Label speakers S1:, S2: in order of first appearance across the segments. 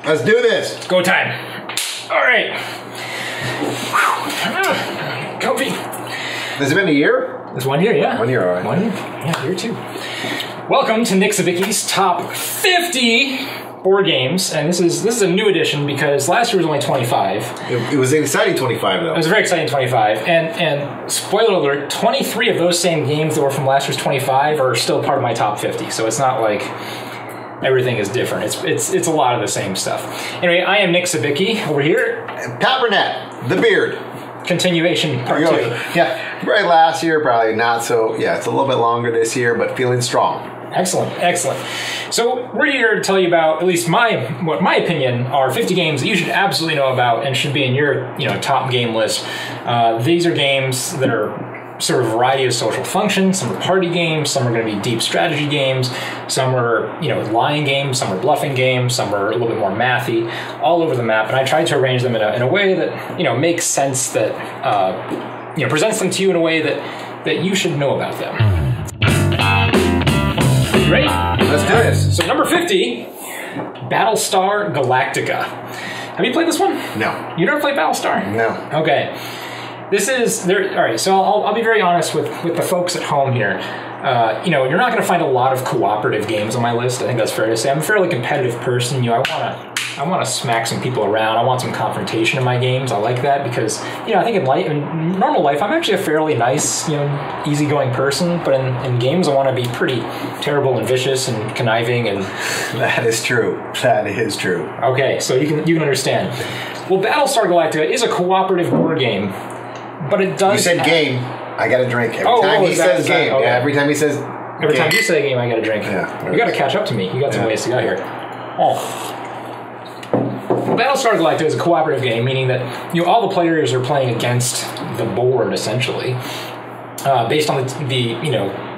S1: Let's do this.
S2: Go time. All right. Comfy.
S1: Has it been a year?
S2: It's 1 year, yeah.
S1: 1 year, all right.
S2: 1 year. Yeah, year 2. Welcome to Nick Sibicky's Top 50 board games. And this is a new edition because last year was only 25.
S1: It was an exciting 25, though.
S2: It was a very exciting 25. And spoiler alert, 23 of those same games that were from last year's 25 are still part of my top 50. So it's not like everything is different. It's a lot of the same stuff. Anyway, I am Nick Sibicky over here.
S1: Papernet, the beard.
S2: Continuation part 2.
S1: Yeah, right last year, probably not so. Yeah, it's a little bit longer this year, but feeling strong.
S2: Excellent, excellent. So we're here to tell you about, at least my opinion, are 50 games that you should absolutely know about and should be in your top game list. These are games that are sort of a variety of social functions. Some are party games, some are going to be deep strategy games, some are lying games, some are bluffing games, some are a little bit more mathy, all over the map. And I tried to arrange them in a way that makes sense, that presents them to you in a way that you should know about them. Ready?
S1: Let's do this.
S2: So number 50, Battlestar Galactica. Have you played this one?
S1: No.
S2: You never played Battlestar?
S1: No.
S2: Okay. This is there. All right. So I'll be very honest with the folks at home here. You're not going to find a lot of cooperative games on my list. I think that's fair to say. I'm a fairly competitive person. I want to smack some people around. I want some confrontation in my games. I like that because I think in normal life I'm actually a fairly nice, easygoing person. But in games I want to be pretty terrible and vicious and conniving and.
S1: That is true. That is true.
S2: Okay, so you can understand. Well, Battlestar Galactica is a cooperative board game. But it does.
S1: You said game. I got a drink every time he says game. Okay. Yeah, every time he says.
S2: Every time you say game, I got a drink.
S1: Yeah,
S2: you got to catch up to me. You got some ways to go here. Oh. Battlestar Galactica is a cooperative game, meaning that all the players are playing against the board essentially, based on the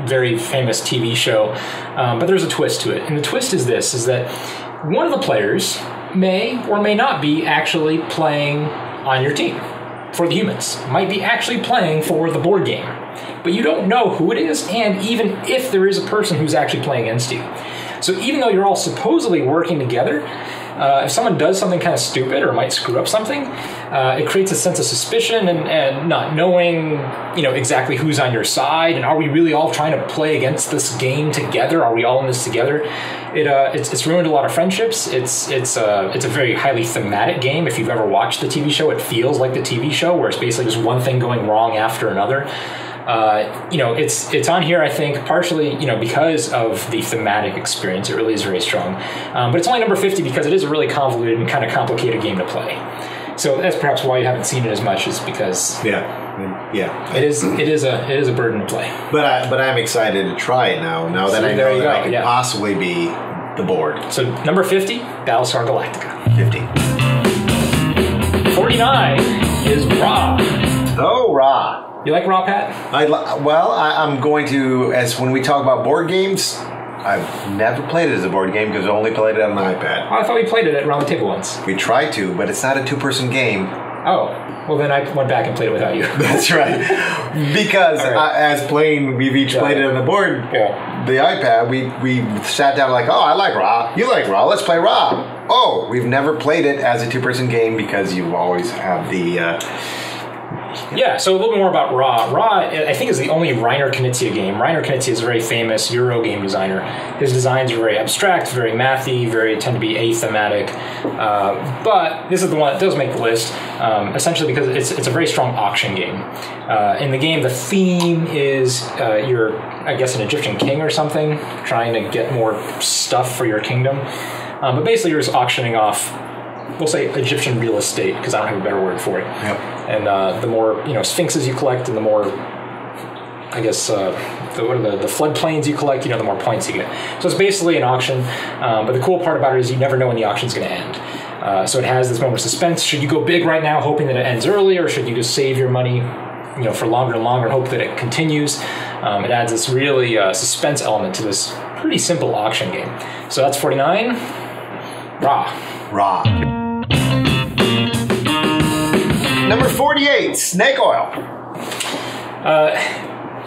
S2: very famous TV show. But there's a twist to it, and the twist is this: is that one of the players may or may not be actually playing on your team. For the humans, might be actually playing for the board game, but you don't know who it is, and even if there is a person who's actually playing against you. So even though you're all supposedly working together, if someone does something kind of stupid or might screw up something, it creates a sense of suspicion and not knowing, exactly who's on your side, and are we really all trying to play against this game together? Are we all in this together? It's ruined a lot of friendships. It's a very highly thematic game. If you've ever watched the TV show, it feels like the TV show, where it's basically just one thing going wrong after another. It's on here, I think, partially, because of the thematic experience. It really is very strong. But it's only number 50 because it is a really convoluted and kind of complicated game to play. So that's perhaps why you haven't seen it as much, is because it is a burden to play.
S1: But I'm excited to try it now that I know that I could possibly be the board.
S2: So number 50, Battlestar Galactica.
S1: 50.
S2: 49 is Ra.
S1: Oh, Ra.
S2: You like Ra, Pat?
S1: I'm going to, as when we talk about board games, I've never played it as a board game because I only played it on an iPad.
S2: Oh, I thought we played it around the table once.
S1: We tried to, but it's not a two-person game.
S2: Oh, well then I went back and played it without you.
S1: That's right. Because we've each played it on the board, the iPad, we sat down like, oh, I like Ra. You like Ra. Let's play Ra. Oh, we've never played it as a two-person game because you always have the...
S2: Yeah, so a little bit more about Ra. Ra, I think, is the only Reiner Knizia game. Reiner Knizia is a very famous Euro game designer. His designs are very abstract, very mathy, tend to be athematic. But this is the one that does make the list, essentially because it's a very strong auction game. In the game, the theme is you're, I guess, an Egyptian king or something, trying to get more stuff for your kingdom. But basically, you're just auctioning off, we'll say, Egyptian real estate, because I don't have a better word for it.
S1: Yep.
S2: And the more sphinxes you collect, and the more, I guess, the floodplains you collect, the more points you get. So it's basically an auction. But the cool part about it is you never know when the auction's going to end. So it has this moment of suspense. Should you go big right now, hoping that it ends early, or should you just save your money, for longer and longer, and hope that it continues? It adds this really suspense element to this pretty simple auction game. So that's 49.
S1: Ra. Number 48, snake oil.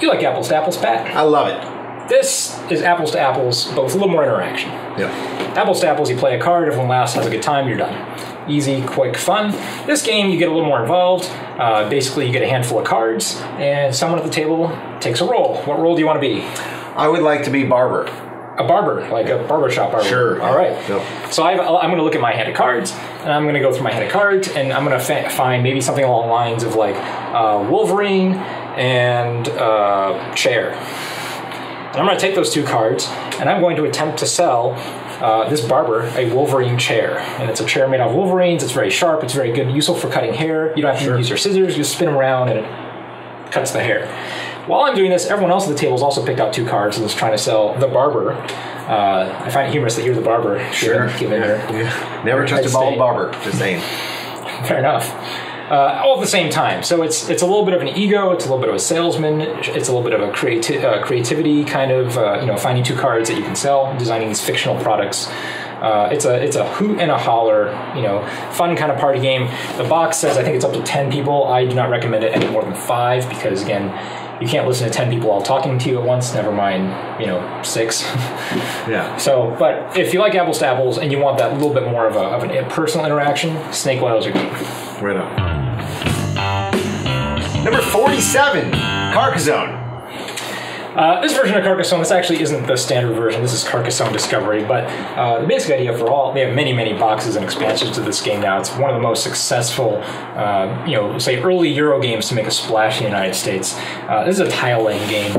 S2: You like apples to apples, Pat?
S1: I love it.
S2: This is apples to apples, but with a little more interaction.
S1: Yeah.
S2: Apples to apples, you play a card, everyone laughs, has a good time, you're done. Easy, quick, fun. This game, you get a little more involved. Basically, you get a handful of cards, and someone at the table takes a roll. What role do you want to be?
S1: I would like to be barber.
S2: A barber, like a barbershop barber.
S1: Sure.
S2: All right.
S1: Yep.
S2: So I'm going to look at my hand of cards, and I'm going to go through my hand of cards, and I'm going to find maybe something along the lines of like Wolverine and chair. And I'm going to take those two cards, and I'm going to attempt to sell this barber a Wolverine chair. And it's a chair made out of Wolverines. It's very sharp. It's very good, useful for cutting hair. You don't have to use your scissors. You just spin them around, and it cuts the hair. While I'm doing this, everyone else at the table has also picked out two cards and is trying to sell the barber. I find it humorous that you're the barber.
S1: Sure. Never trust a bald barber. Just saying.
S2: Fair enough. All at the same time. So it's a little bit of an ego. It's a little bit of a salesman. It's a little bit of a creativity kind of, finding two cards that you can sell, designing these fictional products. It's a hoot and a holler, fun kind of party game. The box says I think it's up to 10 people. I do not recommend it any more than 5 because, again, you can't listen to 10 people all talking to you at once, never mind, 6.
S1: Yeah.
S2: So, but if you like apples to apples and you want that little bit more of a personal interaction, Snake Oils are good.
S1: Right on. Number 47, Carcassonne.
S2: This version of Carcassonne, this actually isn't the standard version. This is Carcassonne Discovery, but the basic idea they have many, many boxes and expansions to this game now. It's one of the most successful, say early Euro games to make a splash in the United States. This is a tile-laying game.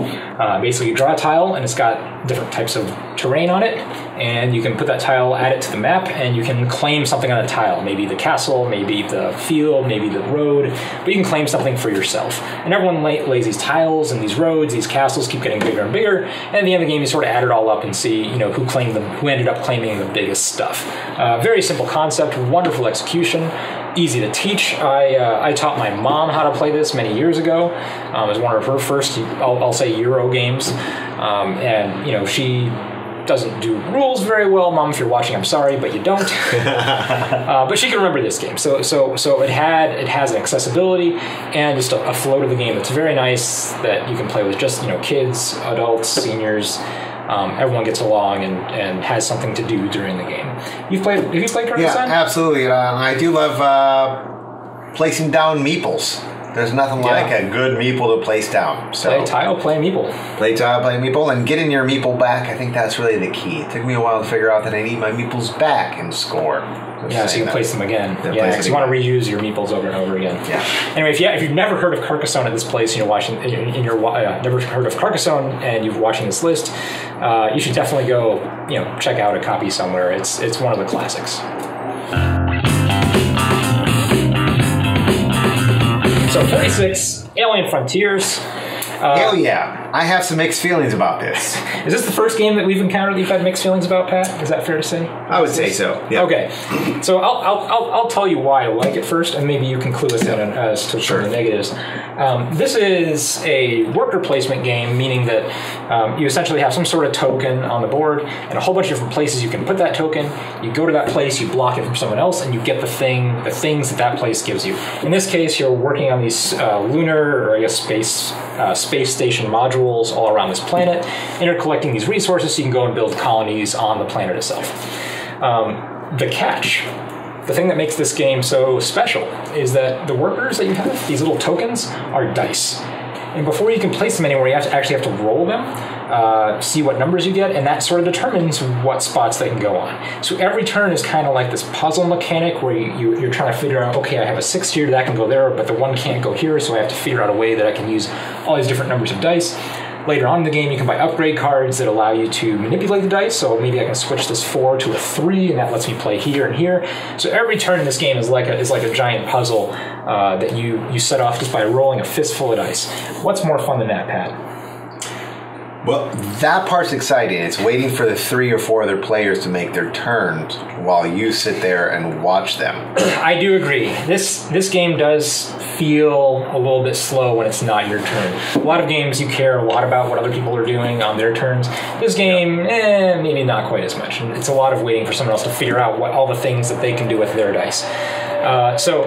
S2: Basically, you draw a tile, and it's got different types of terrain on it, and you can put that tile, add it to the map, and you can claim something on the tile. Maybe the castle, maybe the field, maybe the road, but you can claim something for yourself. And everyone lays these tiles and these roads, these castles keep getting bigger and bigger, and at the end of the game you sort of add it all up and see who ended up claiming the biggest stuff. Very simple concept, wonderful execution, easy to teach. I taught my mom how to play this many years ago. It was one of her first, I'll say, Euro games, and she doesn't do rules very well. Mom, if you're watching, I'm sorry, but you don't. But she can remember this game. So it has an accessibility and just a flow to the game that's very nice that you can play with just kids, adults, seniors. Everyone gets along and has something to do during the game. Have you played Carcassonne?
S1: Yeah, absolutely. I do love placing down meeples. There's nothing like a good meeple to place down. So
S2: play tile, play meeple.
S1: Play tile, play meeple, and getting your meeple back. I think that's really the key. It took me a while to figure out that I need my meeples back and score.
S2: So you can place them again. Yeah, because you want to reuse your meeples over and over again.
S1: Yeah.
S2: Anyway, if you've never heard of Carcassonne at this place, never heard of Carcassonne, and you're watching this list, you should definitely go, check out a copy somewhere. It's one of the classics. So 46, Alien Frontiers.
S1: Hell yeah. I have some mixed feelings about this.
S2: Is this the first game that we've encountered that you've had mixed feelings about, Pat? Is that fair to say?
S1: I would say so. Yeah.
S2: Okay. So I'll tell you why I like it first, and maybe you can clue us in as to some of the negatives. This is a worker placement game, meaning that you essentially have some sort of token on the board, and a whole bunch of different places you can put that token. You go to that place, you block it from someone else, and you get the things that place gives you. In this case, you're working on these lunar, or I guess space station modules all around this planet, and you're collecting these resources so you can go and build colonies on the planet itself. The catch, the thing that makes this game so special, is that the workers that you have, these little tokens, are dice. And before you can place them anywhere, you actually have to roll them, see what numbers you get, and that sort of determines what spots they can go on. So every turn is kind of like this puzzle mechanic where you're trying to figure out, okay, I have a 6 here, that can go there, but the 1 can't go here, so I have to figure out a way that I can use all these different numbers of dice. Later on in the game, you can buy upgrade cards that allow you to manipulate the dice, so maybe I can switch this 4 to a 3, and that lets me play here and here. So every turn in this game is like a giant puzzle that you set off just by rolling a fistful of dice. What's more fun than that, Pat?
S1: Well, that part's exciting. It's waiting for the 3 or 4 other players to make their turns while you sit there and watch them.
S2: I do agree. This game does feel a little bit slow when it's not your turn. A lot of games you care a lot about what other people are doing on their turns. This game, maybe not quite as much. It's a lot of waiting for someone else to figure out what all the things that they can do with their dice. So,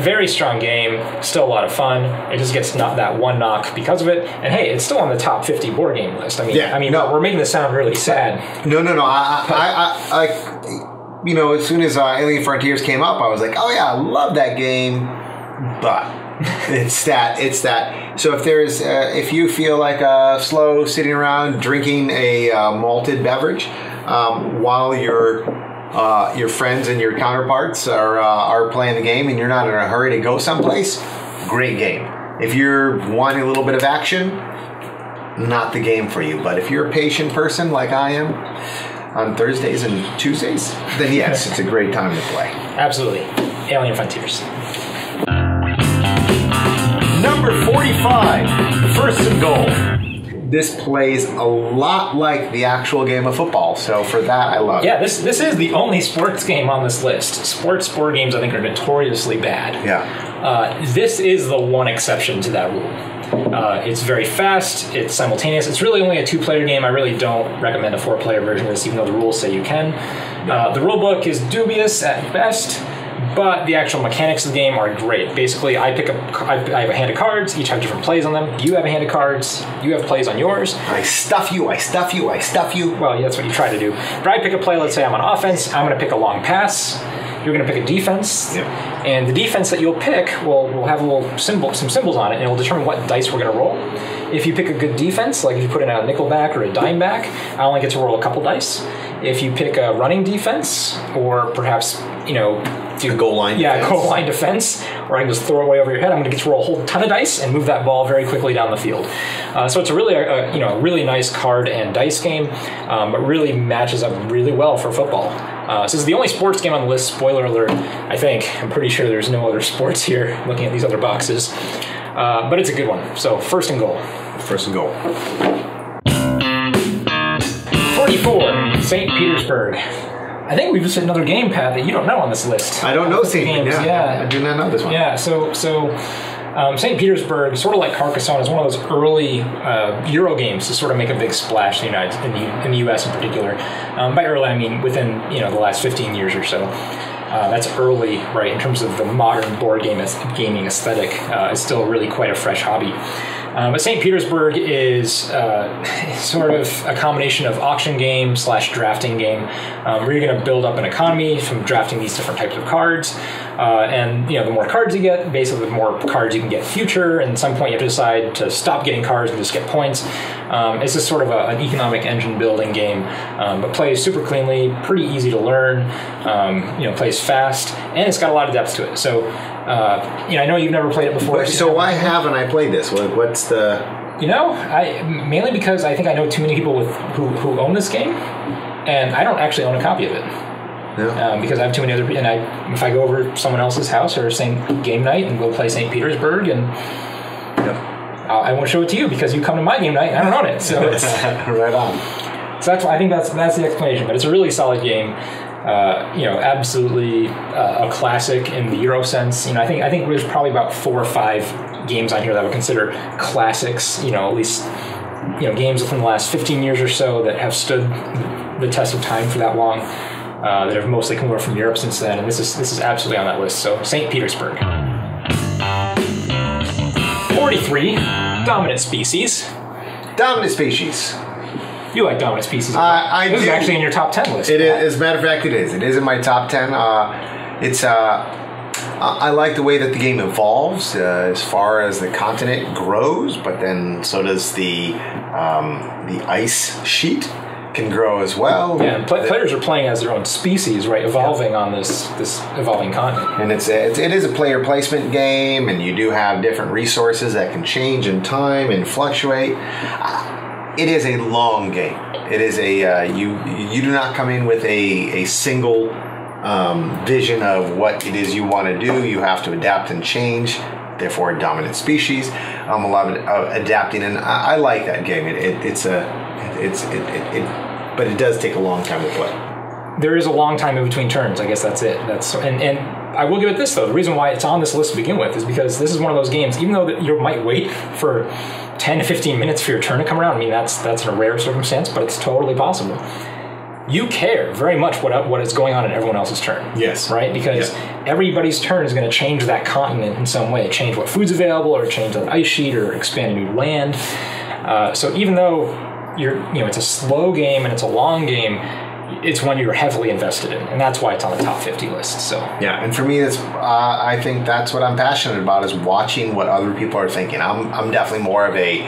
S2: very strong game, still a lot of fun. It just gets not that one knock because of it. And hey, it's still on the top 50 board game list. We're making this sound really sad.
S1: No. I as soon as Alien Frontiers came up, I was like, oh yeah, I love that game. But it's that. So if you feel like slow sitting around drinking a malted beverage while your friends and your counterparts are playing the game and you're not in a hurry to go someplace, great game. If you're wanting a little bit of action, not the game for you. But if you're a patient person like I am on Thursdays and Tuesdays, then yes, it's a great time to play.
S2: Absolutely. Alien Frontiers.
S1: Number 45, First and Goal. This plays a lot like the actual game of football, so for that I love it.
S2: Yeah, this is the only sports game on this list. Sports board games, I think, are notoriously bad.
S1: Yeah.
S2: This is the one exception to that rule. It's very fast, it's simultaneous. It's really only a 2-player game. I really don't recommend a 4-player version of this, even though the rules say you can. The rule book is dubious at best, but the actual mechanics of the game are great. Basically, I have a hand of cards, each have different plays on them. You have a hand of cards, you have plays on yours.
S1: I stuff you.
S2: Well, yeah, that's what you try to do. But I pick a play, let's say I'm on offense, I'm going to pick a long pass. You're going to pick a defense, and the defense that you'll pick will have some symbols on it, and it will determine what dice we're going to roll. If you pick a good defense, like if you put in a nickel back or a dime back, I only get to roll a couple dice. If you pick a running defense, or perhaps,
S1: a goal line defense.
S2: Goal line defense, or I can just throw it way over your head, I'm going to get to roll a whole ton of dice and move that ball very quickly down the field. So it's a really nice card and dice game, but really matches up really well for football. This is the only sports game on the list. Spoiler alert, I think. I'm pretty sure there's no other sports here looking at these other boxes. But it's a good one. So, First and Goal.
S1: First and Goal.
S2: 44, St. Petersburg. I think we've just hit another game, Pat, that you don't know on this list.
S1: I don't know St. Petersburg. Yeah, I do not know this one.
S2: Yeah, so St. Petersburg, sort of like Carcassonne, is one of those early Euro games to sort of make a big splash in the U.S. in particular. By early, I mean within the last 15 years or so. That's early, right, in terms of the modern board gaming aesthetic. It's still really quite a fresh hobby. But St. Petersburg is sort of a combination of auction game / drafting game, where you're going to build up an economy from drafting these different types of cards. And the more cards you get, basically the more cards you can get future. And at some point you have to decide to stop getting cards and just get points. It's just sort of an economic engine building game, but plays super cleanly, pretty easy to learn, plays fast, and it's got a lot of depth to it. So, I know you've never played it before.
S1: So why haven't I played this? What's the...
S2: mainly because I think I know too many people who own this game, and I don't actually own a copy of it. Yeah. Because I have too many other people, and if I go over to someone else's house or same game night and we'll play St. Petersburg, and I won't show it to you because you come to my game night and I don't own it. So it's
S1: right on.
S2: So I think that's the explanation. But it's a really solid game. Absolutely a classic in the Euro sense. I think there's probably about 4 or 5 games on here that I would consider classics. At least games within the last 15 years or so that have stood the test of time for that long. That have mostly come over from Europe since then, and this is absolutely on that list. So St. Petersburg. 43, Dominant Species.
S1: Dominant Species.
S2: You like Dominant Species?
S1: I do.
S2: This is actually in your top 10 list.
S1: It is. As a matter of fact, it is. It is in my top 10. I like the way that the game evolves as far as the continent grows, but then so does the ice sheet can grow as well.
S2: Yeah, and players are playing as their own species, right? Evolving on this evolving continent.
S1: And it is a player placement game, and you do have different resources that can change in time and fluctuate. It is a long game. It is you do not come in with a single vision of what it is you want to do. You have to adapt and change. Therefore, Dominant Species. A lot of adapting, and I like that game. But it does take a long time to play.
S2: There is a long time in between turns. I guess that's it. And I will give it this though. The reason why it's on this list to begin with is because this is one of those games. Even though that you might wait for 10 to 15 minutes for your turn to come around. I mean, that's in a rare circumstance, but it's totally possible. you care very much what is going on in everyone else's turn.
S1: Yes.
S2: Right? Because everybody's turn is going to change that continent in some way. Change what food's available, or change the ice sheet, or expand a new land. So even though it's a slow game and it's a long game, it's one you're heavily invested in, and that's why it's on the top 50 list. So
S1: yeah, and for me, it's I think that's what I'm passionate about, is watching what other people are thinking. I'm definitely more of a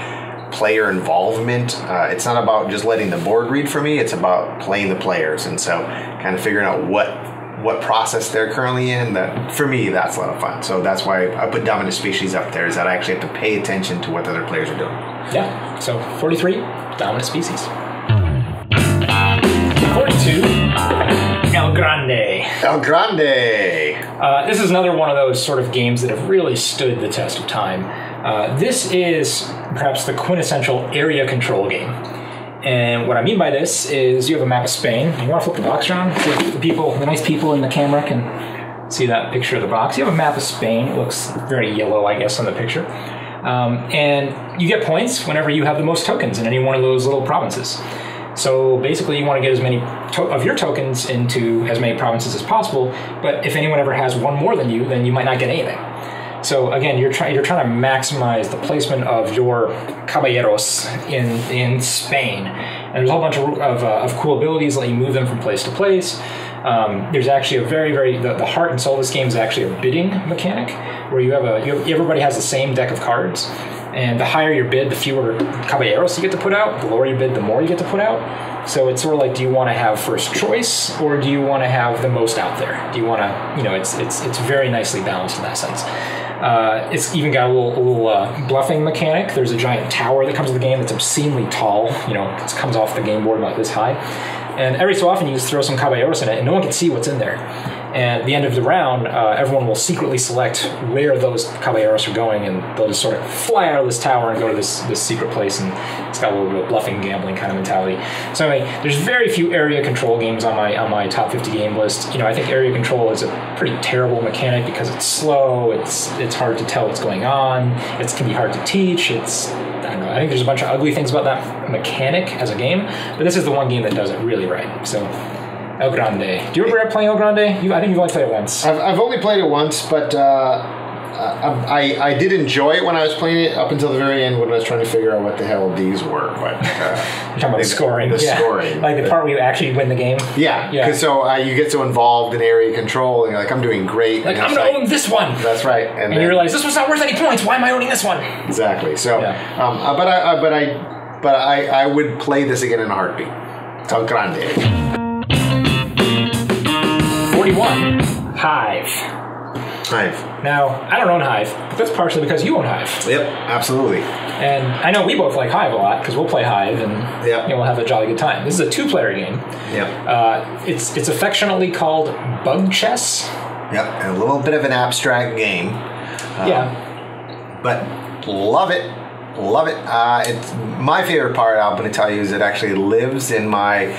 S1: player involvement. It's not about just letting the board read for me. It's about playing the players, and so kind of figuring out what process they're currently in. That for me, that's a lot of fun. So that's why I put Dominant Species up there, is that I actually have to pay attention to what the other players are doing.
S2: Yeah. So 43, Dominant Species. 42, El Grande.
S1: El Grande.
S2: This is another one of those sort of games that have really stood the test of time. This is perhaps the quintessential area control game. And what I mean by this is you have a map of Spain. You want to flip the box, John? See if the nice people in the camera can see that picture of the box. You have a map of Spain. It looks very yellow, I guess, on the picture. And you get points whenever you have the most tokens in any one of those little provinces. So basically, you want to get as many of your tokens into as many provinces as possible. But if anyone ever has one more than you, then you might not get anything. So again, you're trying to maximize the placement of your caballeros in Spain. And there's a whole bunch of cool abilities that let you move them from place to place. There's actually a very the heart and soul of this game is actually a bidding mechanic, where everybody has the same deck of cards. And the higher your bid, the fewer caballeros you get to put out. The lower your bid, the more you get to put out. So it's sort of like, do you want to have first choice, or do you want to have the most out there? Do you want to, it's very nicely balanced in that sense. It's even got a little bluffing mechanic. There's a giant tower that comes with the game that's obscenely tall. It comes off the game board about this high. And every so often you just throw some caballeros in it, and no one can see what's in there. And at the end of the round, everyone will secretly select where those caballeros are going, and they'll just sort of fly out of this tower and go to this secret place, and it's got a little bit of bluffing, gambling kind of mentality. So anyway, there's very few area control games on my top 50 game list. I think area control is a pretty terrible mechanic because it's slow, it's hard to tell what's going on, it can be hard to teach, I don't know, I think there's a bunch of ugly things about that mechanic as a game, but this is the one game that does it really right. So El Grande. Do you remember playing El Grande? I think you've only played it once. I've
S1: only played it once, but I did enjoy it when I was playing it up until the very end when I was trying to figure out what the hell these were. But
S2: you're talking about the scoring.
S1: Scoring.
S2: Like the part where you actually win the game?
S1: Yeah. Because so you get so involved in area control, and you're like, I'm doing great.
S2: Like, I'm going to own this one.
S1: That's right.
S2: And you realize, this was not worth any points. Why am I owning this one?
S1: Exactly. So, but I would play this again in a heartbeat. El Grande. 41, Hive. Now, I don't own Hive, but that's partially because you own Hive. Yep, absolutely.
S2: And I know we both like Hive a lot, because we'll play Hive and we'll have a jolly good time. This is a two-player game.
S1: Yep.
S2: It's affectionately called bug chess.
S1: Yep, and a little bit of an abstract game. But love it. Love it. It's my favorite part, I'm going to tell you, is it actually lives in my...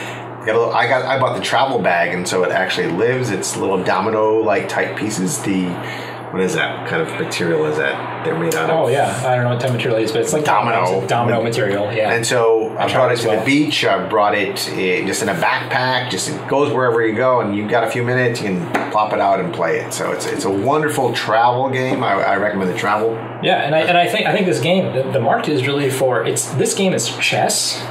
S1: I bought the travel bag, and so it actually lives. It's little domino-like type pieces. What is that kind of material is that they're made out of?
S2: Oh, yeah. I don't know what type of material it is, but it's like domino material, yeah.
S1: And so I brought it to the beach. I brought it just in a backpack. Just it goes wherever you go, and you've got a few minutes, you can plop it out and play it. So it's a wonderful travel game. I recommend the travel.
S2: Yeah, and I think this game, the market is really this game is chess,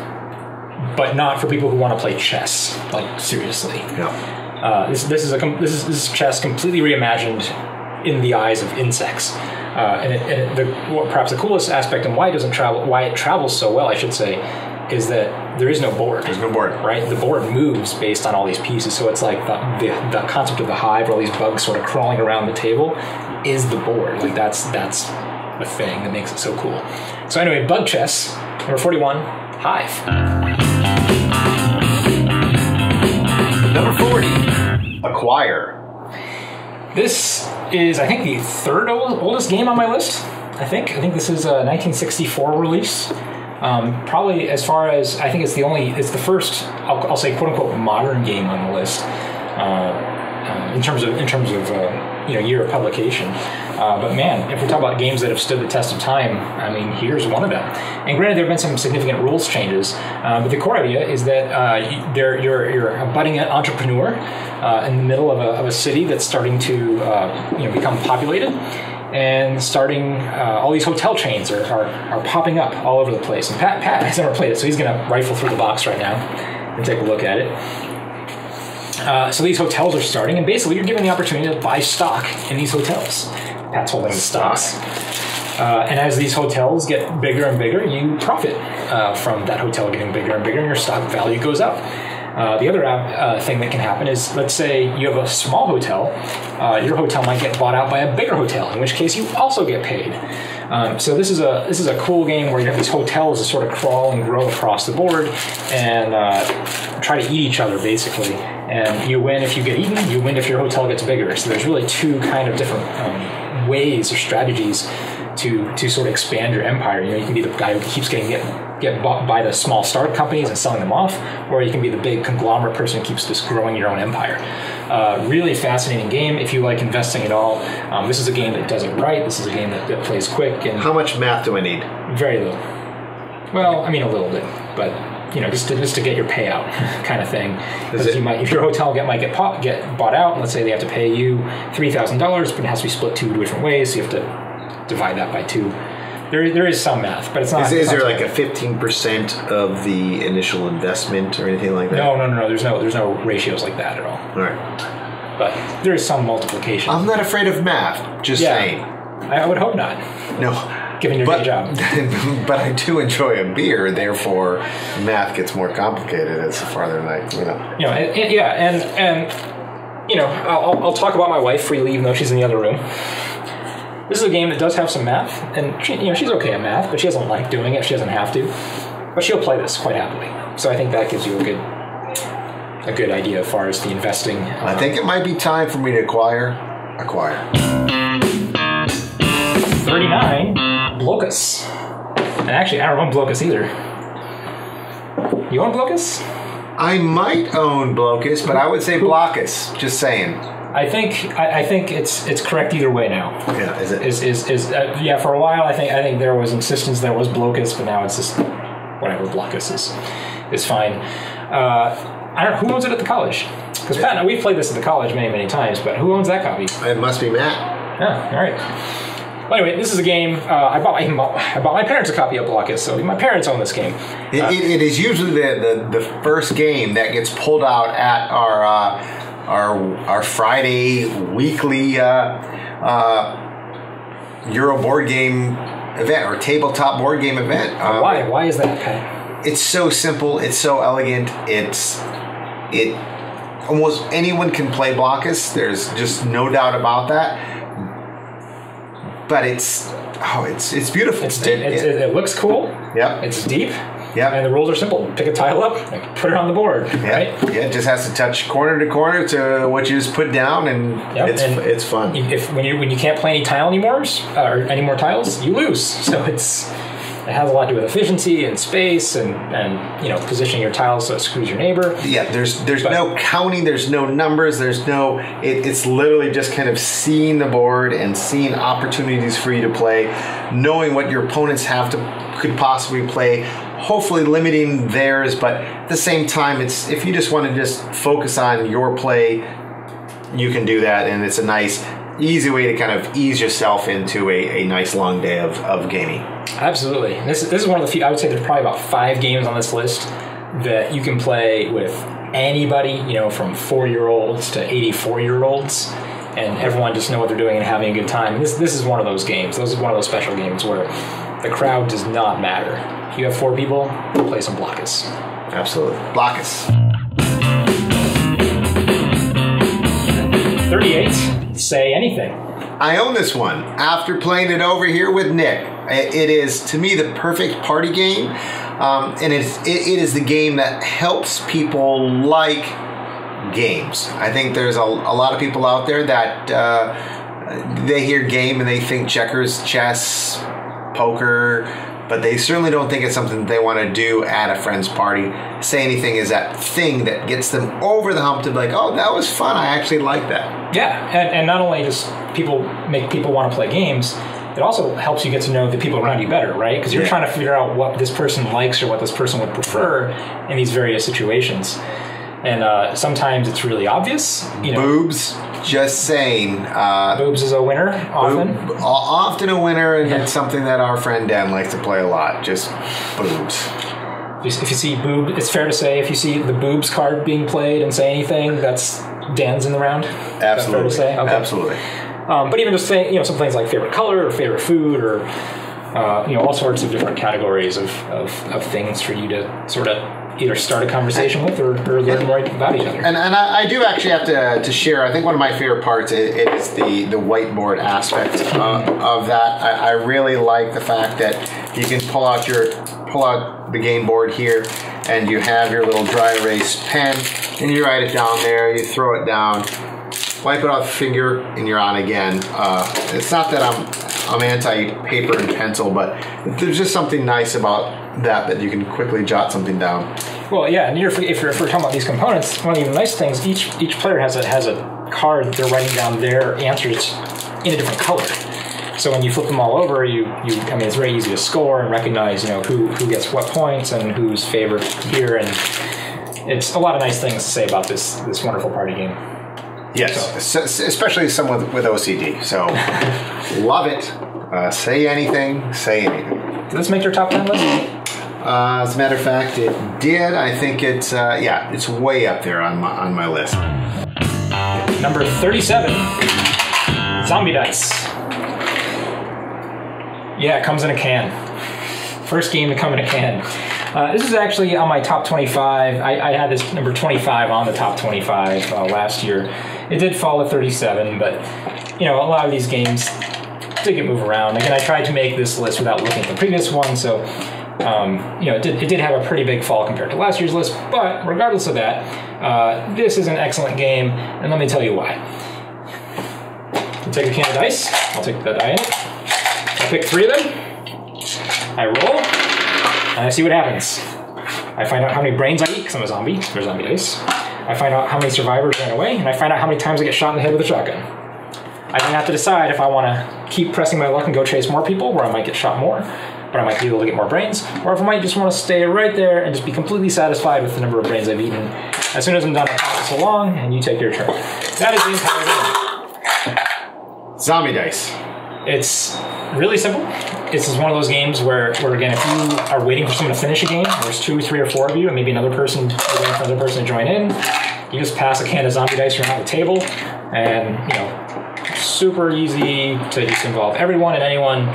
S2: but not for people who want to play chess, like seriously.
S1: Yeah.
S2: This is chess completely reimagined in the eyes of insects, perhaps the coolest aspect and why it travels so well, I should say, is that there is no board.
S1: There's no board,
S2: right? The board moves based on all these pieces, so it's like the concept of the hive, where all these bugs sort of crawling around the table, is the board. Like that's the thing that makes it so cool. So anyway, bug chess number 41, Hive.
S1: Number 40, Acquire.
S2: This is, I think, the third oldest game on my list. I think this is a 1964 release. Probably, as far as, I think it's the first, I'll say, quote unquote, modern game on the list. In terms of year of publication. But man, if we talk about games that have stood the test of time, I mean, here's one of them. And granted, there have been some significant rules changes, but the core idea is that you're a budding entrepreneur in the middle of a city that's starting to become populated, and starting all these hotel chains are popping up all over the place. And Pat has never played it, so he's going to rifle through the box right now and take a look at it. So these hotels are starting, and basically you're given the opportunity to buy stock in these hotels. Pat's holding the stocks. And as these hotels get bigger and bigger, you profit from that hotel getting bigger and bigger, and your stock value goes up. The other thing that can happen is, let's say you have a small hotel, your hotel might get bought out by a bigger hotel, in which case you also get paid. So this is a cool game where you have these hotels that sort of crawl and grow across the board and try to eat each other, basically. And you win if you get eaten, you win if your hotel gets bigger. So there's really two kind of different ways or strategies to sort of expand your empire. You can be the guy who keeps get bought by the small startup companies and selling them off, or you can be the big conglomerate person who keeps just growing your own empire. Really fascinating game if you like investing at all. This is a game that does it right. This is a game that plays quick. And
S1: how much math do I need?
S2: Very little. Well, I mean a little bit, but just to get your payout kind of thing. Because if your hotel might get bought out, let's say they have to pay you $3,000, but it has to be split two different ways, so you have to divide that by two. There is some math, but it's not.
S1: Is there like a 15% of the initial investment or anything like that?
S2: No. There's no ratios like that at all.
S1: All right.
S2: But there is some multiplication.
S1: I'm not afraid of math. Just saying.
S2: I would hope not.
S1: No.
S2: Given your day job.
S1: But I do enjoy a beer, therefore math gets more complicated as the farther I'll talk about my wife freely, even though she's in the other room. This is a game that does have some math, and she's okay at math, but she doesn't like doing it. She doesn't have to, but she'll play this quite happily. So I think that gives you a good idea as far as the investing. I think it might be time for me to acquire.
S2: 39, Blokus. And actually, I don't own Blokus either. You own Blokus?
S1: I might own Blokus, but I would say Blokus. Just saying.
S2: I think it's correct either way now.
S1: Yeah, is it?
S2: For a while I think there was insistence that it was Blokus, but now it's just whatever. Blokus is fine. I don't know who owns it at the college, because Pat and I, we've played this at the college many times, but who owns that copy?
S1: It must be Matt.
S2: Oh, all right. Well, anyway, this is a game. I bought my parents a copy of Blokus, so my parents own this game.
S1: It is usually the first game that gets pulled out at our Friday weekly Euro board game event or tabletop board game event.
S2: Why? Why is that, Pat?
S1: It's so simple. It's so elegant. Almost anyone can play Blokus. There's just no doubt about that. But it's beautiful.
S2: It looks cool.
S1: Yeah.
S2: It's deep.
S1: Yeah.
S2: And the rules are simple. Pick a tile up and put it on the board.
S1: Yeah.
S2: Right?
S1: Yeah. It just has to touch corner to corner to what you just put down, and it's fun.
S2: When you can't play any tile anymore or any more tiles, you lose. So it has a lot to do with efficiency and space and positioning your tiles so it screws your neighbor.
S1: Yeah, there's no counting, there's no numbers, it's literally just kind of seeing the board and seeing opportunities for you to play, knowing what your opponents could possibly play, hopefully limiting theirs, but at the same time, if you just want to just focus on your play, you can do that, and it's a nice, easy way to kind of ease yourself into a nice long day of gaming.
S2: Absolutely. This is one of the few, I would say there's probably about 5 games on this list that you can play with anybody, from 4-year-olds to 84-year-olds, and everyone just know what they're doing and having a good time. This is one of those games. This is one of those special games where the crowd does not matter. If you have 4 people, play some Blokus.
S1: Absolutely. Blokus.
S2: 38, Say Anything.
S1: I own this one after playing it over here with Nick. It is, to me, the perfect party game, and it is the game that helps people like games. I think there's a lot of people out there that they hear game and they think checkers, chess, poker, but they certainly don't think it's something that they want to do at a friend's party. Say Anything is that thing that gets them over the hump to be like, oh, that was fun. I actually like that.
S2: Yeah, and not only does make people want to play games, it also helps you get to know the people around you better, right? Because you're trying to figure out what this person likes or what this person would prefer in these various situations. And sometimes it's really obvious.
S1: Boobs, just saying.
S2: Boobs is a winner, often.
S1: Often a winner, and it's something that our friend Dan likes to play a lot. Just boobs.
S2: If you see boob, it's fair to say if you see the boobs card being played and Say Anything, that's Dan's in the round.
S1: Absolutely.
S2: Fair to say? Okay.
S1: Absolutely.
S2: But even just saying, some things like favorite color or favorite food or, all sorts of different categories of things for you to sort of either start a conversation with or learn more about each other.
S1: And I do actually have to share, I think one of my favorite parts is the whiteboard aspect of that. I really like the fact that you can pull out the game board here and you have your little dry erase pen and you write it down there, you throw it down, wipe it off the finger, and you're on again. It's not that I'm anti-paper and pencil, but there's just something nice about that you can quickly jot something down.
S2: Well, yeah, and if we're talking about these components, one of the nice things, each player has a card that they're writing down their answers in a different color. So when you flip them all over, it's very easy to score and recognize, who gets what points and who's favored here, and it's a lot of nice things to say about this wonderful party game.
S1: Yes, so, especially someone with OCD. So, love it. Say anything.
S2: Did this make your top 10 list?
S1: As a matter of fact, it did. I think it's it's way up there on my list.
S2: Number 37, Zombie Dice. Yeah, it comes in a can. First game to come in a can. This is actually on my top 25. I had this number 25 on the top 25 last year. It did fall at 37, but a lot of these games did get moved around. Again, I tried to make this list without looking at the previous one, so it did have a pretty big fall compared to last year's list. But regardless of that, this is an excellent game, and let me tell you why. You take a can of dice. I'll take the die in it. I pick 3 of them. I roll, and I see what happens. I find out how many brains I eat, because I'm a zombie. They're zombie dice. I find out how many survivors ran away, and I find out how many times I get shot in the head with a shotgun. I then have to decide if I want to keep pressing my luck and go chase more people, where I might get shot more, but I might be able to get more brains, or if I might just want to stay right there and just be completely satisfied with the number of brains I've eaten. As soon as I'm done, I'll pass this along, and you take your turn. That is the entire game.
S1: Zombie Dice.
S2: It's really simple. This is one of those games where again, if you are waiting for someone to finish a game, there's 2, 3, or 4 of you, and maybe another person waiting for another person to join in. You just pass a can of zombie dice around the table, and super easy to just involve everyone and anyone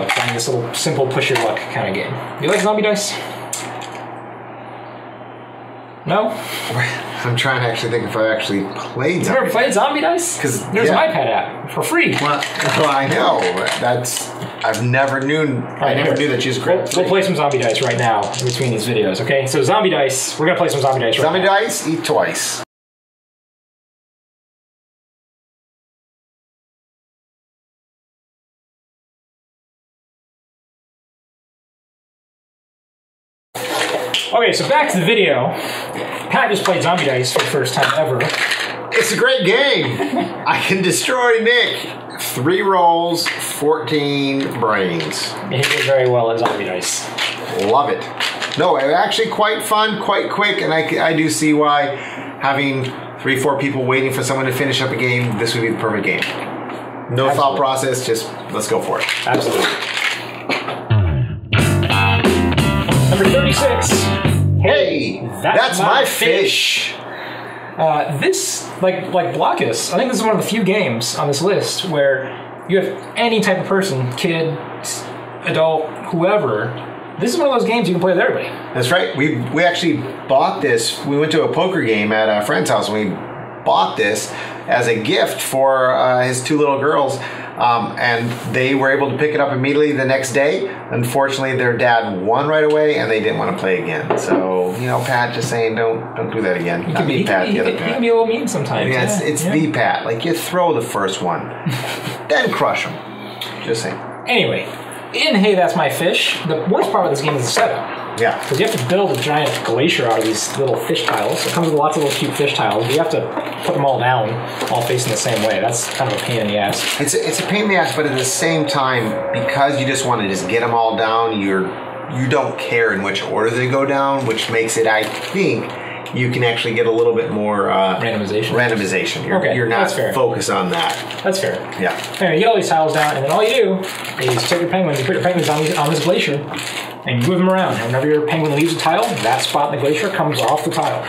S2: playing this little simple push your luck kind of game. You like zombie dice? No?
S1: I'm trying to actually think if I actually played zombie dice.
S2: You ever played zombie dice?
S1: Because
S2: there's an iPad app for free.
S1: Well, I know. I never knew that you was great.
S2: We'll play some zombie dice right now in between these videos, okay? So zombie dice, we're going to play some zombie dice right now.
S1: Zombie dice, eat twice.
S2: Okay, so back to the video. Pat just played zombie dice for the first time ever.
S1: It's a great game. I can destroy Nick. 3 rolls, 14 brains.
S2: He did very well at zombie dice.
S1: Love it. No, actually quite fun, quite quick, and I do see why having 3, 4 people waiting for someone to finish up a game, this would be the perfect game. No Absolutely. Thought process, just let's go for it.
S2: Absolutely. Number 36.
S1: Hey, that's my fish.
S2: This, like Blokus, I think this is one of the few games on this list where you have any type of person, kid, adult, whoever. This is one of those games you can play with everybody.
S1: That's right. We actually bought this. We went to a poker game at a friend's house, and we bought this as a gift for his 2 little girls. And they were able to pick it up immediately the next day. Unfortunately, their dad won right away, and they didn't want to play again. So, Pat, just saying, don't do that again. Not me, Pat, the other Pat.
S2: He can be a little mean sometimes.
S1: Yeah, it's the Pat. Like, you throw the first one, then crush them. Just saying.
S2: Anyway, in Hey, That's My Fish, the worst part of this game is the setup.
S1: Yeah.
S2: Because you have to build a giant glacier out of these little fish tiles. It comes with lots of little cute fish tiles. You have to put them all down, all facing the same way. That's kind of a pain in the ass.
S1: It's a pain in the ass, but at the same time, because you just want to just get them all down, you don't care in which order they go down, which makes it, I think, you can actually get a little bit more randomization. You're not focused on that.
S2: That's fair.
S1: Yeah.
S2: Anyway, you get all these tiles down, and then all you do is take your penguins, you put your penguins on this glacier, and you move them around. And whenever your penguin leaves a tile, that spot in the glacier comes off the tile.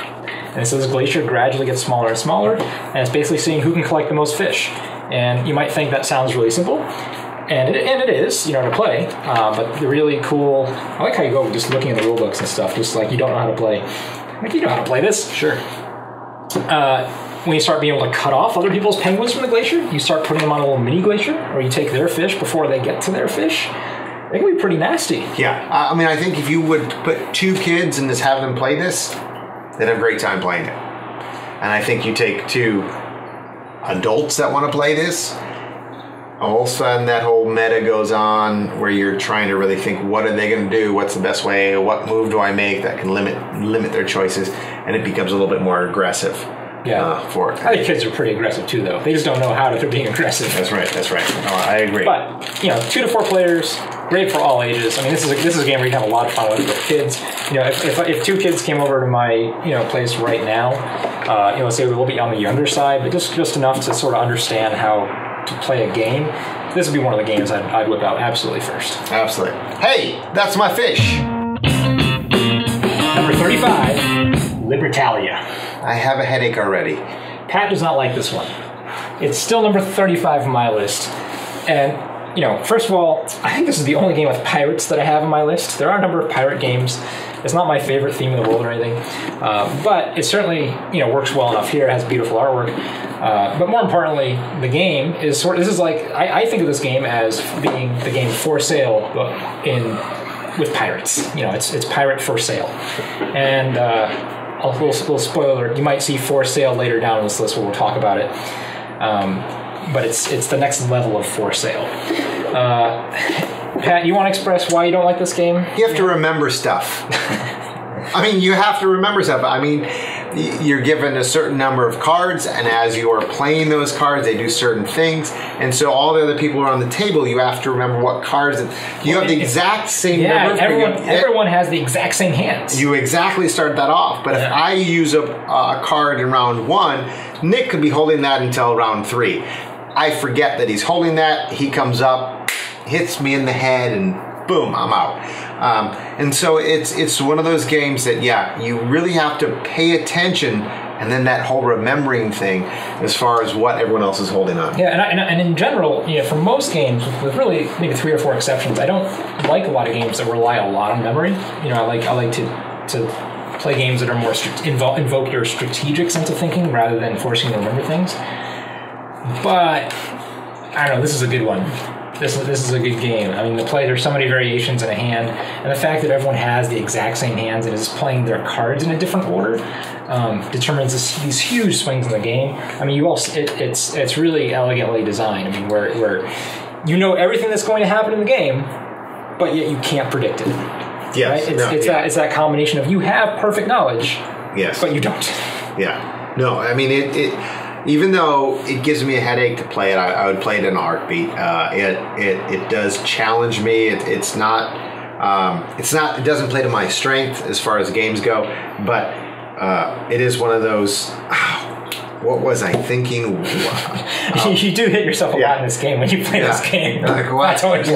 S2: And so this glacier gradually gets smaller and smaller, and it's basically seeing who can collect the most fish. And you might think that sounds really simple, and it is, to play. But the really cool, I like how you go just looking at the rule books and stuff, just like you don't know how to play. Like, you know how to play this.
S1: Sure.
S2: When you start being able to cut off other people's penguins from the glacier, you start putting them on a little mini glacier, or you take their fish before they get to their fish. It can be pretty nasty.
S1: Yeah. I think if you would put 2 kids and just have them play this, they'd have a great time playing it. And I think you take 2 adults that want to play this, all of a sudden that whole meta goes on where you're trying to really think, what are they going to do? What's the best way? What move do I make that can limit their choices? And it becomes a little bit more aggressive.
S2: Yeah.
S1: For it.
S2: I think kids are pretty aggressive too, though. They just don't know how they're being aggressive.
S1: That's right. No, I agree.
S2: But 2 to 4 players, great for all ages. I mean, this is a game where you can have a lot of fun with it. But kids, if 2 kids came over to my place right now, let's say a little bit on the younger side, but just enough to sort of understand how to play a game, this would be one of the games I'd whip out absolutely first.
S1: Absolutely. Hey, that's my fish.
S2: Number 35, Libertalia.
S1: I have a headache already.
S2: Pat does not like this one. It's still number 35 on my list. And, first of all, I think this is the only game with pirates that I have on my list. There are a number of pirate games. It's not my favorite theme in the world or anything. But it certainly, works well enough here. It has beautiful artwork. But more importantly, the game is I think of this game as being the game for sale with pirates. It's pirate for sale. And a little spoiler, you might see for sale later down in this list where we'll talk about it. But it's the next level of for sale. Pat, you want to express why you don't like this game?
S1: You have to remember stuff. You have to remember stuff. You're given a certain number of cards, and as you are playing those cards, they do certain things. And so all the other people around the table, you have to remember what cards. You have the exact same number.
S2: Everyone has the exact same hands.
S1: You exactly start that off. But if I use a card in round 1, Nick could be holding that until round 3. I forget that he's holding that. He comes up, hits me in the head, and boom, I'm out. And so it's one of those games that, you really have to pay attention, and then that whole remembering thing as far as what everyone else is holding on.
S2: Yeah, and in general, for most games, with really maybe 3 or 4 exceptions, I don't like a lot of games that rely a lot on memory. I like to play games that are more invoke your strategic sense of thinking rather than forcing you to remember things. But I don't know, this is a good one. This is a good game. There's so many variations in a hand, and the fact that everyone has the exact same hands and is playing their cards in a different order determines these huge swings in the game. It's really elegantly designed. Where everything that's going to happen in the game, but yet you can't predict it.
S1: Yes,
S2: right? It's that combination of you have perfect knowledge,
S1: yes,
S2: but you don't.
S1: Yeah, no. Even though it gives me a headache to play it, I would play it in a heartbeat. It does challenge me. It doesn't play to my strength as far as games go, but it is one of those. What was I thinking?
S2: You do hit yourself a lot in this game when you play this game. That's always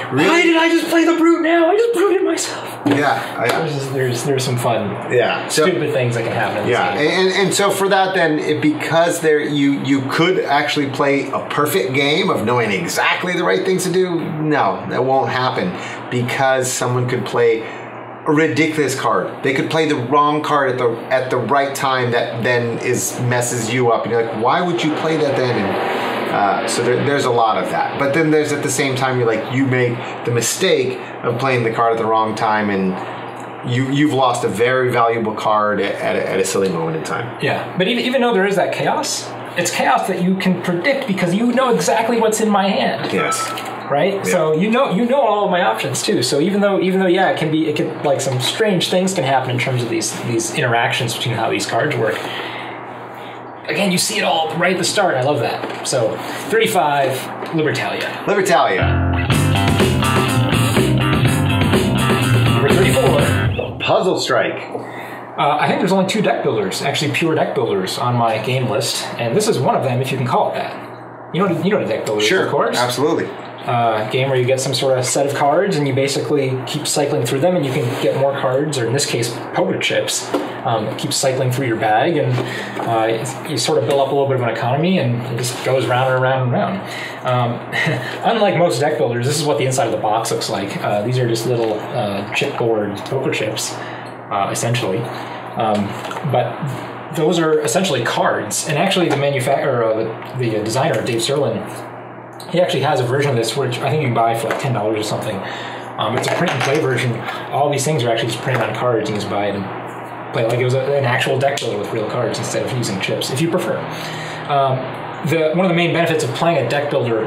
S2: really? Why did I just play the brute now? I just bruted myself.
S1: Yeah.
S2: There's some fun.
S1: Yeah.
S2: Stupid things that can happen in this game.
S1: And so for that, then, because you could actually play a perfect game of knowing exactly the right things to do. No, that won't happen, because someone could play a ridiculous card. They could play the wrong card at the right time that then messes you up, and you're like, why would you play that then? And so there's a lot of that. But then there's, at the same time, you make the mistake of playing the card at the wrong time, and you've lost a very valuable card at a silly moment in time.
S2: Yeah, but even though there is that chaos, it's chaos that you can predict because you know exactly what's in my hand.
S1: Yes.
S2: Right?
S1: Yeah.
S2: So you know all of my options too. So even though yeah, it can like some strange things can happen in terms of these interactions between how these cards work. Again, you see it all right at the start. I love that. So 35, Libertalia. Number 34,
S1: Puzzle Strike.
S2: I think there's only 2 deck builders, actually pure deck builders, on my game list, and this is one of them, if you can call it that. You know what a deck builder is, of course?
S1: Absolutely.
S2: Game where you get some sort of set of cards and you basically keep cycling through them and you can get more cards, or in this case, poker chips. Keep cycling through your bag and you sort of build up a little bit of an economy and it just goes round and round and round. Unlike most deck builders, this is what the inside of the box looks like. These are just little chipboard poker chips, essentially. But those are essentially cards. And actually the the designer, Dave Serlin, he actually has a version of this, which I think you can buy for like $10 or something. It's a print and play version. All these things are actually just printed on cards. You can just buy it and play it like it was an actual deck builder with real cards instead of using chips, if you prefer. One of the main benefits of playing a deck builder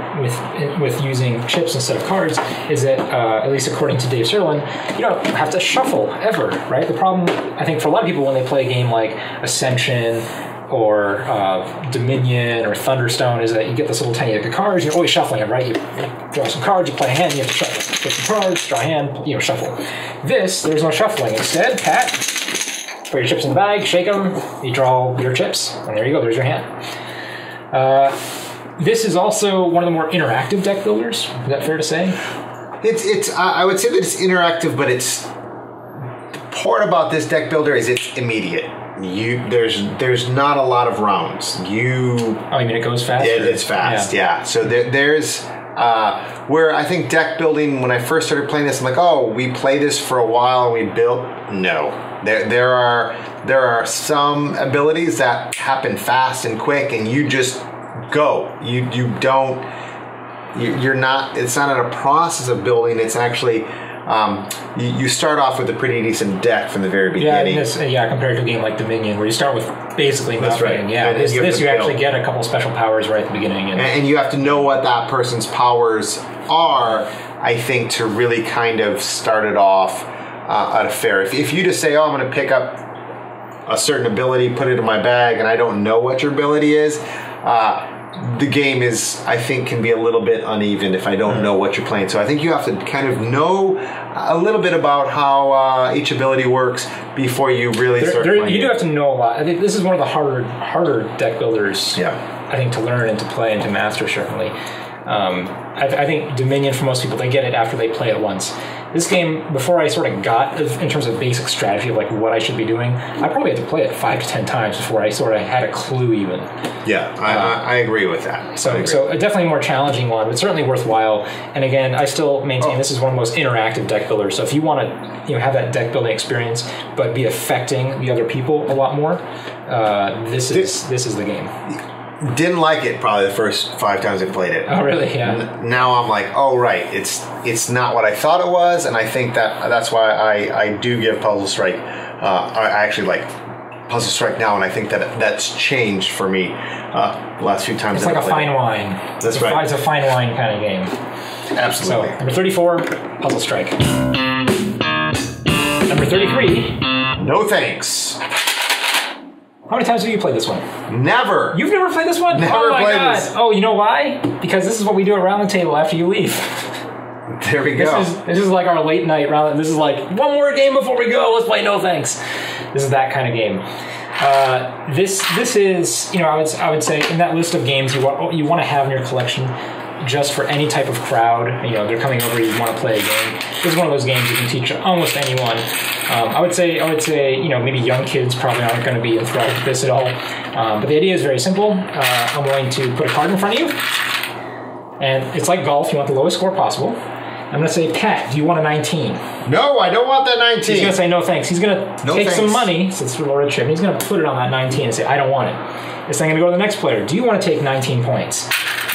S2: with using chips instead of cards is that, at least according to Dave Serlin, you don't have to shuffle ever, right? The problem, I think, for a lot of people when they play a game like Ascension or Dominion or Thunderstone is that you get this little tiny deck of cards, you're always shuffling them, right? You draw some cards, you play a hand, you have to shuffle. Get some cards, draw a hand, shuffle. There's no shuffling. Instead, Pat, put your chips in the bag, shake them, you draw your chips, and there you go, there's your hand. This is also one of the more interactive deck builders. Is that fair to say?
S1: I would say that it's interactive, but the part about this deck builder is it's immediate. There's not a lot of rounds. You
S2: mean it goes fast?
S1: It's fast, yeah. So there's where I think deck building, when I first started playing this, I'm like, oh, we play this for a while and we build. No, there are some abilities that happen fast and quick, and you just go. You're not. It's not a process of building. It's actually. You start off with a pretty decent deck from the very beginning.
S2: Compared to a game like Dominion, where you start with basically nothing.
S1: That's right.
S2: Yeah, you actually get a couple special powers right at the beginning.
S1: And you have to know what that person's powers are, I think, to really kind of start it off at a fair. If you just say, oh, I'm going to pick up a certain ability, put it in my bag, and I don't know what your ability is, the game can be a little bit uneven if I don't know what you're playing. So I think you have to kind of know a little bit about how each ability works before you really start playing.
S2: You do have to know a lot. I think this is one of the harder deck builders, I think, to learn and to play and to master, certainly. I think Dominion, for most people, they get it after they play it once. This game, before I sort of got, in terms of basic strategy of like what I should be doing, I probably had to play it 5 to 10 times before I sort of had a clue even.
S1: Yeah, I agree with that.
S2: So definitely a more challenging one, but certainly worthwhile. And again, I still maintain this is one of the most interactive deck builders. So if you want to have that deck building experience, but be affecting the other people a lot more, this is the game.
S1: Didn't like it probably the first 5 times I played it.
S2: Oh, really? Yeah.
S1: Now I'm like, oh, right. It's not what I thought it was, and I think that's why I do give Puzzle Strike. I actually like Puzzle Strike now, and I think that's changed for me the last few times.
S2: It's like a fine wine.
S1: That's right.
S2: It's a fine wine kind of game.
S1: Absolutely.
S2: So, number 34, Puzzle Strike. Number 33.
S1: No thanks.
S2: How many times have you played this one?
S1: Never.
S2: You've never played this one?
S1: Never
S2: oh my
S1: played
S2: God.
S1: this.
S2: Oh, you know why? Because this is what we do around the table after you leave.
S1: There we go.
S2: This is like our late night round. This is like, one more game before we go. Let's play No Thanks. This is that kind of game. This is, I would say in that list of games you want to have in your collection just for any type of crowd. They're coming over, you want to play a game. This is one of those games you can teach almost anyone. I would say, maybe young kids probably aren't going to be enthralled with this at all. But the idea is very simple. I'm going to put a card in front of you, and it's like golf. You want the lowest score possible. I'm going to say, Pat, do you want a 19?
S1: No, I don't want that 19.
S2: He's going to say, no thanks. He's going to take some money, since we're red chip, and he's going to put it on that 19 and say, I don't want it. It's then going to go to the next player. Do you want to take 19 points?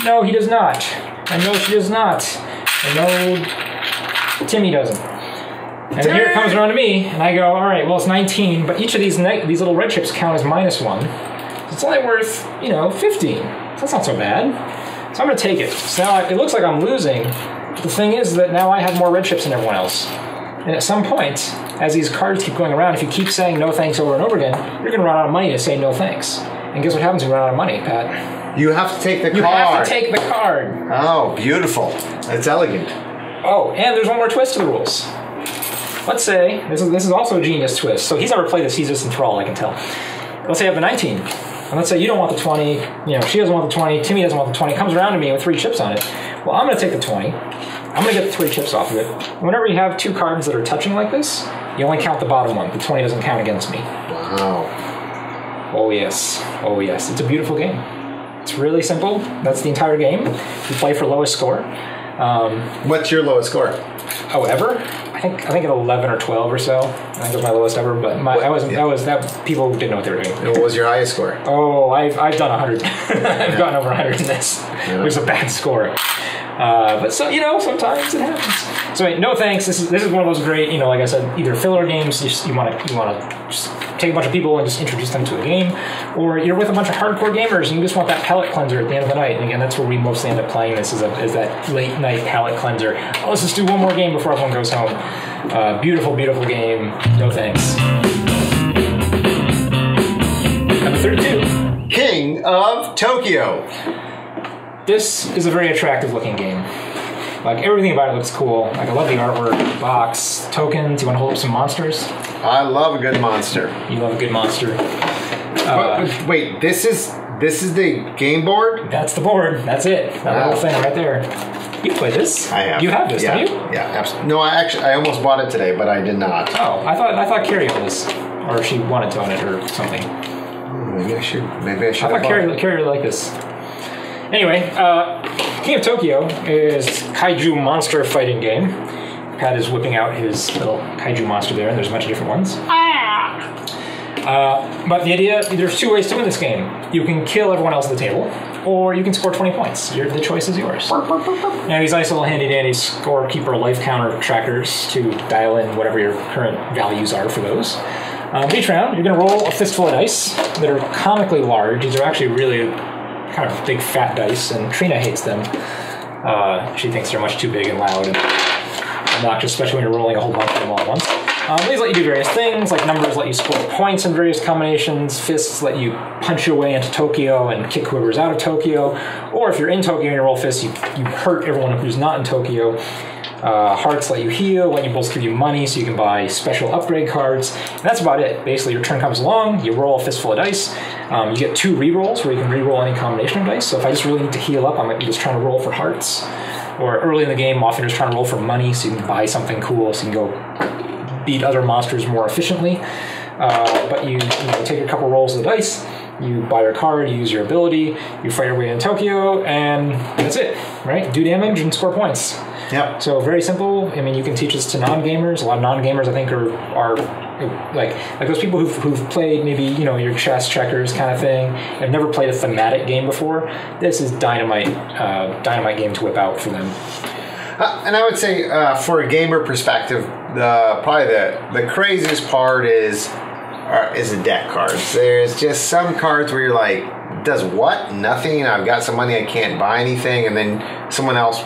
S2: No, he does not. I know she does not. I know Timmy doesn't. And then here it comes around to me, and I go, all right, well, it's 19, but each of these little red chips count as -1. It's only worth, 15. So that's not so bad. So I'm going to take it. So now it looks like I'm losing. The thing is that now I have more red chips than everyone else. And at some point, as these cards keep going around, if you keep saying no thanks over and over again, you're going to run out of money to say no thanks. And guess what happens when you run out of money, Pat?
S1: You have to take the card.
S2: You have to take the card.
S1: Oh, beautiful. That's elegant.
S2: Oh, and there's one more twist to the rules. Let's say, this is also a genius twist. So he's never played this, he's just enthralled, I can tell. Let's say I have a 19. And let's say you don't want the 20, she doesn't want the 20, Timmy doesn't want the 20, comes around to me with 3 chips on it. Well, I'm going to take the 20. I'm going to get the 3 chips off of it. Whenever you have 2 cards that are touching like this, you only count the bottom one. The 20 doesn't count against me.
S1: Wow.
S2: Oh, yes. Oh, yes. It's a beautiful game. It's really simple. That's the entire game. You play for lowest score.
S1: What's your lowest score?
S2: Oh, ever? I think an 11 or 12 or so. I think it was my lowest ever, but people didn't know what they were doing.
S1: And what was your highest score?
S2: Oh, I've done 100. I've gotten over 100 in this. Yeah. It was a bad score. But so sometimes it happens. So no thanks. This is one of those great, like I said, either filler games. You want to just take a bunch of people and just introduce them to a game, or you're with a bunch of hardcore gamers and you just want that palate cleanser at the end of the night. And again, that's where we mostly end up playing this is that late night palate cleanser. Oh, let's just do one more game before everyone goes home. Beautiful, beautiful game. No thanks. Number 32.
S1: King of Tokyo.
S2: This is a very attractive looking game. Like, everything about it looks cool. Like, I love the artwork, box, tokens. You want to hold up some monsters?
S1: I love a good monster.
S2: You love a good monster.
S1: Wait, this is the game board?
S2: That's the board. That's it. That little thing right there. You play this?
S1: I have.
S2: You have this,
S1: yeah,
S2: don't you?
S1: Yeah, absolutely. No, I almost bought it today, but I did not.
S2: Oh, I thought Carrie owned this, or she wanted to own it, or something.
S1: Maybe I should.
S2: I thought Carrie would like this. Anyway, King of Tokyo is kaiju monster fighting game. Pat is whipping out his little kaiju monster there, and there's a bunch of different ones. But the idea, there's 2 ways to win this game. You can kill everyone else at the table, or you can score 20 points. The choice is yours. Now, these nice little handy-dandy scorekeeper life counter trackers to dial in whatever your current values are for those. Each round, you're going to roll a fistful of dice that are comically large. These are actually really kind of big fat dice, and Trina hates them. She thinks they're much too big and loud and obnoxious, especially when you're rolling a whole bunch of them all at once. These let you do various things, like numbers let you score points in various combinations, fists let you punch your way into Tokyo and kick whoever's out of Tokyo, or if you're in Tokyo and you roll fists, you hurt everyone who's not in Tokyo. Hearts let you heal, lightning bolts give you money so you can buy special upgrade cards. And that's about it. Basically, your turn comes along, you roll a fistful of dice, you get 2 rerolls where you can reroll any combination of dice. So if I just really need to heal up, I might be just trying to roll for hearts. Or early in the game, often just trying to roll for money so you can buy something cool so you can go beat other monsters more efficiently. But you take a couple rolls of the dice, you buy your card, you use your ability, you fight your way in Tokyo, and that's it, right? Do damage and score points.
S1: Yep.
S2: So very simple. I mean, you can teach this to non-gamers. A lot of non-gamers, I think, are like those people who've played maybe your chess checkers kind of thing. Have never played a thematic game before. This is dynamite game to whip out for them.
S1: And I would say, for a gamer perspective, probably the craziest part is the deck cards. There's just some cards where you're like, does what? Nothing. I've got some money, I can't buy anything, and then someone else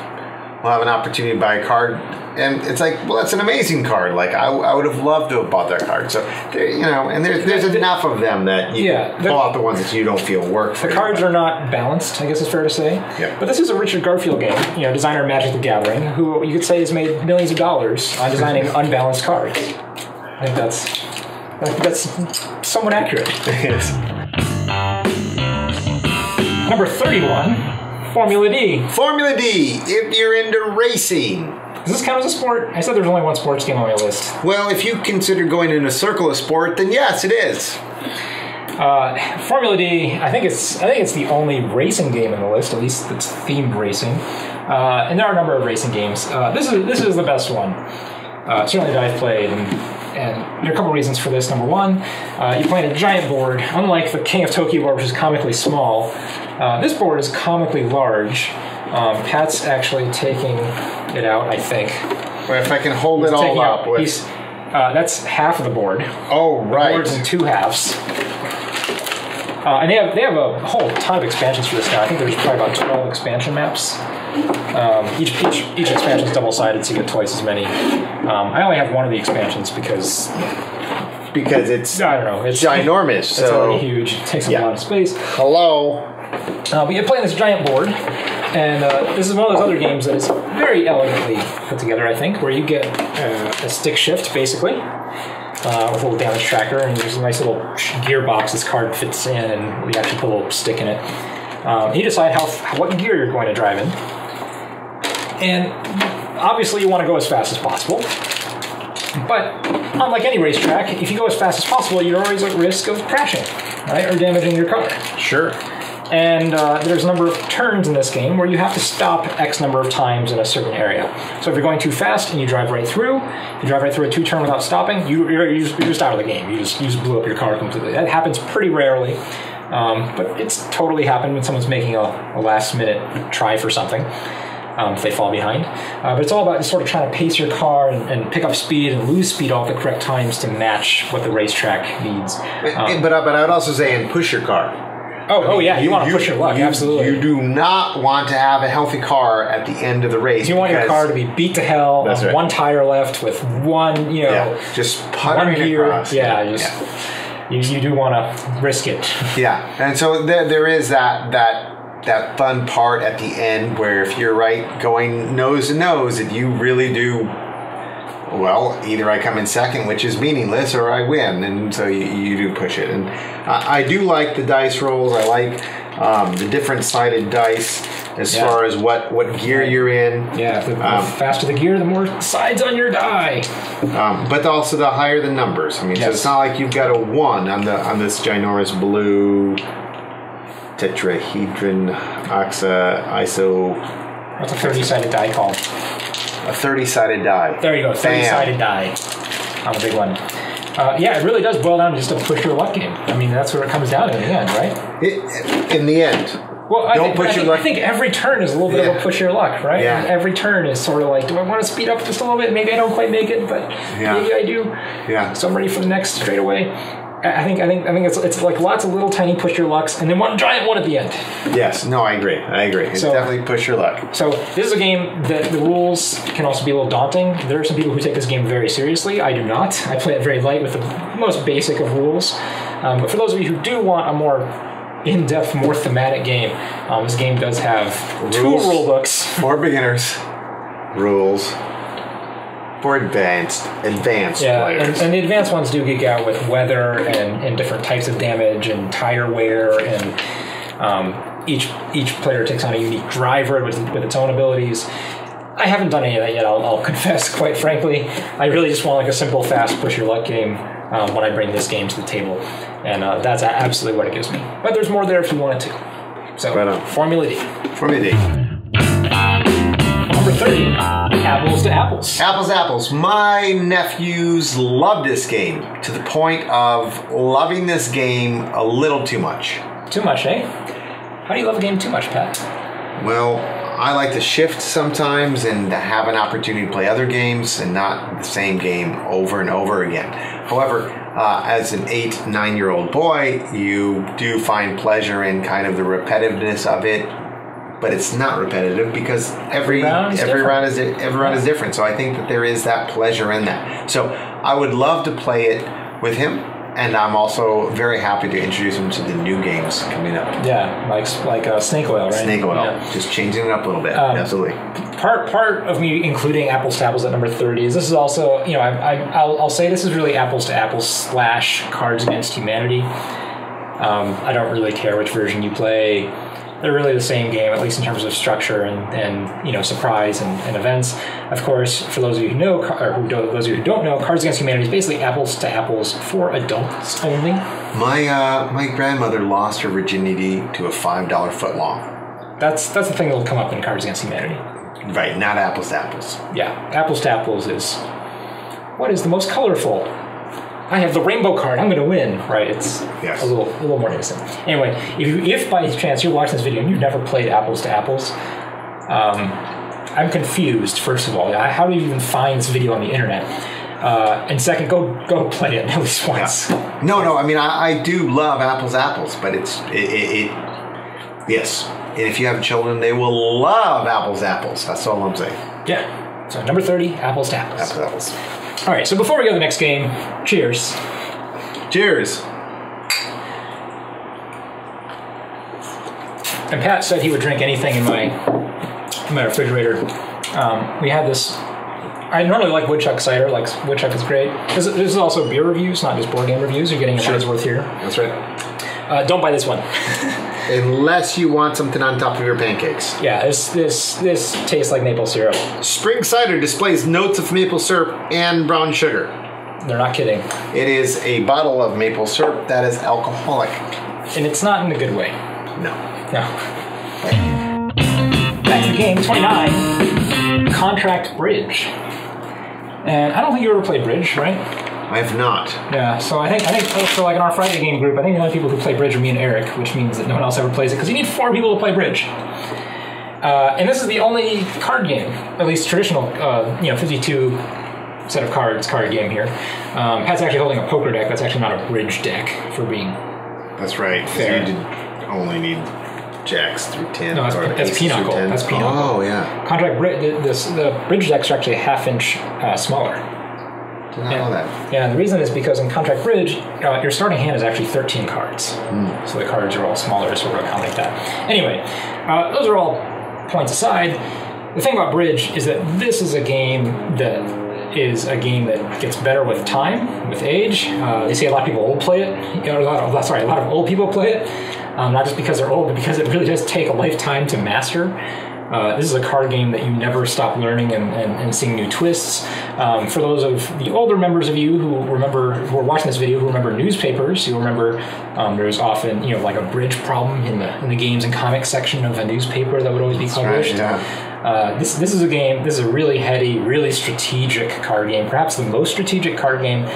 S1: will have an opportunity to buy a card, and it's like, well, that's an amazing card. Like I would have loved to have bought that card. So and there's enough of them that you can pull out the ones that you don't feel work for.
S2: The cards are not balanced, I guess it's fair to say.
S1: Yeah.
S2: But this is a Richard Garfield game, designer of Magic the Gathering, who you could say has made millions of dollars on designing unbalanced cards. I think that's somewhat accurate.
S1: Yes.
S2: Number 31. Formula D.
S1: Formula D, if you're into racing.
S2: Does this count as a sport? I said there's only one sports game on my list.
S1: Well, if you consider going in a circle of sport, then yes, it is.
S2: Formula D, I think it's the only racing game on the list, at least that's themed racing. And there are a number of racing games. This is the best one. Certainly that I've played, and there are a couple reasons for this. Number one, you play on a giant board. Unlike the King of Tokyo board, which is comically small, this board is comically large. Pat's actually taking it out, I think.
S1: Well, if I can hold it all up.
S2: That's half of the board.
S1: Oh, right.
S2: The board's in 2 halves. And they have a whole ton of expansions for this now. I think there's probably about 12 expansion maps. Each expansion is double-sided, so you get twice as many. I only have one of the expansions because
S1: it's,
S2: I don't know, it's
S1: ginormous.
S2: It's already huge. It takes up a lot of space.
S1: Hello.
S2: But you're playing this giant board, and this is one of those other games that is very elegantly put together, I think, where you get a stick shift, basically, with a little damage tracker, and there's a nice little gearbox this card fits in, and you actually put a little stick in it. You decide what gear you're going to drive in. And obviously you want to go as fast as possible. But unlike any racetrack, if you go as fast as possible, you're always at risk of crashing, right? Or damaging your car.
S1: Sure.
S2: And there's a number of turns in this game where you have to stop X number of times in a certain area. So if you're going too fast and you drive right through, a 2-turn without stopping, you're just out of the game. You just blew up your car completely. That happens pretty rarely. But it's totally happened when someone's making a last-minute try for something. If they fall behind. But it's all about just sort of trying to pace your car and pick up speed and lose speed all at the correct times to match what the racetrack needs.
S1: But I would also say, and push your car.
S2: Yeah, you want to push your luck, absolutely.
S1: You do not want to have a healthy car at the end of the race.
S2: You want your car to be beat to hell on right. One tire left with one,
S1: just puttering across.
S2: You do want to risk it.
S1: Yeah, and so there is that fun part at the end where if you're right going nose to nose, if you really do well, either I come in second, which is meaningless, or I win, and so you do push it. And I do like the dice rolls. I like the different sided dice as far as what gear you're in.
S2: Yeah, the faster the gear, the more sides on your die.
S1: But also the higher the numbers. I mean, so it's not like you've got a 1 on this ginormous blue tetrahedron iso.
S2: What's a 30-sided die called?
S1: A 30-sided die.
S2: There you go, 30-sided die on a big one. It really does boil down to just a push your luck game. I mean, that's what it comes down to in the end, right?
S1: In the end.
S2: Well, I think every turn is a little bit of a push your luck, right?
S1: Yeah.
S2: Every turn is sort of like, do I want to speed up just a little bit? Maybe I don't quite make it, but maybe I do. Yeah. So I'm ready for the next straightaway. I think it's like lots of little tiny push your lucks, and then one giant one at the end. Yes,
S1: no, I agree. It's definitely push your luck.
S2: So this is a game that the rules can also be a little daunting. There are some people who take this game very seriously. I do not. I play it very light with the most basic of rules. But for those of you who do want a more in-depth, more thematic game, this game does have rules, 2 rule books
S1: for beginners, rules for advanced players.
S2: And the advanced ones do geek out with weather and different types of damage and tire wear, and each player takes on a unique driver with its own abilities. I haven't done any of that yet, I'll confess, quite frankly. I really just want like a simple, fast, push-your-luck game when I bring this game to the table. And that's absolutely what it gives me. But there's more there if you wanted to. So, Formula D. Number 30, Apples to Apples.
S1: Apples to Apples. My nephews love this game to the point of loving this game a little too much.
S2: Too much, eh? How do you love a game too much, Pat?
S1: Well, I like to shift sometimes and have an opportunity to play other games and not the same game over and over again. However, as an 8-9-year-old boy, you do find pleasure in kind of the repetitiveness of it. But it's not repetitive because every round is different. So I think that there is that pleasure in that. So I would love to play it with him, and I'm also very happy to introduce him to the new games coming up.
S2: Yeah, like Snake Oil, right?
S1: Snake Oil, just changing it up a little bit. Absolutely.
S2: Part of me including Apples to Apples at number 30 is this is also, I'll say this is really Apples to Apples / Cards Against Humanity. I don't really care which version you play. They're really the same game, at least in terms of structure and surprise and events. Of course, for those of you who know, or those of you who don't know, Cards Against Humanity is basically Apples to Apples for adults only.
S1: My grandmother lost her virginity to a $5 footlong.
S2: That's the thing that'll come up in Cards Against Humanity.
S1: Right, not Apples to Apples.
S2: Yeah, Apples to Apples is what is the most colorful. I have the rainbow card. I'm going to win, right? It's a little more innocent. Anyway, if by chance you're watching this video and you've never played Apples to Apples, I'm confused. First of all, how do you even find this video on the internet? And second, go play it at least once.
S1: Yeah. No. I mean, I do love apples, but it's yes. And if you have children, they will love apples. That's all I'm saying.
S2: Yeah. So number 30, apples to apples.
S1: Apples.
S2: All right. So before we go to the next game, cheers.
S1: Cheers.
S2: And Pat said he would drink anything in my refrigerator. We had this. I normally like woodchuck cider. Like woodchuck is great. This is also beer reviews, not just board game reviews. You're getting your money's worth here.
S1: That's right.
S2: Don't buy this one.
S1: Unless you want something on top of your pancakes.
S2: Yeah, this tastes like maple syrup.
S1: Spring cider displays notes of maple syrup and brown sugar.
S2: They're not kidding.
S1: It is a bottle of maple syrup that is alcoholic.
S2: And it's not in a good way.
S1: No.
S2: Back to the game, 29. Contract Bridge. And I don't think you ever played Bridge, right?
S1: I have not.
S2: Yeah, so I think so like in our Friday game group, I think the only people who play Bridge are me and Eric, which means that no one else ever plays it, because you need 4 people to play Bridge. And this is the only card game, at least traditional, 52 set of cards card game here. Pat's actually holding a poker deck. That's actually not a Bridge deck, for being
S1: That's right.
S2: fair.
S1: You only need jacks through 10.
S2: No, that's Pinochle. That's Pinochle.
S1: Oh, yeah.
S2: The Bridge decks are actually a half-inch smaller.
S1: Did not know that.
S2: Yeah, and the reason is because in Contract Bridge, your starting hand is actually 13 cards. So the cards are all smaller, so we're going to count like that. Anyway, those are all points aside. The thing about Bridge is that this is a game that gets better with time, with age. They say a lot of people play it. A lot of old people play it. Not just because they're old, but because it really does take a lifetime to master. This is a card game that you never stop learning and seeing new twists. For those of the older members of you who are watching this video, who remember newspapers, you remember there's often like a bridge problem in the games and comics section of a newspaper that would always be published.
S1: Right, yeah.
S2: This is a game. This is a really heady, really strategic card game, perhaps the most strategic card game.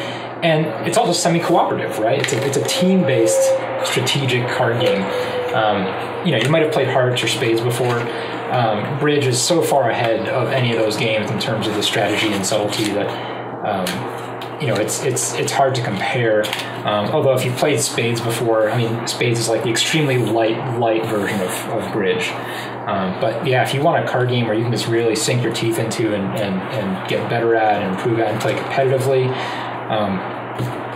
S2: And it's also semi-cooperative, right? It's a team-based strategic card game. You might have played hearts or spades before. Bridge is so far ahead of any of those games in terms of the strategy and subtlety that it's hard to compare. Although if you've played spades before, I mean, spades is like the extremely light version of Bridge. But yeah, if you want a card game where you can just really sink your teeth into and get better at and improve at and play competitively,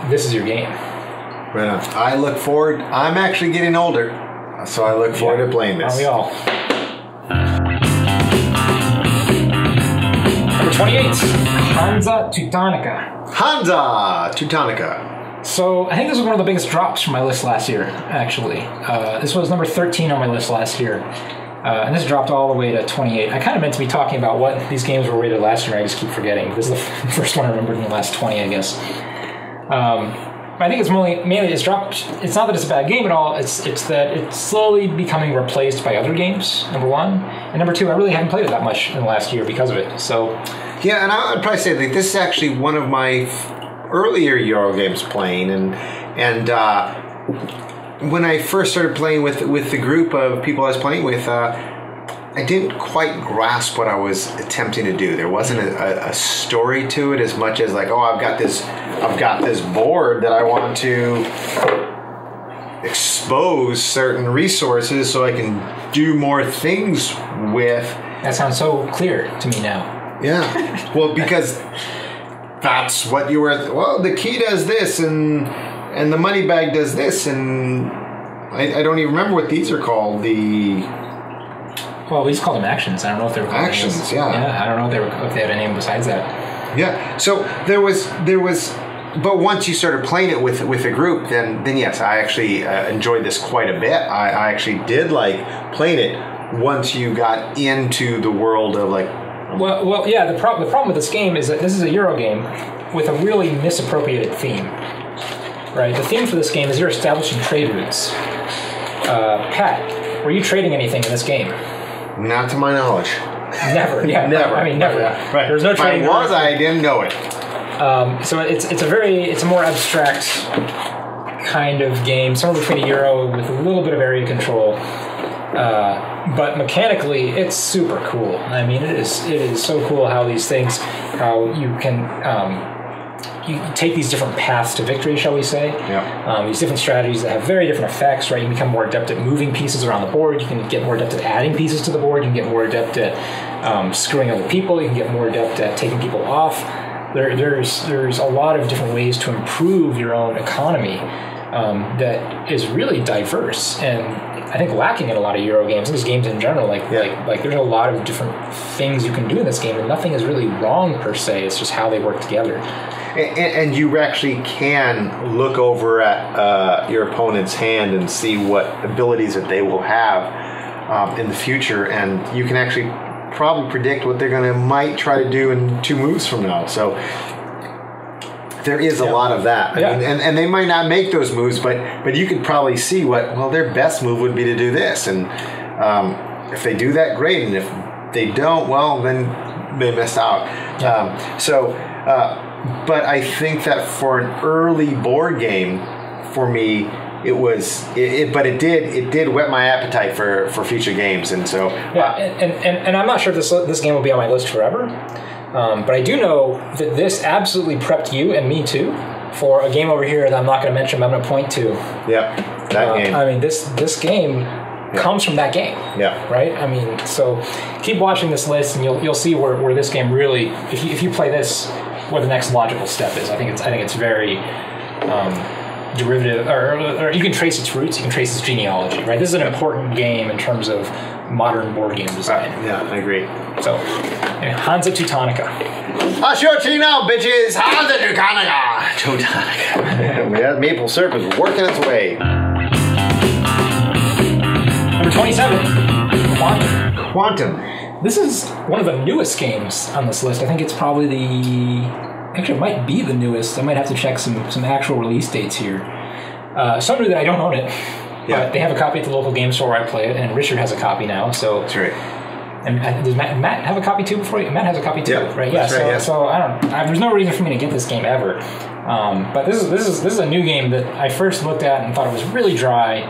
S2: this is your game.
S1: Right on. I look forward. I'm actually getting older, so I look forward to playing this.
S2: Aren't we all? Number 28, Hansa Teutonica.
S1: Hansa Teutonica.
S2: So I think this was one of the biggest drops from my list last year, actually. This was number 13 on my list last year. And this dropped all the way to 28. I kind of meant to be talking about what these games were rated last year, and I just keep forgetting. This is the first one I remembered in the last 20, I guess. I think it's mainly it's dropped. It's not that it's a bad game at all. It's that it's slowly becoming replaced by other games, number one. And number two, I really haven't played it that much in the last year because of it. So
S1: yeah, and I would probably say that this is actually one of my earlier Euro games playing, and when I first started playing with the group of people I was playing with, I didn't quite grasp what I was attempting to do. There wasn't a story to it as much as like, oh, I've got this board that I want to expose certain resources so I can do more things with.
S2: That sounds so clear to me now.
S1: Yeah. Well, because that's what you were. Well, the key does this, and the money bag does this, and I don't even remember what these are called.
S2: Well, we just called them actions. I don't know if they were called
S1: actions.
S2: names.
S1: Yeah.
S2: I don't know if they had a name besides that.
S1: Yeah. So there was. But once you started playing it with a group, then yes, I actually enjoyed this quite a bit. I actually did like playing it once you got into the world of like.
S2: Well, yeah. The problem with this game is that this is a Euro game with a really misappropriated theme. Right. The theme for this game is you're establishing trade routes. Pat, were you trading anything in this game?
S1: Not to my knowledge.
S2: Never. Yeah.
S1: Never.
S2: I mean, never.
S1: Yeah. Right.
S2: There's no trading.
S1: If I was, I didn't know it.
S2: So it's a more abstract kind of game, somewhere between a Euro with a little bit of area control. But mechanically, it's super cool. I mean, it is so cool how these things, how you can you take these different paths to victory, shall we say. These different strategies that have very different effects, right? You become more adept at moving pieces around the board. You can get more adept at adding pieces to the board. You can get more adept at screwing other people. You can get more adept at taking people off. There's a lot of different ways to improve your own economy that is really diverse, and I think lacking in a lot of Euro games, and just games in general. Like there's a lot of different things you can do in this game, and nothing is really wrong per se. It's just how they work together.
S1: And you actually can look over at your opponent's hand and see what abilities that they will have in the future, and you can actually probably predict what they're might try to do in 2 moves from now. So there is a lot of that. I mean, and they might not make those moves, but you could probably see their best move would be to do this, and if they do that, great, and if they don't, well, then they miss out. But I think that for an early board game, for me, it did whet my appetite for future games, and so
S2: and I'm not sure if this game will be on my list forever, but I do know that this absolutely prepped you and me too for a game over here that I'm not going to mention, but I'm going to point to.
S1: That game.
S2: I mean, this game comes from that game. Right. I mean, so keep watching this list, and you'll see where this game really, if you play this, what the next logical step is. I think it's very derivative, or you can trace its roots, you can trace its genealogy, right? This is an important game in terms of modern board game design.
S1: I agree.
S2: So, Hansa Teutonica.
S1: I'll show it to you now, bitches! Hansa Teutonica! We have Maple Serpent working its way.
S2: Number 27, Quantum. This is one of the newest games on this list. I think it's probably actually, it might be the newest. I might have to check some actual release dates here. So new that I don't own it. But they have a copy at the local game store where I play it, and Richard has a copy now. So
S1: that's right.
S2: And does Matt have a copy too before you? Matt has a copy too, right? Yeah. So I don't. There's no reason for me to get this game ever. But this is a new game that I first looked at and thought it was really dry.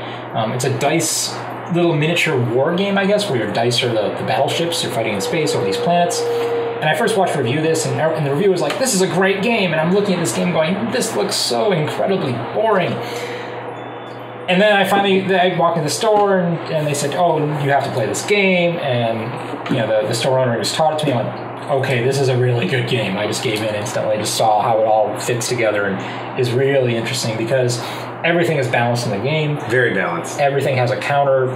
S2: It's a dice little miniature war game, I guess, where your dice are the battleships. You're fighting in space over these planets. And I first watched a review of this, and the reviewer was like, "This is a great game." And I'm looking at this game going, "This looks so incredibly boring." And then I walked in the store, and they said, "Oh, you have to play this game." And the store owner just taught it to me. I went, "Okay, this is a really good game." I just gave in instantly. I just saw how it all fits together, and is really interesting because everything is balanced in the game.
S1: Very balanced.
S2: Everything has a counter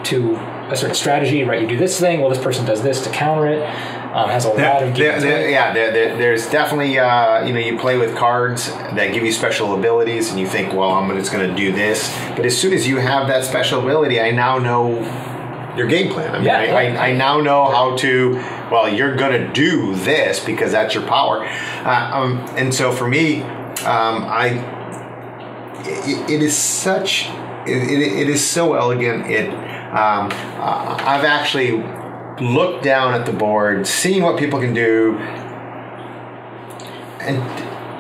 S2: to a certain strategy, right? You do this thing, well, this person does this to counter it. Has a lot of games.
S1: There's definitely you play with cards that give you special abilities, and you think, well, I'm just going to do this. But as soon as you have that special ability, I now know your game plan. I mean, I now know how to. Well, you're going to do this because that's your power. And so for me, it is such. It is so elegant. I've actually looked down at the board, seeing what people can do, and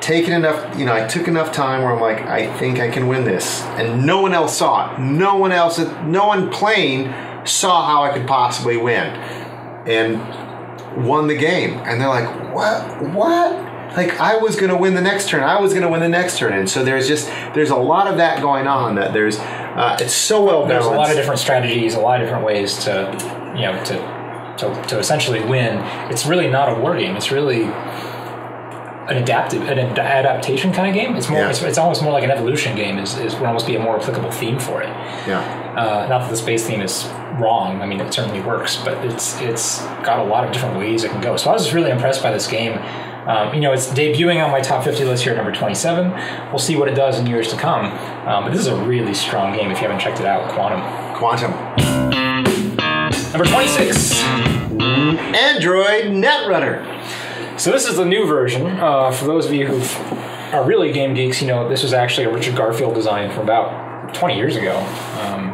S1: taken enough. I took enough time where I'm like, I think I can win this, and no one else saw it. No one playing saw how I could possibly win, and won the game. And they're like, what? Like, I was going to win the next turn. And so there's a lot of that going on. That it's so well balanced.
S2: There's a lot of different strategies, a lot of different ways to essentially win. It's really not a war game. It's really an adaptation kind of game. It's more. It's almost more like an evolution game. Would almost be a more applicable theme for it.
S1: Yeah.
S2: Not that the space theme is wrong. I mean, it certainly works, but it's got a lot of different ways it can go. So I was just really impressed by this game. It's debuting on my top 50 list here at number 27. We'll see what it does in years to come. But this is a really strong game if you haven't checked it out. Quantum. Number 26.
S1: Android Netrunner.
S2: So this is the new version. For those of you who are really game geeks, this was actually a Richard Garfield design from about 20 years ago.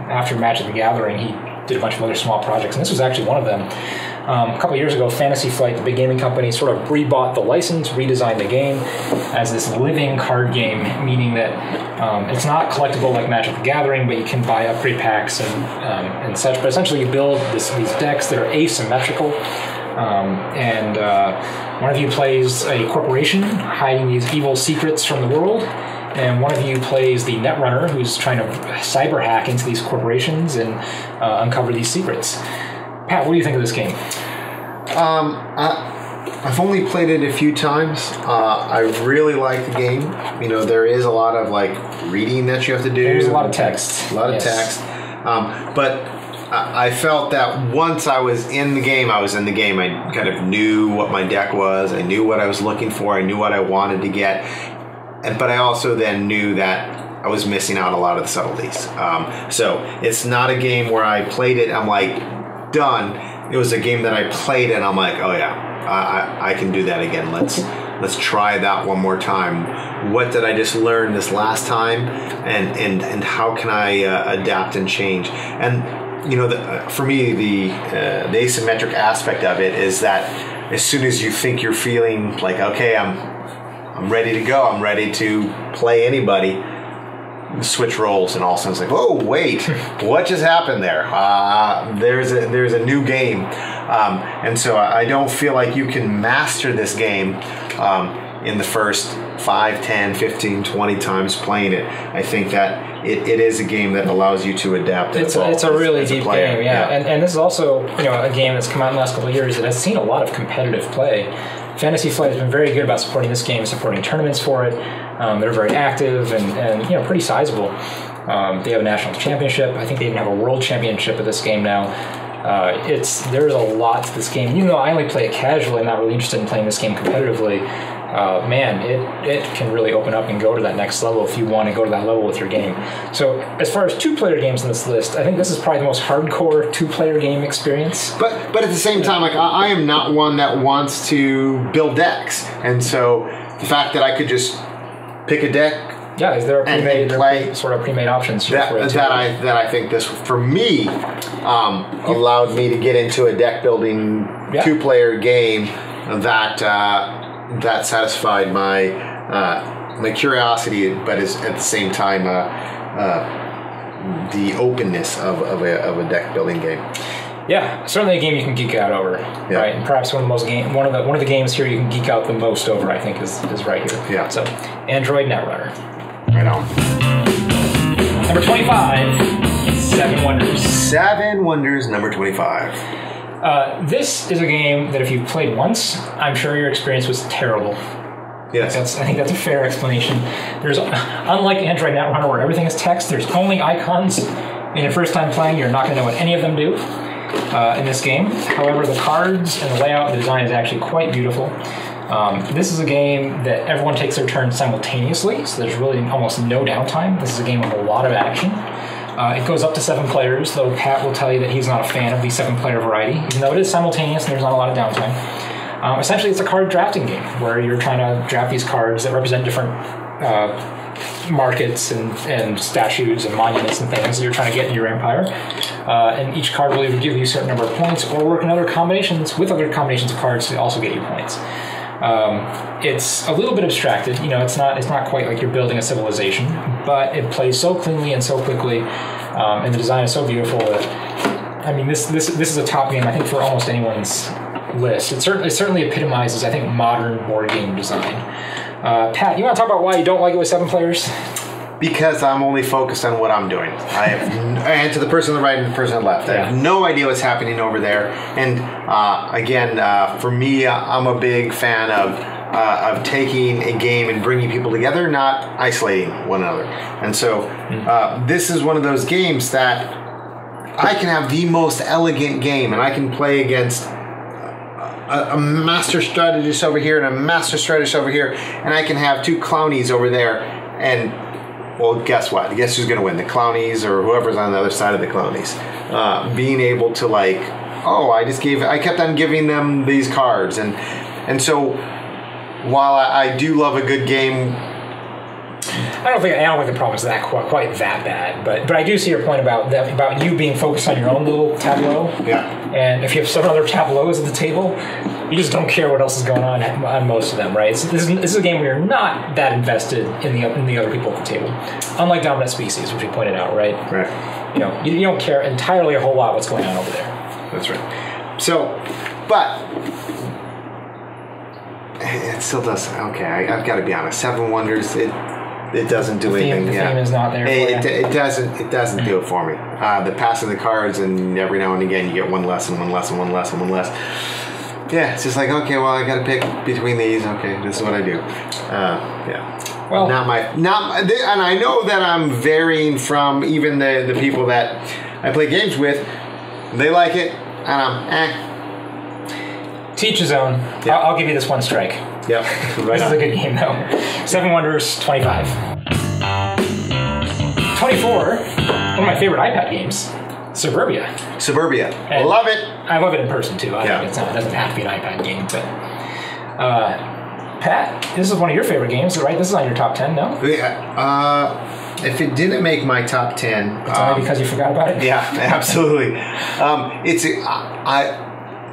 S2: After Magic the Gathering, he did a bunch of other small projects, and this was actually one of them. A couple of years ago, Fantasy Flight, the big gaming company, sort of rebought the license, redesigned the game as this living card game, meaning that it's not collectible like Magic the Gathering, but you can buy upgrade packs and such. But essentially, you build these decks that are asymmetrical. and one of you plays a corporation hiding these evil secrets from the world, and one of you plays the Netrunner who's trying to cyber hack into these corporations and uncover these secrets. Pat, what do you think of this game?
S1: I've only played it a few times. I really like the game. You know, there is a lot of like reading that you have to do.
S2: There's a lot of text.
S1: A lot of text. But I felt that once I was in the game, I kind of knew what my deck was. I knew what I was looking for. I knew what I wanted to get. But I also then knew that I was missing out a lot of the subtleties. So it's not a game where I played it, I'm like, done. It was a game that I played and I'm like, oh yeah, I can do that again. Let's try that one more time. What did I just learn this last time, and how can I adapt and change? And you know, for me, the asymmetric aspect of it is that as soon as you think you're feeling like, okay, I'm ready to go, I'm ready to play anybody, switch roles, and all of a sudden it's like, oh wait, what just happened there? There's a new game, and so I don't feel like you can master this game in the first 5, 10, 15, 20 times playing it. I think that it is a game that allows you to adapt.
S2: It's a really deep game, yeah. And this is also, you know, a game that's come out in the last couple of years that has seen a lot of competitive play. Fantasy Flight has been very good about supporting this game, supporting tournaments for it. They're very active and you know, pretty sizable. They have a national championship. I think they even have a world championship of this game now. There's a lot to this game. Even though I only play it casually, I'm not really interested in playing this game competitively. Man, it can really open up and go to that next level if you want to go to that level with your game. So as far as 2-player games on this list, I think this is probably the most hardcore 2-player game experience.
S1: But at the same time, like I am not one that wants to build decks, and so the fact that I could just pick a deck.
S2: Yeah, is there a pre-made options
S1: that I think this for me allowed me to get into a deck building 2-player game that satisfied my curiosity, but is at the same time the openness of a deck building game.
S2: Yeah, certainly a game you can geek out over, right? And perhaps one of the games here you can geek out the most over, I think, is right here.
S1: Yeah.
S2: So, Android Netrunner.
S1: Right on.
S2: Number 25, 7 Wonders.
S1: 7 Wonders, number 25.
S2: This is a game that if you played once, I'm sure your experience was terrible.
S1: Yes.
S2: I think that's a fair explanation. Unlike Android Netrunner, where everything is text, there's only icons. In your first time playing, you're not going to know what any of them do in this game. However, the cards and the layout, the design is actually quite beautiful. This is a game that everyone takes their turn simultaneously, so there's really almost no downtime. This is a game with a lot of action. It goes up to 7 players, though Pat will tell you that he's not a fan of the 7-player variety, even though it is simultaneous and there's not a lot of downtime. Essentially, it's a card drafting game, where you're trying to draft these cards that represent different markets and statues and monuments and things that you're trying to get in your empire. And each card will either give you a certain number of points or work in other combinations with other combinations of cards to also get you points. It's a little bit abstracted, you know, it's not quite like you're building a civilization, but it plays so cleanly and so quickly, and the design is so beautiful that, I mean, this is a top game, I think, for almost anyone's list. It certainly epitomizes, I think, modern board game design. Pat, you want to talk about why you don't like it with 7 players?
S1: Because I'm only focused on what I'm doing. And to the person on the right and the person on the left. I have no idea what's happening over there. And again, for me, I'm a big fan of taking a game and bringing people together, not isolating one another. And so this is one of those games that I can have the most elegant game, and I can play against a master strategist over here and a master strategist over here, and I can have 2 clownies over there, and well, guess what? Guess who's going to win? The clownies or whoever's on the other side of the clownies. Being able to I kept on giving them these cards, and so while I do love a good game,
S2: I don't think the problem is that quite that bad, but I do see your point about you being focused on your own little tableau.
S1: Yeah.
S2: And if you have 7 other tableaus at the table, you just don't care what else is going on most of them, right? So this is a game where you're not that invested in the other people at the table, unlike Dominant Species, which we pointed out, right?
S1: Right.
S2: You know, you don't care entirely a whole lot what's going on over there.
S1: That's right. So But it still does. Okay, I've got to be honest. Seven Wonders. It doesn't do anything.
S2: The theme is not there.
S1: It doesn't do it for me. The passing the cards, and every now and again you get one less. Yeah, it's just like, okay, well, I got to pick between these. Okay, this is what I do. Yeah.
S2: Well,
S1: and I know that I'm varying from even the people that I play games with. They like it, and I'm
S2: Teach his own.
S1: Yeah.
S2: I'll give you this one strike.
S1: Yep.
S2: This is a good game, though. Seven Wonders, 25. 24, one of my favorite iPad games, Suburbia.
S1: And love it.
S2: I love it in person, too. I think it doesn't have to be an iPad game, but... Pat, this is one of your favorite games, right? This is on your top 10, no?
S1: Yeah. If it didn't make my top 10...
S2: It's only because you forgot about it?
S1: Yeah, absolutely.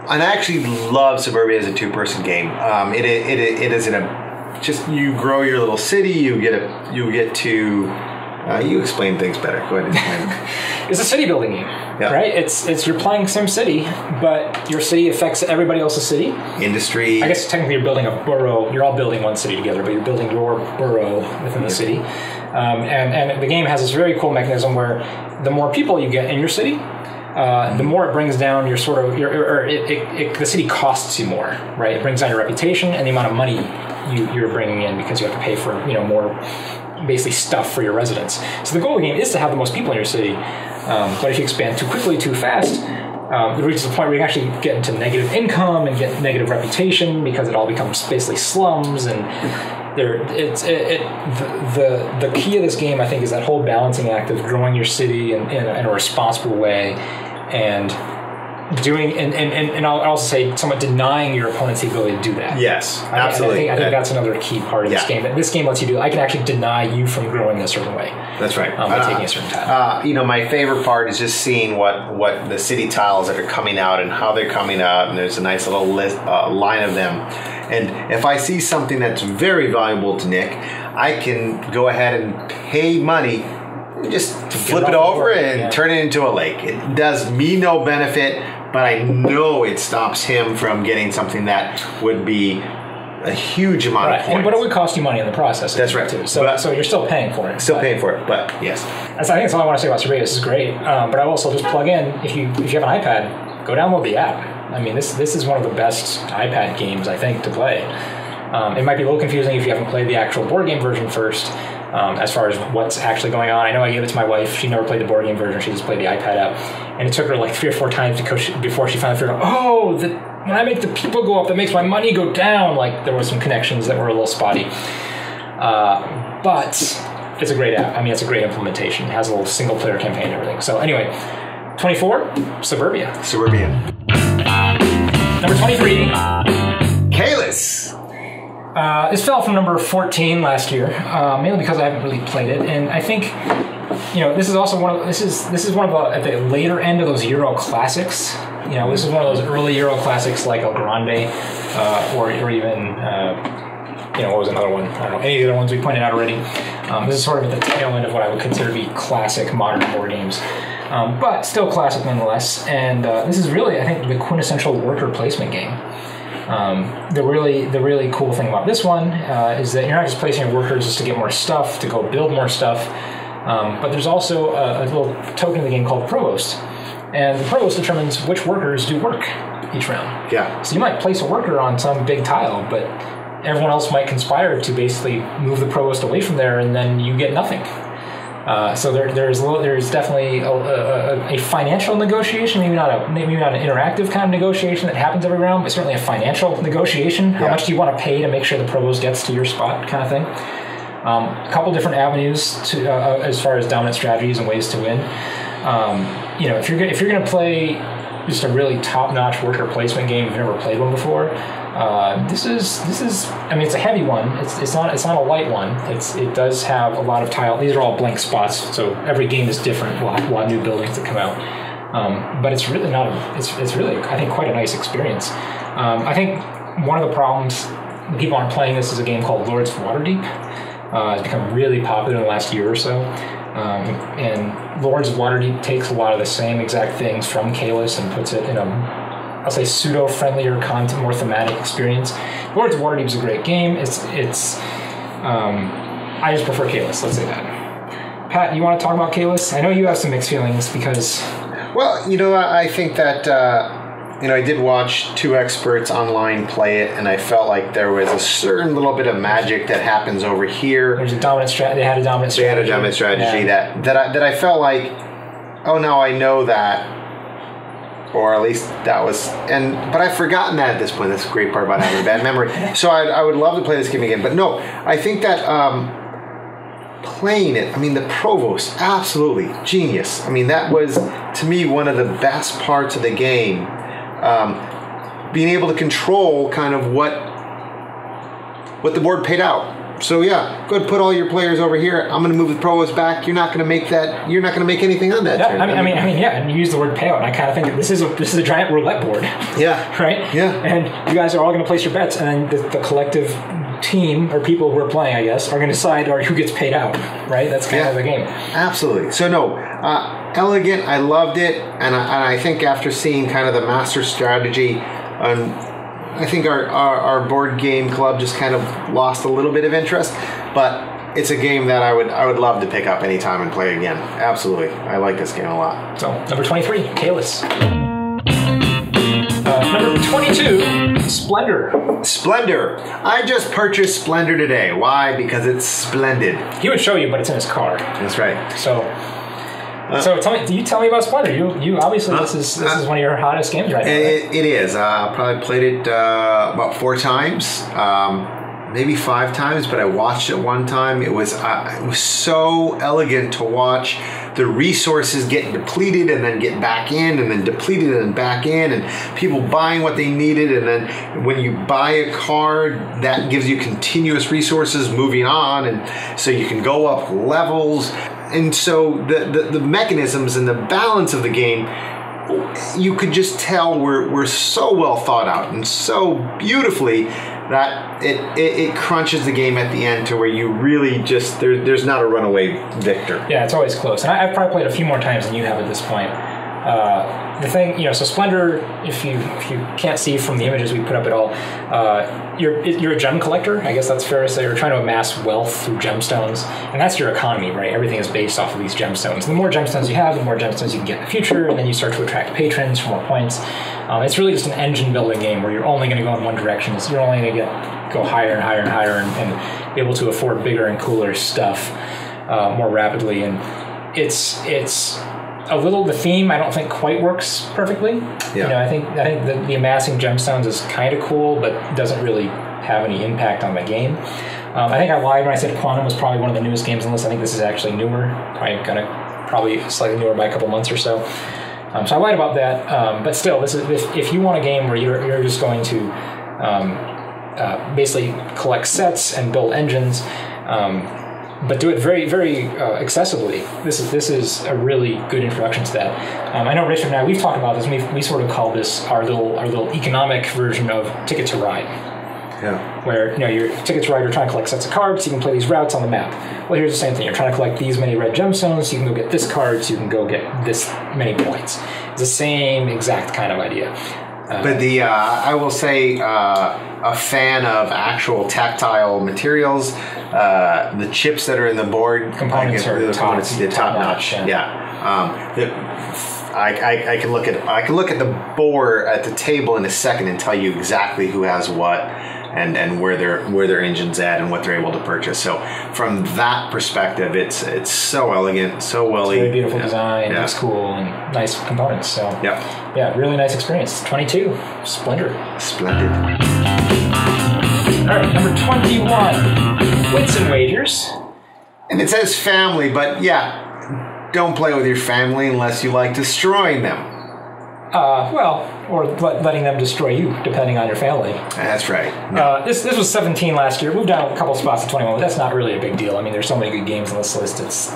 S1: I actually love Suburbia as a two-person game. It is just you grow your little city. You get to you explain things better. Go ahead and explain.
S2: It's a city building game, right? It's you're playing SimCity, but your city affects everybody else's city.
S1: Industry.
S2: I guess technically you're building a borough. You're all building one city together, but you're building your borough within the city. And the game has this very cool mechanism where the more people you get in your city, the more it brings down your the city costs you more, right? It brings down your reputation and the amount of money you're bringing in because you have to pay for more basically stuff for your residents. So the goal of the game is to have the most people in your city, but if you expand too quickly, too fast, it reaches a point where you actually get into negative income and get negative reputation because it all becomes basically slums. And the key of this game, I think, is that whole balancing act of growing your city in a responsible way and doing and I'll also say somewhat denying your opponents the ability to do that.
S1: Yes, absolutely.
S2: I think that's another key part of this game. That this game lets you do. I can actually deny you from growing a certain way.
S1: That's right.
S2: By taking a certain tile.
S1: My favorite part is just seeing what the city tiles that are coming out and how they're coming out, and there's a nice little line of them. And if I see something that's very valuable to Nick, I can go ahead and pay money just to flip it over and turn it into a lake. It does me no benefit, but I know it stops him from getting something that would be a huge amount of points.
S2: But it would cost you money in the process.
S1: That's right.
S2: Too. So you're still paying for it.
S1: Paying for it, but yes.
S2: I think that's all I want to say about Suburbia. This is great. But I also just plug in, if you have an iPad, go download the app. I mean, this is one of the best iPad games, I think, to play. It might be a little confusing if you haven't played the actual board game version first, as far as what's actually going on. I know I gave it to my wife. She never played the board game version. She just played the iPad app. And it took her like 3 or 4 times before she finally figured out, when I make the people go up, that makes my money go down. Like, there were some connections that were a little spotty. But it's a great app. I mean, it's a great implementation. It has a little single-player campaign and everything. So anyway, 24, Suburbia. Number 23.
S1: Kalis.
S2: This fell from number 14 last year, mainly because I haven't really played it, and I think this is also one of at the later end of those Euro classics. This is one of those early Euro classics like El Grande, or even what was another one? I don't know, any of the other ones we pointed out already. This is sort of at the tail end of what I would consider to be classic modern board games. But still classic nonetheless, and this is really, I think, the quintessential worker placement game. The really cool thing about this one is that you're not just placing your workers just to get more stuff, to go build more stuff, but there's also a little token in the game called Provost, and the Provost determines which workers do work each round.
S1: Yeah.
S2: So you might place a worker on some big tile, but everyone else might conspire to basically move the Provost away from there, and then you get nothing. So there's definitely a financial negotiation, maybe not an interactive kind of negotiation that happens every round, but certainly a financial negotiation. How much do you want to pay to make sure the Provost gets to your spot, kind of thing. A couple different avenues to as far as dominant strategies and ways to win. If you're going to play just a really top-notch worker placement game, if you've never played one before. This is. I mean, it's a heavy one. It's not a light one. It does have a lot of tile. These are all blank spots, so every game is different. We'll have new buildings that come out, but it's really not. It's really, I think, quite a nice experience. I think one of the problems people aren't playing this is a game called Lords of Waterdeep. It's become really popular in the last year or so, and Lords of Waterdeep takes a lot of the same exact things from Kalis and puts it in a I'll say pseudo-friendlier content, more thematic experience. Lords of Waterdeep is a great game. I just prefer Kalis, let's say that. Pat, you want to talk about Kalis? I know you have some mixed feelings because...
S1: Well, I think that, I did watch 2 experts online play it, and I felt like there was a certain little bit of magic that happens over here.
S2: There's a dominant strategy. They had a dominant strategy.
S1: That I felt like, oh, no, I know that. Or at least that was... But I've forgotten that at this point. That's a great part about having a bad memory. So I would love to play this game again. But no, I think that... playing it, the Provost, absolutely genius. That was, to me, one of the best parts of the game. Being able to control kind of what the board paid out. So yeah, go ahead, put all your players over here. I'm going to move the Provost back. You're not going to make that. You're not going to make anything on that turn.
S2: Yeah. And you use the word payout, and I kind of think that this is a giant roulette board.
S1: Yeah.
S2: Right.
S1: Yeah.
S2: And you guys are all going to place your bets, and then the collective team or people who are playing, I guess, are going to decide who gets paid out. Right. That's kind of the game.
S1: Absolutely. So no, elegant. I loved it, and I think after seeing kind of the master strategy I think our board game club just kind of lost a little bit of interest, but it's a game that I would love to pick up anytime and play again. Absolutely. I like this game a lot.
S2: So, number 23, Kalis. Number 22, Splendor. I just purchased Splendor today. Why? Because it's splendid. He would show you, but it's in his car.
S1: That's right.
S2: So tell me about Splendor. You obviously this is one of your hottest games right now. Right?
S1: It is. Probably played it about 4 times, maybe 5 times, but I watched it one time. It was so elegant to watch the resources get depleted and then get back in, and then depleted and back in, and people buying what they needed, and then when you buy a card, that gives you continuous resources moving on, and so you can go up levels. And so the mechanisms and the balance of the game, you could just tell were so well thought out and so beautifully that it crunches the game at the end to where you really just there's not a runaway victor.
S2: Yeah, it's always close. And I've probably played a few more times than you have at this point. The thing, so Splendor, if you can't see from the images we put up at all, you're a gem collector. I guess that's fair to say. You're trying to amass wealth through gemstones, and that's your economy, right? Everything is based off of these gemstones. The more gemstones you have, the more gemstones you can get in the future, and then you start to attract patrons for more points. It's really just an engine building game where you're only going to go in one direction. So you're only going to go higher and higher and higher, and be able to afford bigger and cooler stuff more rapidly. And it's the theme I don't think quite works perfectly.
S1: Yeah.
S2: I think the amassing gemstones is kind of cool, but doesn't really have any impact on the game. I think I lied when I said Quantum was probably one of the newest games on the list. I think this is actually newer, probably slightly newer by a couple months or so. So I lied about that, but still, this is if you want a game where you're just going to basically collect sets and build engines. But do it very, very accessibly. This is a really good introduction to that. I know Richard and I, we've talked about this. We sort of call this our little economic version of Ticket to Ride.
S1: Yeah.
S2: Where your Ticket to Ride, you're trying to collect sets of cards, so you can play these routes on the map. Well, here's the same thing. You're trying to collect these many red gemstones, so you can go get this card, so you can go get this many points. It's the same exact kind of idea.
S1: But I will say, a fan of actual tactile materials. The chips that are in the board
S2: components are
S1: top notch. I can look at the board at the table in a second and tell you exactly who has what and where their engine's at and what they're able to purchase. So from that perspective, it's so elegant, so well.
S2: It's very beautiful design. It's cool and nice components. So yeah, really nice experience. 22, Splendor.
S1: Splendid.
S2: All right, number 21, Wits Wagers.
S1: And it says family, but don't play with your family unless you like destroying them.
S2: Or letting them destroy you, depending on your family.
S1: That's right.
S2: This was 17 last year. Moved down a couple spots to 21, but that's not really a big deal. There's so many good games on this list, it's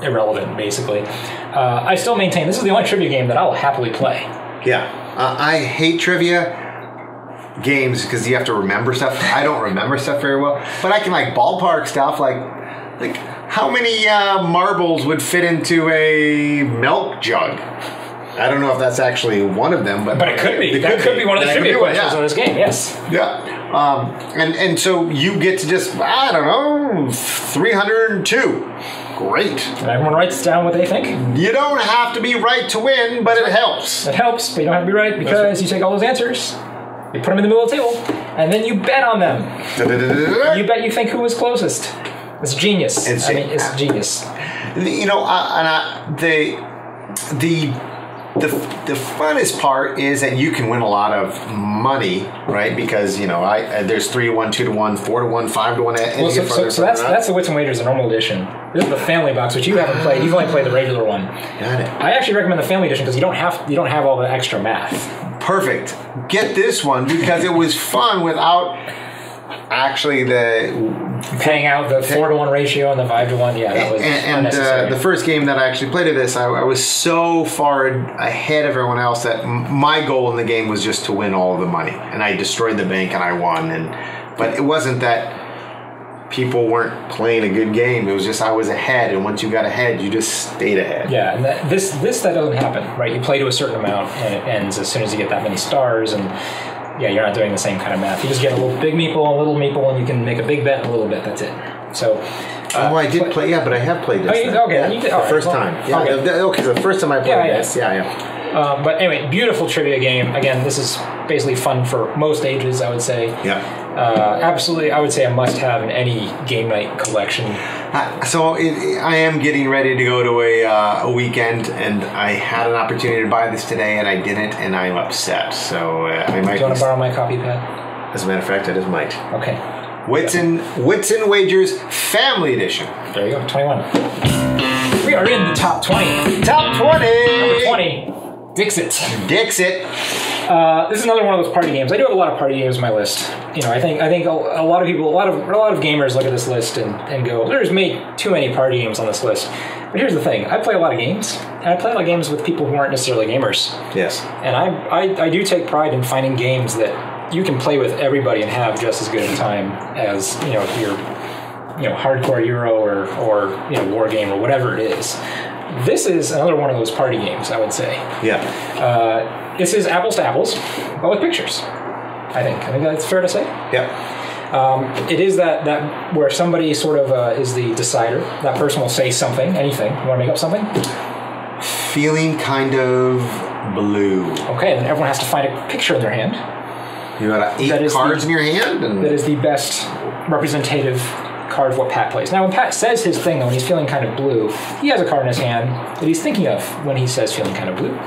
S2: irrelevant, basically. I still maintain this is the only trivia game that I'll happily play.
S1: Yeah. I hate trivia games because you have to remember stuff. I don't remember stuff very well, but I can ballpark stuff like how many marbles would fit into a milk jug? I don't know if that's actually one of them, but
S2: it could be. That could be one of the trivia questions on this game. Yes.
S1: Yeah. And so you get to just, I don't know, 302. Great.
S2: And everyone writes down what they think.
S1: You don't have to be right to win, but it helps.
S2: It helps, but you don't have to be right because you take all those answers, you put them in the middle of the table, and then you bet on them. You bet you think who was closest. It's genius. It's genius.
S1: You know, the funnest part is that you can win a lot of money, right? Because, you know, there's 3-1, 2-1, 4-1, 5-1.
S2: So that's the Wits and Wagers, the normal edition. This is the family box, which you haven't played. You've only played the regular one.
S1: Got it.
S2: I actually recommend the family edition because you don't have all the extra math.
S1: Perfect. Get this one because it was fun without actually
S2: paying out the 4-to-1 ratio and the 5-to-1. Yeah, that was unnecessary.
S1: The first game that I actually played of this, I was so far ahead of everyone else that my goal in the game was just to win all of the money, and I destroyed the bank and I won. But it wasn't that people weren't playing a good game. It was just I was ahead, and once you got ahead, you just stayed ahead.
S2: Yeah, and that doesn't happen, right? You play to a certain amount, and it ends as soon as you get that many stars, and yeah, you're not doing the same kind of math. You just get a little big meeple, a little meeple, and you can make a big bet and a little bet. That's it. So.
S1: I did play. Yeah, but I have played this.
S2: Okay, you did.
S1: The first time. Yeah. Okay, the first time I played this. Yeah.
S2: But anyway, beautiful trivia game. Again, this is basically fun for most ages, I would say.
S1: Yeah.
S2: Absolutely, I would say a must-have in any game night collection.
S1: I am getting ready to go to a weekend, and I had an opportunity to buy this today, and I didn't, and I'm upset. So I might.
S2: Do you want to borrow my copy, Pat?
S1: As a matter of fact, I just might.
S2: Okay.
S1: Wits and Wagers Family Edition.
S2: There you go, 21. We are in the top 20.
S1: Top 20.
S2: Number 20. Dixit. This is another one of those party games. I do have a lot of party games on my list. You know, I think a lot of people, a lot of gamers look at this list and go, "There's too many party games on this list." But here's the thing: I play a lot of games, and I play a lot of games with people who aren't necessarily gamers.
S1: Yes.
S2: And I do take pride in finding games that you can play with everybody and have just as good a time as your hardcore Euro or war game or whatever it is. This is another one of those party games, I would say.
S1: Yeah.
S2: This is apples to apples, but with pictures. I think that's fair to say.
S1: Yeah.
S2: It is that where somebody sort of is the decider. That person will say something, anything. You want to make up something?
S1: Feeling kind of blue.
S2: Okay, then everyone has to find a picture in their hand.
S1: You got 8 cards in your hand?
S2: That is the best representative card of what Pat plays. Now, when Pat says his thing, though, when he's feeling kind of blue, he has a card in his hand that he's thinking of when he says feeling kind of blue.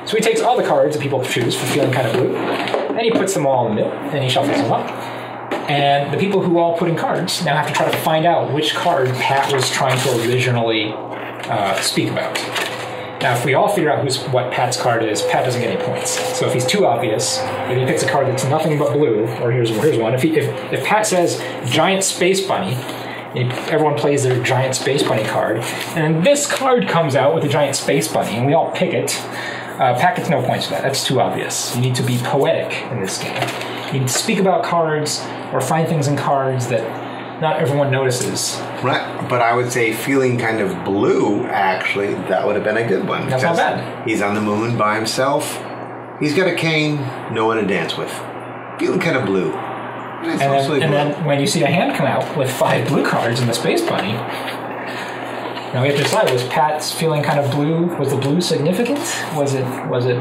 S2: So he takes all the cards that people choose for feeling kind of blue, and he puts them all in the middle, and he shuffles them up. And the people who all put in cards now have to try to find out which card Pat was trying to originally speak about. Now, if we all figure out what Pat's card is, Pat doesn't get any points. So if he's too obvious, if he picks a card that's nothing but blue, or here's one. If Pat says Giant Space Bunny, everyone plays their Giant Space Bunny card, and then this card comes out with a Giant Space Bunny, and we all pick it, Pat gets no points for that. That's too obvious. You need to be poetic in this game. You need to speak about cards or find things in cards that not everyone notices.
S1: Right, but I would say feeling kind of blue, actually, that would have been a good one.
S2: That's not bad.
S1: He's on the moon by himself. He's got a cane, no one to dance with. Feeling kind of blue.
S2: And then when you see a hand come out with 5 blue cards in the Space Bunny, now we have to decide, was Pat's feeling kind of blue, was the blue significant? Was it,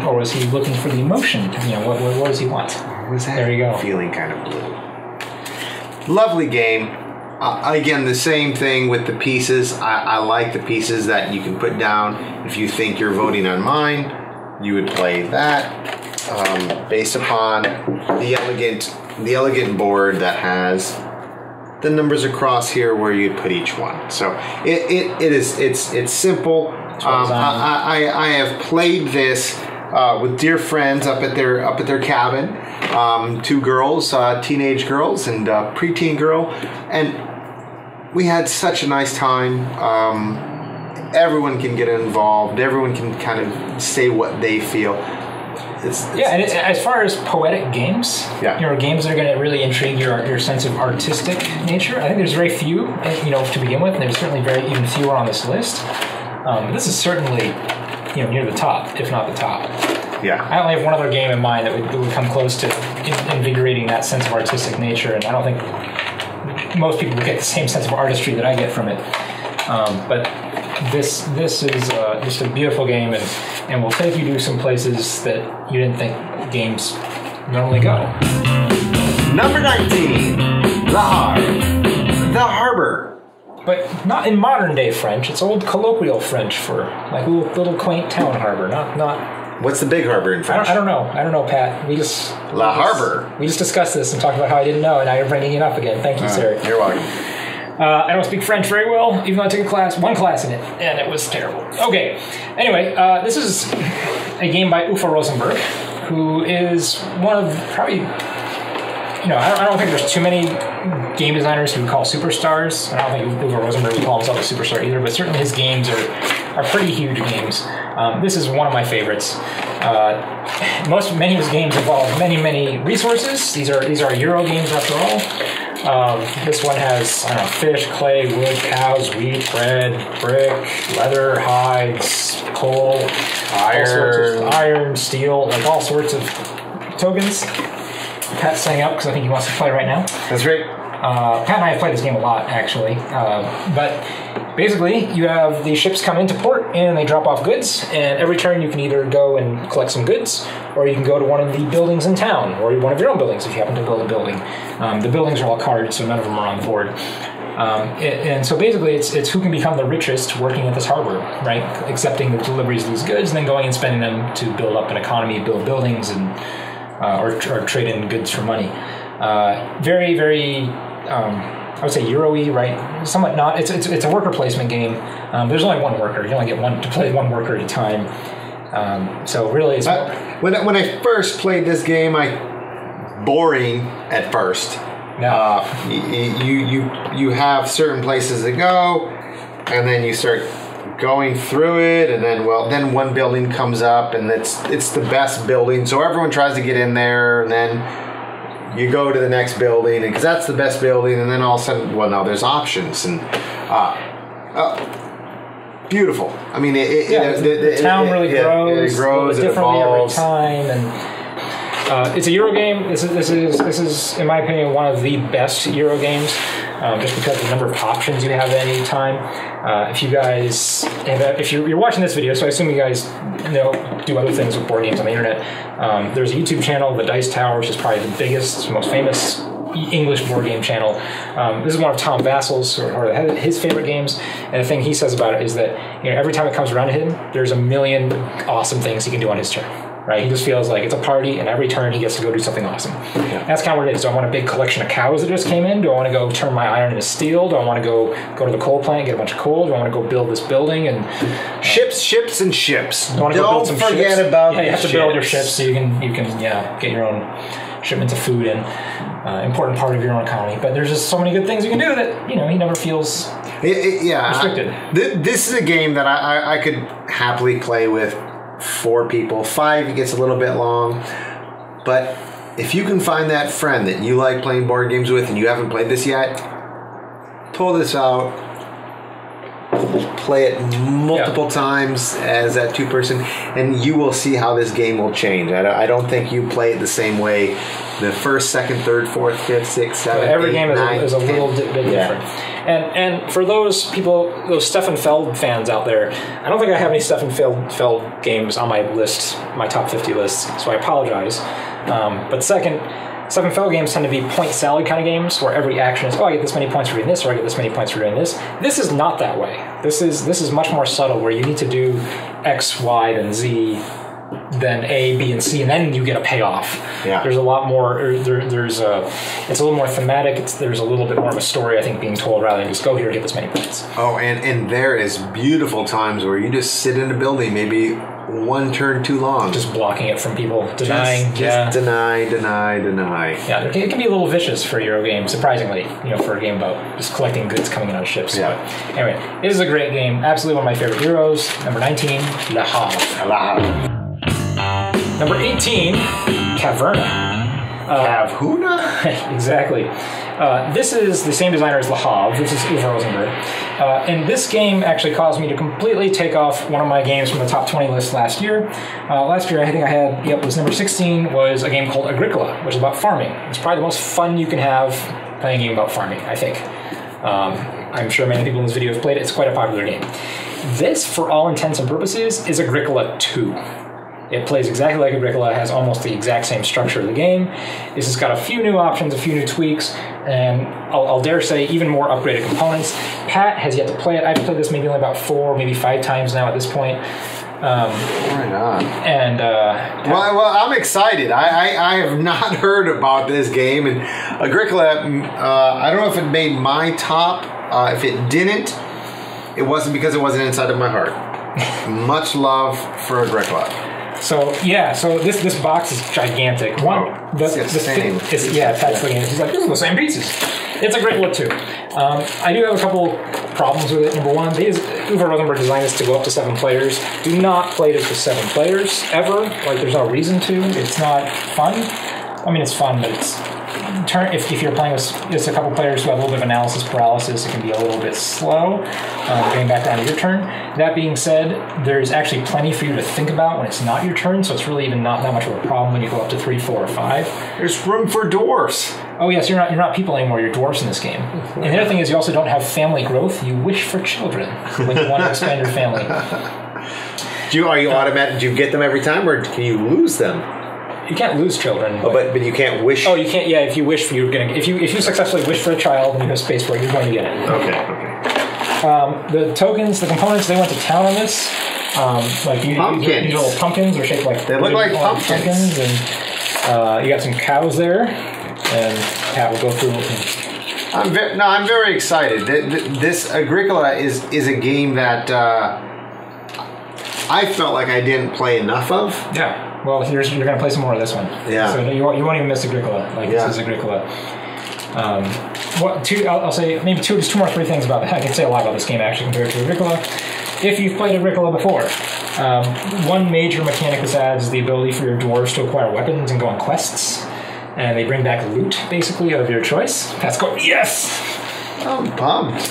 S2: or was he looking for the emotion? What does he want? There you go.
S1: Feeling kind of blue. Lovely game. Again, the same thing with the pieces. I like the pieces that you can put down. If you think you're voting on mine, you would play that based upon the elegant board that has the numbers across here where you'd put each one. So it's simple. I have played this with dear friends up at their cabin. 2 girls, teenage girls and preteen girl, and we had such a nice time. Everyone can get involved. Everyone can kind of say what they feel.
S2: And as far as poetic games, games that are going to really intrigue your sense of artistic nature, I think there's very few, to begin with, and there's certainly even fewer on this list. This is certainly near the top, if not the top.
S1: Yeah.
S2: I only have one other game in mind that would come close to invigorating that sense of artistic nature, and I don't think most people would get the same sense of artistry that I get from it. But this is just a beautiful game, and will take you to some places that you didn't think games normally go.
S1: Number 19, the Havre. The harbor.
S2: But not in modern day French. It's old colloquial French for like little quaint town harbor. Not.
S1: What's the big harbor in French?
S2: I don't know, Pat. We just
S1: Harbor.
S2: We just discussed this and talked about how I didn't know, and now you're bringing it up again. Thank you, sir.
S1: You're welcome.
S2: I don't speak French very well, even though I took one class in it, and it was terrible. Okay. Anyway, this is a game by Uwe Rosenberg, who is one of probably. I don't think there's too many game designers who call superstars. I don't think Uwe Rosenberg would call himself a superstar either, but certainly his games are pretty huge games. This is one of my favorites. Many of his games involve many resources. These are Euro games after all. This one has fish, clay, wood, cows, wheat, bread, brick, leather, hides, coal, iron, steel, like all sorts of tokens. Pat's setting up because I think he wants to play right now.
S1: That's great.
S2: Pat and I have played this game a lot, actually. But basically, you have these ships come into port and they drop off goods. And every turn, you can either go and collect some goods, or you can go to one of the buildings in town, or one of your own buildings if you happen to build a building. The buildings are all carded, so none of them are on the board. And so basically, it's who can become the richest working at this harbor, right? Accepting the deliveries of these goods and then going and spending them to build up an economy, build buildings, and or trade in goods for money. Very, very, I would say Euro-y, right? Somewhat not. It's a worker placement game. There's only one worker. You only get to play one worker at a time. So really, it's
S1: when I first played this game, boring at first.
S2: Yeah.
S1: You have certain places to go, and then you start going through it, and then one building comes up, and it's the best building, so everyone tries to get in there, and then you go to the next building, because that's the best building, and then all of a sudden, now there's options, and beautiful. I mean,
S2: the town really grows.
S1: It grows. It
S2: differently
S1: evolves
S2: every time, and it's a Euro game. This is, in my opinion, one of the best Euro games, just because of the number of options you have at any time. If you guys, if you're watching this video, so I assume you guys do other things with board games on the internet. There's a YouTube channel, The Dice Tower, which is probably the biggest, most famous English board game channel. This is one of Tom Vassal's or his favorite games, and the thing he says about it is that every time it comes around to him, there's a million awesome things he can do on his turn. Right? He just feels like it's a party, and every turn he gets to go do something awesome. Yeah. That's kind of what it is. Do I want a big collection of cows that just came in? Do I want to go turn my iron into steel? Do I want to go to the coal plant and get a bunch of coal? Do I want to go build this building? And
S1: ships and ships.
S2: Don't
S1: forget about
S2: you have to build your ships so you can get your own shipments of food in. Important part of your own economy. But there's just so many good things you can do that he never feels restricted.
S1: This is a game that I could happily play with 4 people. 5, it gets a little bit long. But if you can find that friend that you like playing board games with and you haven't played this yet, pull this out, play it multiple times as that 2-person, and you will see how this game will change. I don't think you play it the same way the first, second, third, fourth, fifth, sixth, seventh,
S2: every
S1: eight,
S2: game
S1: nine,
S2: is a little bit different. And for those people, those Stefan Feld fans out there, I don't think I have any Stefan Feld games on my list, my top 50 list, so I apologize. But second, Stefan Feld games tend to be point salad kind of games where every action is, I get this many points for doing this, or I get this many points for doing this. This is not that way. This is much more subtle, where you need to do X, Y, then Z, then A, B, and C, and then you get a payoff.
S1: Yeah.
S2: There's a lot more. It's a little more thematic. There's a little bit more of a story, I think, being told rather than just go here and get this many points.
S1: Oh, and there is beautiful times where you just sit in a building, maybe one turn too long,
S2: just blocking it from people, denying.
S1: Just deny.
S2: Yeah, it can be a little vicious for a Euro game, surprisingly. For a game about just collecting goods coming in on ships.
S1: Yeah.
S2: But anyway, it is a great game. Absolutely one of my favorite Euros. Number 19, Le Havre. Number 18, Caverna.
S1: Caverna?
S2: Exactly. This is the same designer as the Havre. This is Uwe Rosenberg. And this game actually caused me to completely take off one of my games from the top 20 list last year. Last year, I think I had, was number 16, was a game called Agricola, which is about farming. It's probably the most fun you can have playing a game about farming, I think. I'm sure many people in this video have played it. It's quite a popular game. This, for all intents and purposes, is Agricola 2. It plays exactly like Agricola, has almost the exact same structure of the game. It's just got a few new options, a few new tweaks, and I'll dare say even more upgraded components. Pat has yet to play it. I've played this maybe only about 4, maybe 5 times now at this point.
S1: Right on.
S2: And
S1: well, I'm excited. I have not heard about this game, and Agricola. I don't know if it made my top. If it didn't, it wasn't because it wasn't inside of my heart. Much love for Agricola.
S2: So this box is gigantic.
S1: It's the same.
S2: Pat's looking at it. He's like, these are the same pieces. It's Agricola 2. I do have a couple problems with it. Number one, Uwe Rosenberg designed this to go up to 7 players. Do not play this with 7 players ever. Like, there's no reason to. It's not fun. I mean, it's fun, but it's if you're playing with just a couple players who have a little bit of analysis paralysis, it can be a little bit slow. Getting back down to your turn. That being said, there's actually plenty for you to think about when it's not your turn, so it's really even not that much of a problem when you go up to 3, 4, or 5.
S1: There's room for dwarfs.
S2: Oh yes, you're not people anymore. You're dwarfs in this game. And the other thing is, you also don't have family growth. You wish for children when you want to expand your family.
S1: Are you automatic? Do you get them every time, or can you lose them?
S2: You can't lose children.
S1: But you can't wish.
S2: Oh, you can't. Yeah, if you wish for, you're gonna. If you successfully wish for a child and you have space for it, you're going to get it.
S1: Okay.
S2: The tokens, the components, they went to town on this. Like these little pumpkins are shaped like
S1: they look like pumpkins.
S2: And you got some cows there, and Pat will go through.
S1: I'm very excited. This Agricola is a game that I felt like I didn't play enough of.
S2: Yeah. Well, you're going to play some more of this one.
S1: Yeah.
S2: So you won't even miss Agricola. This is Agricola. I'll say maybe two more 3 things about that. I can say a lot about this game actually compared to Agricola. If you've played Agricola before, one major mechanic this adds is the ability for your dwarves to acquire weapons and go on quests. And they bring back loot, basically, of your choice. Pat's going, yes!
S1: I'm pumped.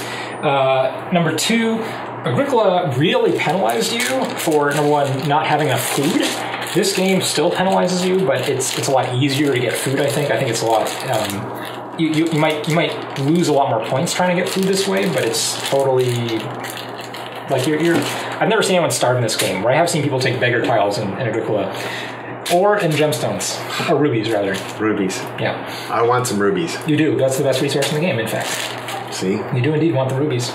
S2: Number 2, Agricola really penalized you for, number 1, not having enough food. This game still penalizes you, but it's a lot easier to get food. I think it's a lot. You might lose a lot more points trying to get food this way, but it's totally like you're. I've never seen anyone starve in this game. Where I have seen people take beggar tiles in Agricola, or in gemstones, or rubies rather.
S1: Rubies.
S2: Yeah. I
S1: want some rubies.
S2: You do. That's the best resource in the game. In fact.
S1: See.
S2: You do indeed want the rubies.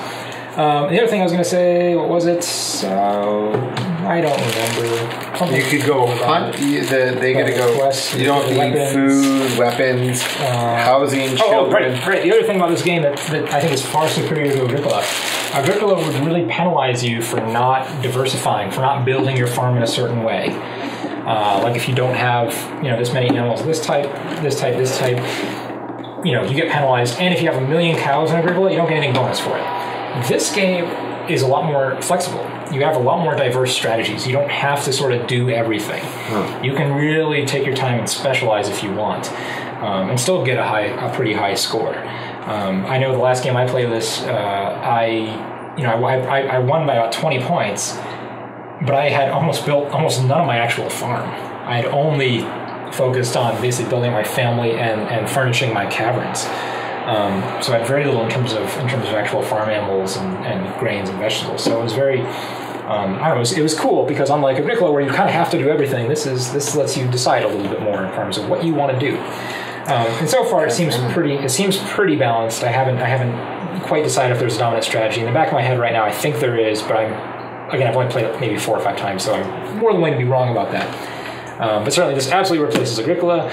S2: The other thing I was going to say, what was it? I don't remember.
S1: You could go hunt. They got to go. Quests, you don't need food, weapons, housing, children.
S2: Right. The other thing about this game that I think is far superior to Agricola. Agricola would really penalize you for not diversifying, for not building your farm in a certain way. Like if you don't have this many animals, this type, you get penalized. And if you have 1 million cows in Agricola, you don't get any bonus for it. This game is a lot more flexible. You have a lot more diverse strategies. You don't have to sort of do everything. You can really take your time and specialize if you want, and still get a pretty high score. I know the last game I played this, I won by about 20 points, but I had built almost none of my actual farm. I had only focused on basically building my family and furnishing my caverns. So I had very little in terms of actual farm animals and grains and vegetables. So it was very, it was cool because unlike Agricola where you kind of have to do everything, this lets you decide a little bit more in terms of what you want to do. And so far it seems pretty balanced. I haven't quite decided if there's a dominant strategy. In the back of my head right now, I think there is, but I've only played it maybe 4 or 5 times, so I'm more than willing to be wrong about that. But certainly this absolutely replaces Agricola.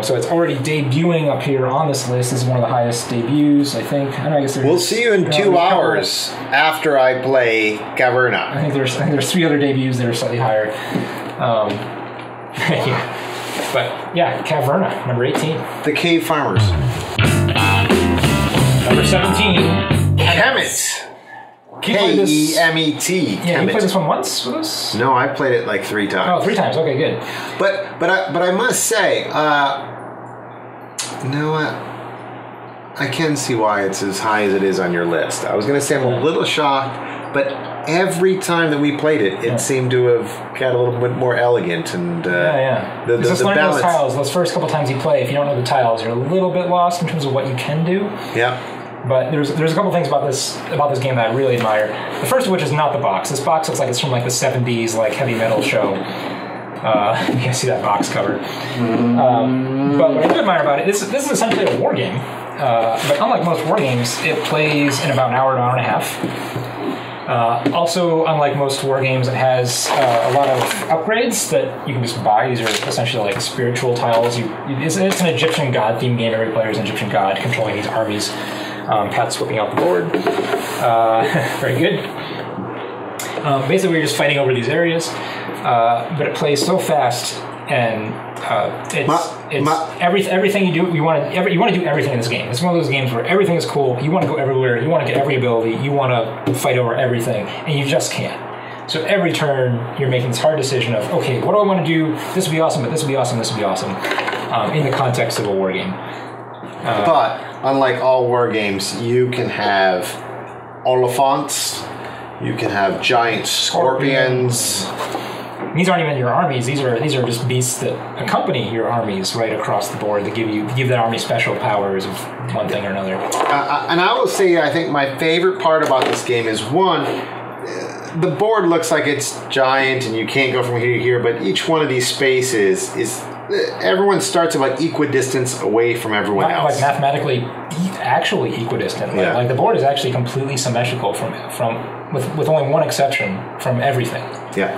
S2: So it's already debuting up here on this list. This is one of the highest debuts, I think. I guess
S1: we'll see you in 2 hours after I play Caverna.
S2: I think there's 3 other debuts that are slightly higher. Yeah. But yeah, Caverna, number 18.
S1: The Cave Farmers.
S2: Number 17.
S1: Kemet. K-E-M-E-T.
S2: Yeah, you played this one once with us?
S1: No, I played it like 3 times.
S2: Oh, 3 times. Okay, good.
S1: But I must say, No, I can see why it's as high as it is on your list. I was going to say I'm a little shocked, but every time that we played it, it seemed to have got a little bit more elegant and
S2: The balance. Those tiles, those first couple times you play, if you don't know the tiles, you're a little bit lost in terms of what you can do.
S1: Yeah.
S2: But there's a couple things about this game that I really admire. The first of which is not the box. This box looks like it's from like the 70s like heavy metal show. You can see that box cover. But what I do admire about it, this is essentially a war game. But unlike most war games, it plays in about an hour and a half. Also, unlike most war games, it has a lot of upgrades that you can just buy. These are essentially like spiritual tiles. It's an Egyptian god themed game. Every player is an Egyptian god controlling these armies. Pat's whipping out the board. Very good. Basically, we're just fighting over these areas, but it plays so fast, and everything you do. You want to do everything in this game. It's one of those games where everything is cool. You want to go everywhere. You want to get every ability. You want to fight over everything, and you just can't. So every turn, you're making this hard decision of, okay, what do I want to do? This would be awesome, but this would be awesome. This would be awesome. In the context of a war game.
S1: But unlike all war games, you can have Oliphants, you can have giant scorpions.
S2: These aren't even your armies. These are just beasts that accompany your armies right across the board. That give that army special powers of one thing or another.
S1: And I will say, I think my favorite part about this game is one. The board looks like it's giant, and you can't go from here to here. But each one of these spaces is. Everyone starts about equidistance away from everyone else.
S2: Like mathematically, actually equidistant. Like the board is actually completely symmetrical with only one exception from everything.
S1: Yeah.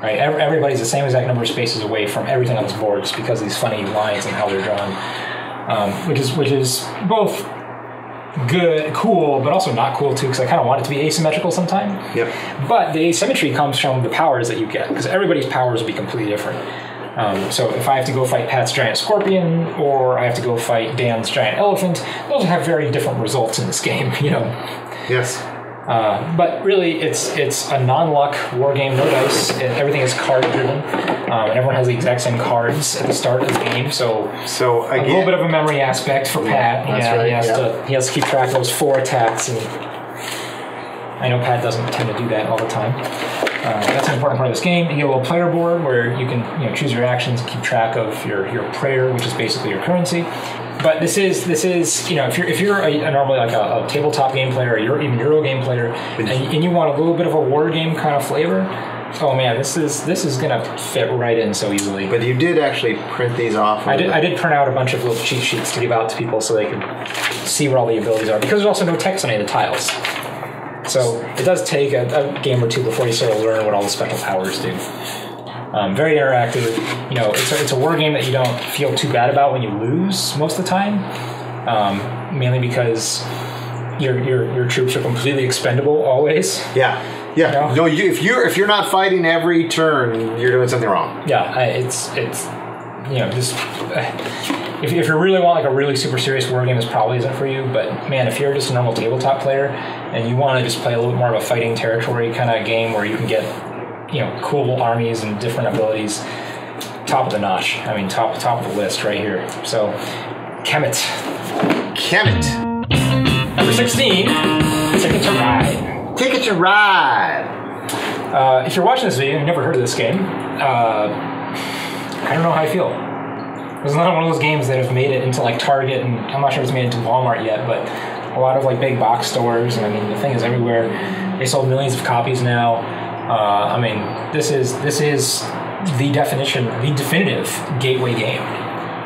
S2: Right. Everybody's the same exact number of spaces away from everything on this board, just because of these funny lines and how they're drawn, which is both good, cool, but also not cool too, because I kind of want it to be asymmetrical sometime.
S1: Yep.
S2: But the asymmetry comes from the powers that you get, because everybody's powers will be completely different. So if I have to go fight Pat's giant scorpion, or I have to go fight Dan's giant elephant, those have very different results in this game, you know.
S1: Yes.
S2: But really, it's a non-luck war game, no dice. Everything is card-driven, and everyone has the exact same cards at the start of the game. So again, a little bit of a memory aspect for Pat. He has to keep track of those 4 attacks, and I know Pat doesn't tend to do that all the time. That's an important part of this game. You get a little player board where you can choose your actions and keep track of your prayer, which is basically your currency. But this is if you're normally like a tabletop game player, or you're even Euro game player, and you want a little bit of a war game kind of flavor, oh man, this is gonna fit right in so easily.
S1: But you did actually print these off.
S2: I did print out a bunch of little cheat sheets to give out to people so they could see where all the abilities are, because there's also no text on any of the tiles. So it does take a game or two before you sort of learn what all the special powers do. Very interactive. It's a war game that you don't feel too bad about when you lose most of the time, mainly because your troops are completely expendable always.
S1: Yeah. No, if you're not fighting every turn, you're doing something wrong.
S2: Yeah, it's just. If you really want like a really super serious war game, this probably isn't for you. But man, if you're just a normal tabletop player and you want to just play a little bit more of a fighting territory kind of game where you can get cool armies and different abilities, top of the notch. I mean, top of the list right here. So, Kemet. Number 16. Ticket to Ride.
S1: Ticket to Ride.
S2: If you're watching this video and you've never heard of this game, I don't know how I feel. It's not one of those games that have made it into like Target, and I'm not sure if it's made it into Walmart yet, but a lot of like big box stores, and I mean the thing is everywhere. They sold millions of copies now. I mean this is the definitive gateway game,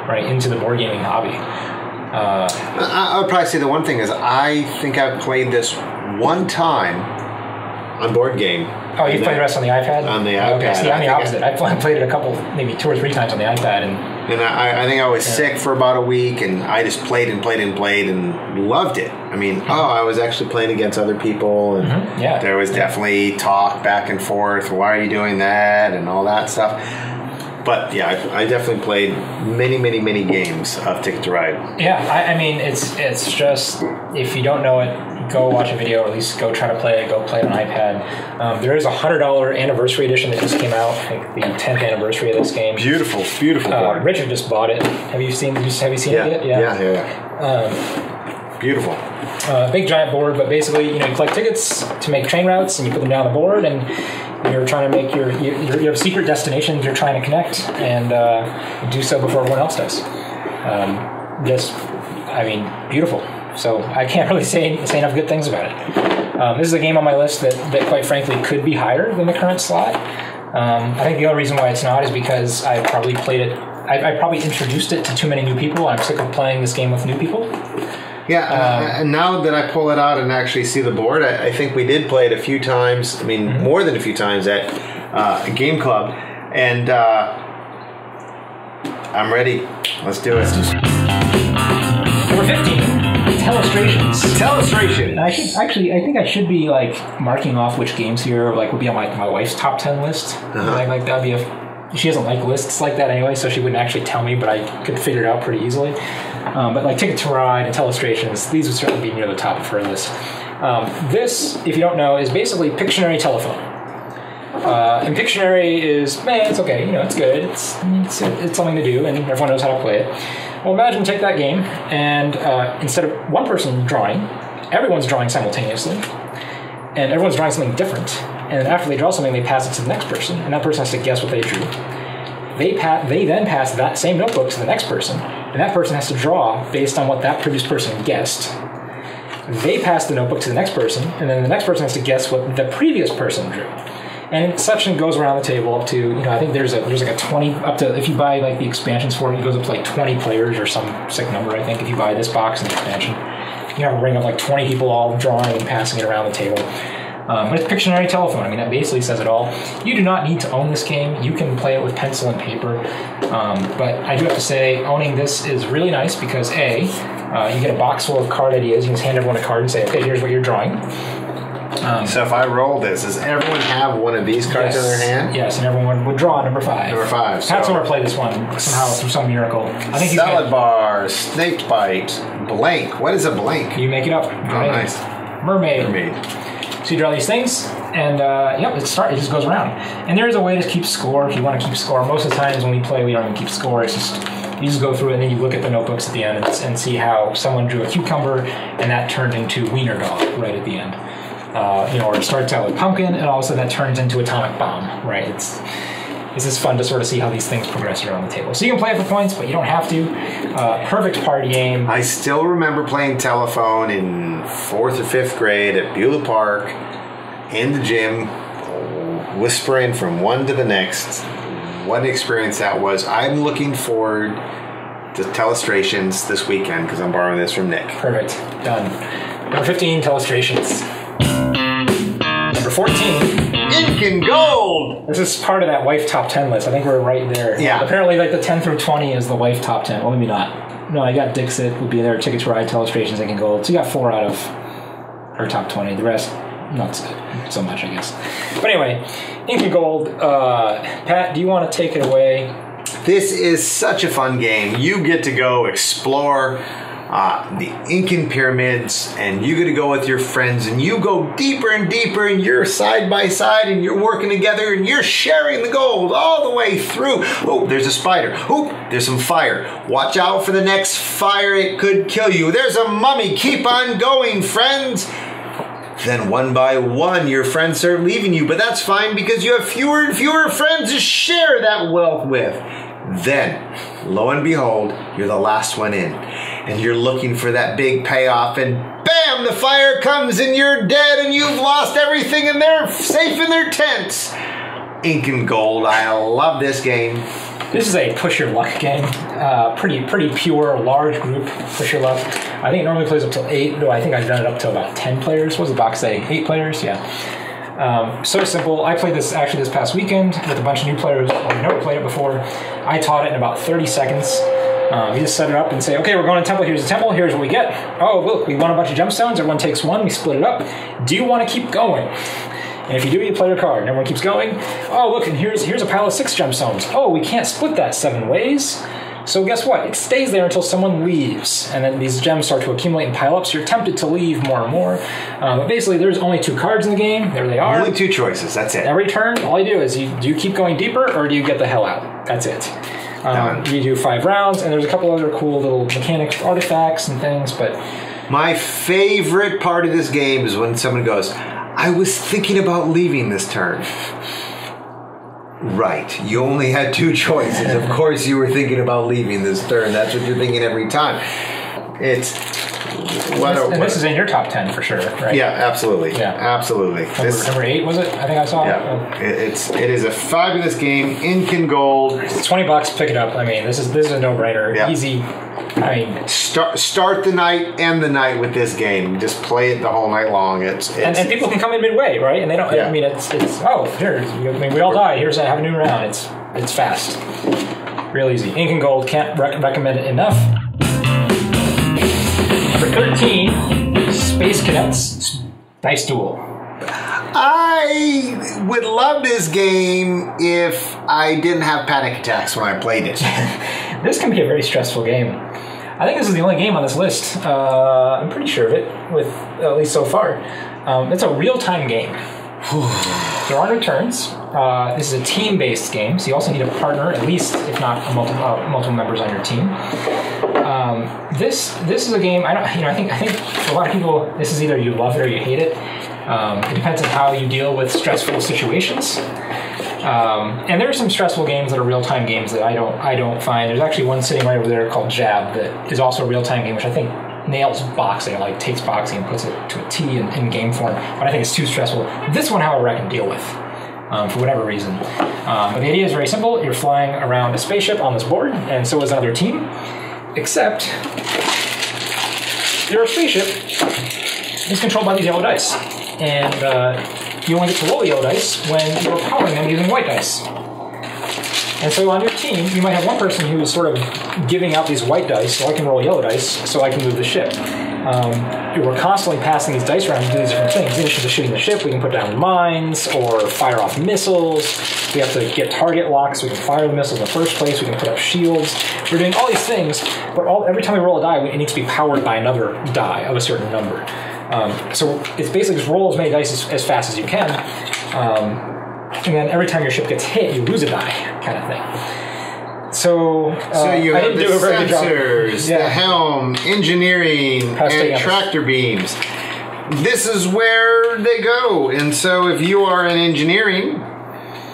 S2: right, into the board gaming hobby.
S1: I would probably say the one thing is I think I've played this one time on board game.
S2: Oh, you played the rest on the iPad?
S1: On the iPad.
S2: Okay, see, I'm the opposite. I played it a couple, maybe 2 or 3 times on the iPad.
S1: And I think I was sick for about a week, and I just played and loved it. I mean, I was actually playing against other people, and there was definitely talk back and forth. Why are you doing that? And all that stuff. But yeah, I definitely played many games of Ticket to Ride.
S2: Yeah, I mean, it's just, if you don't know it, go watch a video, or at least go try to play it. Go play it on iPad. There is a $100 anniversary edition that just came out. I think the 10th anniversary of this game.
S1: Beautiful board.
S2: Richard just bought it. Have you seen it yet?
S1: Yeah. Beautiful.
S2: Big giant board, but basically, you collect tickets to make train routes, and you put them down the board, and you're trying to make you have secret destinations you're trying to connect, and you do so before everyone else does. Beautiful. So I can't really say enough good things about it. This is a game on my list that quite frankly could be higher than the current slot. I think the only reason why it's not is because I probably played it. I probably introduced it to too many new people. I'm sick of playing this game with new people.
S1: Yeah, and now that I pull it out and actually see the board, I think we did play it a few times. I mean, more than a few times at Game Club, and I'm ready. Let's do it.
S2: Number 15, Telestrations.
S1: Telestration.
S2: I think I should be like marking off which games here would be on my wife's top 10 list. Like that'd be she doesn't like lists like that anyway, so she wouldn't actually tell me, but I could figure it out pretty easily. But like Ticket to Ride and Telestrations, these would certainly be near the top of her list. This, if you don't know, is basically Pictionary telephone. And Pictionary is, it's okay, it's good, it's something to do, and everyone knows how to play it. Well, imagine take that game, and instead of one person drawing, everyone's drawing simultaneously, and everyone's drawing something different. And then after they draw something, they pass it to the next person, and that person has to guess what they drew. They then pass that same notebook to the next person, and that person has to draw based on what that previous person guessed. They pass the notebook to the next person, and then the next person has to guess what the previous person drew. And such goes around the table up to, I think there's like a 20, up to, if you buy like the expansions for it, it goes up to like 20 players or some sick number, I think, if you buy this box and the expansion. You have a ring of like 20 people all drawing and passing it around the table. But it's Pictionary telephone. I mean, that basically says it all. You do not need to own this game. You can play it with pencil and paper. But I do have to say, owning this is really nice because, A, you get a box full of card ideas. You can just hand everyone a card and say, okay, here's what you're drawing.
S1: So if I roll this, does everyone have one of these cards in their hand?
S2: Yes, and everyone would draw number 5.
S1: Number 5.
S2: Pat's never played this one somehow through some miracle. I think
S1: Salad bar, snake bite, blank. What is a blank?
S2: You make it up.
S1: Right? Nice.
S2: Mermaid. So you draw these things, and it just goes around. And there is a way to keep score if you want to keep score. Most of the times when we play, we don't even keep score. It's just you just go through it, and then you look at the notebooks at the end and see how someone drew a cucumber, and that turned into Wiener Dog right at the end. Or it starts out with pumpkin, and all of a sudden that turns into atomic bomb. Right? It's just fun to sort of see how these things progress around the table. So you can play it for points, but you don't have to. Perfect party game.
S1: I still remember playing telephone in 4th or 5th grade at Beulah Park in the gym, whispering from one to the next. What an experience that was. I'm looking forward to Telestrations this weekend because I'm borrowing this from Nick.
S2: Perfect. Done. Number 15, Telestrations. Number 14,
S1: Incan Gold!
S2: This is part of that wife top 10 list. I think we're right there.
S1: Yeah.
S2: Apparently, like the 10 through 20 is the wife top 10. Well, maybe not. No, I got Dixit would be there. Ticket to Ride, Telestrations, Incan Gold. So you got 4 out of her top 20. The rest, not so much, I guess. But anyway, Incan Gold. Pat, do you want to take it away?
S1: This is such a fun game. You get to go explore the Incan pyramids, and you get to go with your friends, and you go deeper and deeper, and you're side by side, and you're working together, and you're sharing the gold all the way through. Oh, there's a spider. Oh, there's some fire. Watch out for the next fire. It could kill you. There's a mummy. Keep on going, friends. Then one by one, your friends start leaving you, but that's fine because you have fewer and fewer friends to share that wealth with. Then, lo and behold, you're the last one in. And you're looking for that big payoff, and bam, the fire comes and you're dead and you've lost everything and they're safe in their tents. Incan Gold, I love this game.
S2: This is a push your luck game. Pretty pure, large group push your luck. I think it normally plays up till 8, though I think I've done it up to about 10 players. What does the box say? 8 players? Yeah. So simple. I played this actually this past weekend with a bunch of new players who never played it before. I taught it in about 30 seconds. You just set it up and say, okay, we're going to temple. Here's the temple. Here's what we get. Oh, look, we won a bunch of gemstones. Everyone takes one. We split it up. Do you want to keep going? And if you do, you play your card, and everyone keeps going. Oh, look, and here's a pile of 6 gemstones. Oh, we can't split that 7 ways. So guess what? It stays there until someone leaves, and then these gems start to accumulate and pile up, so you're tempted to leave more and more. But basically, there's only 2 cards in the game. There they are.
S1: Only 2 choices. That's it.
S2: Every turn, all you do is do you keep going deeper, or do you get the hell out? That's it. You do 5 rounds, and there's a couple other cool little mechanics, artifacts, and things, but...
S1: My favorite part of this game is when someone goes, I was thinking about leaving this turn. Right. You only had 2 choices. Of course you were thinking about leaving this turn. That's what you're thinking every time. It's...
S2: This is in your top 10 for sure, right?
S1: Yeah, absolutely.
S2: Yeah.
S1: Absolutely.
S2: Number 8, was it? I think I saw
S1: it. It is a fabulous game. Incan Gold.
S2: It's $20. Pick it up. I mean, this is a no-brainer. Yeah. Easy. I mean,
S1: start the night, end the night with this game. Just play it the whole night long.
S2: And people can come in midway, right? And they don't. Yeah. I mean, it's here. I mean, we all die. Here's have a new round. It's fast, real easy. Incan Gold, can't recommend it enough. Number 13, Space Cadets, Dice Duel.
S1: I would love this game if I didn't have panic attacks when I played it.
S2: This can be a very stressful game. I think this is the only game on this list. I'm pretty sure of it, with at least so far. It's a real-time game. There are no turns. This is a team-based game, so you also need a partner, at least, if not multiple members on your team. This is a game. I think for a lot of people, this is either you love it or you hate it. It depends on how you deal with stressful situations. And there are some stressful games that are real-time games that I don't find. There's actually one sitting right over there called Jab that is also a real-time game, which I think nails boxing, like takes boxing and puts it to a T in game form. But I think it's too stressful. This one, however, I can deal with for whatever reason. But the idea is very simple. You're flying around a spaceship on this board, and so is another team, except your spaceship is controlled by these yellow dice. And you only get to roll the yellow dice when you're powering them using white dice. And so on your team, you might have one person who is sort of giving out these white dice, so I can roll yellow dice, so I can move the ship. We're constantly passing these dice around to do these different things. In addition to shooting the ship, we can put down mines or fire off missiles. We have to get target locks so we can fire the missiles in the first place. We can put up shields. We're doing all these things, but every time we roll a die, it needs to be powered by another die of a certain number. So it's basically just roll as many dice as fast as you can. And then every time your ship gets hit, you lose a die, kind of thing. So
S1: you have the sensors, the helm, engineering, and tractor beams. This is where they go. And so if you are in engineering,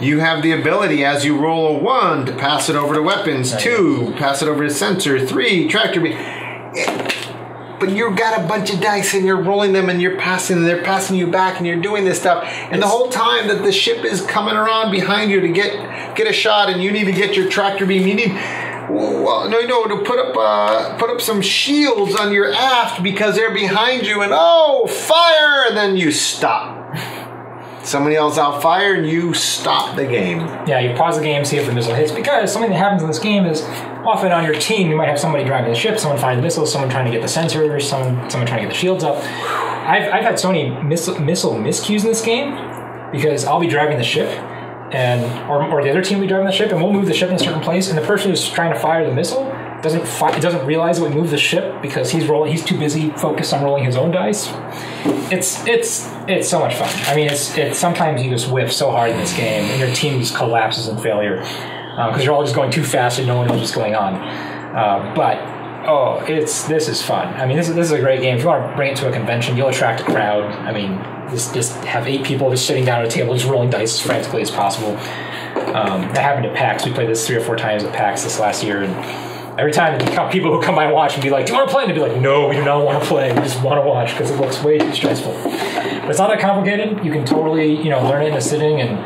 S1: you have the ability, as you roll a 1, to pass it over to weapons, 2, pass it over to sensor, 3, tractor beam. But you've got a bunch of dice and you're rolling them and you're passing and they're passing you back and you're doing this stuff. And the whole time that the ship is coming around behind you to get a shot and you need to get your tractor beam, you need to put up some shields on your aft because they're behind you and fire, and then you stop. Somebody else out fire and you stop the game.
S2: Yeah, you pause the game, see if the missile hits, because something that happens in this game is often on your team you might have somebody driving the ship, someone firing missiles, someone trying to get the sensors, someone trying to get the shields up. I've had so many missile miscues in this game because I'll be driving the ship or the other team will be driving the ship and we'll move the ship in a certain place and the person who's trying to fire the missile doesn't realize that we moved the ship because he's too busy focused on rolling his own dice. It's so much fun. I mean, it's sometimes you just whiff so hard in this game and your team just collapses in failure because you're all just going too fast and no one knows what's going on. This is fun. I mean, this is a great game. If you want to bring it to a convention, you'll attract a crowd. I mean, just have 8 people just sitting down at a table, just rolling dice as frantically as possible. That happened at PAX. We played this 3 or 4 times at PAX this last year, and every time people who come by and watch and be like, "Do you want to play?" And they'd be like, "No, we do not want to play. We just want to watch because it looks way too stressful." But it's not that complicated. You can totally, learn it in a sitting, and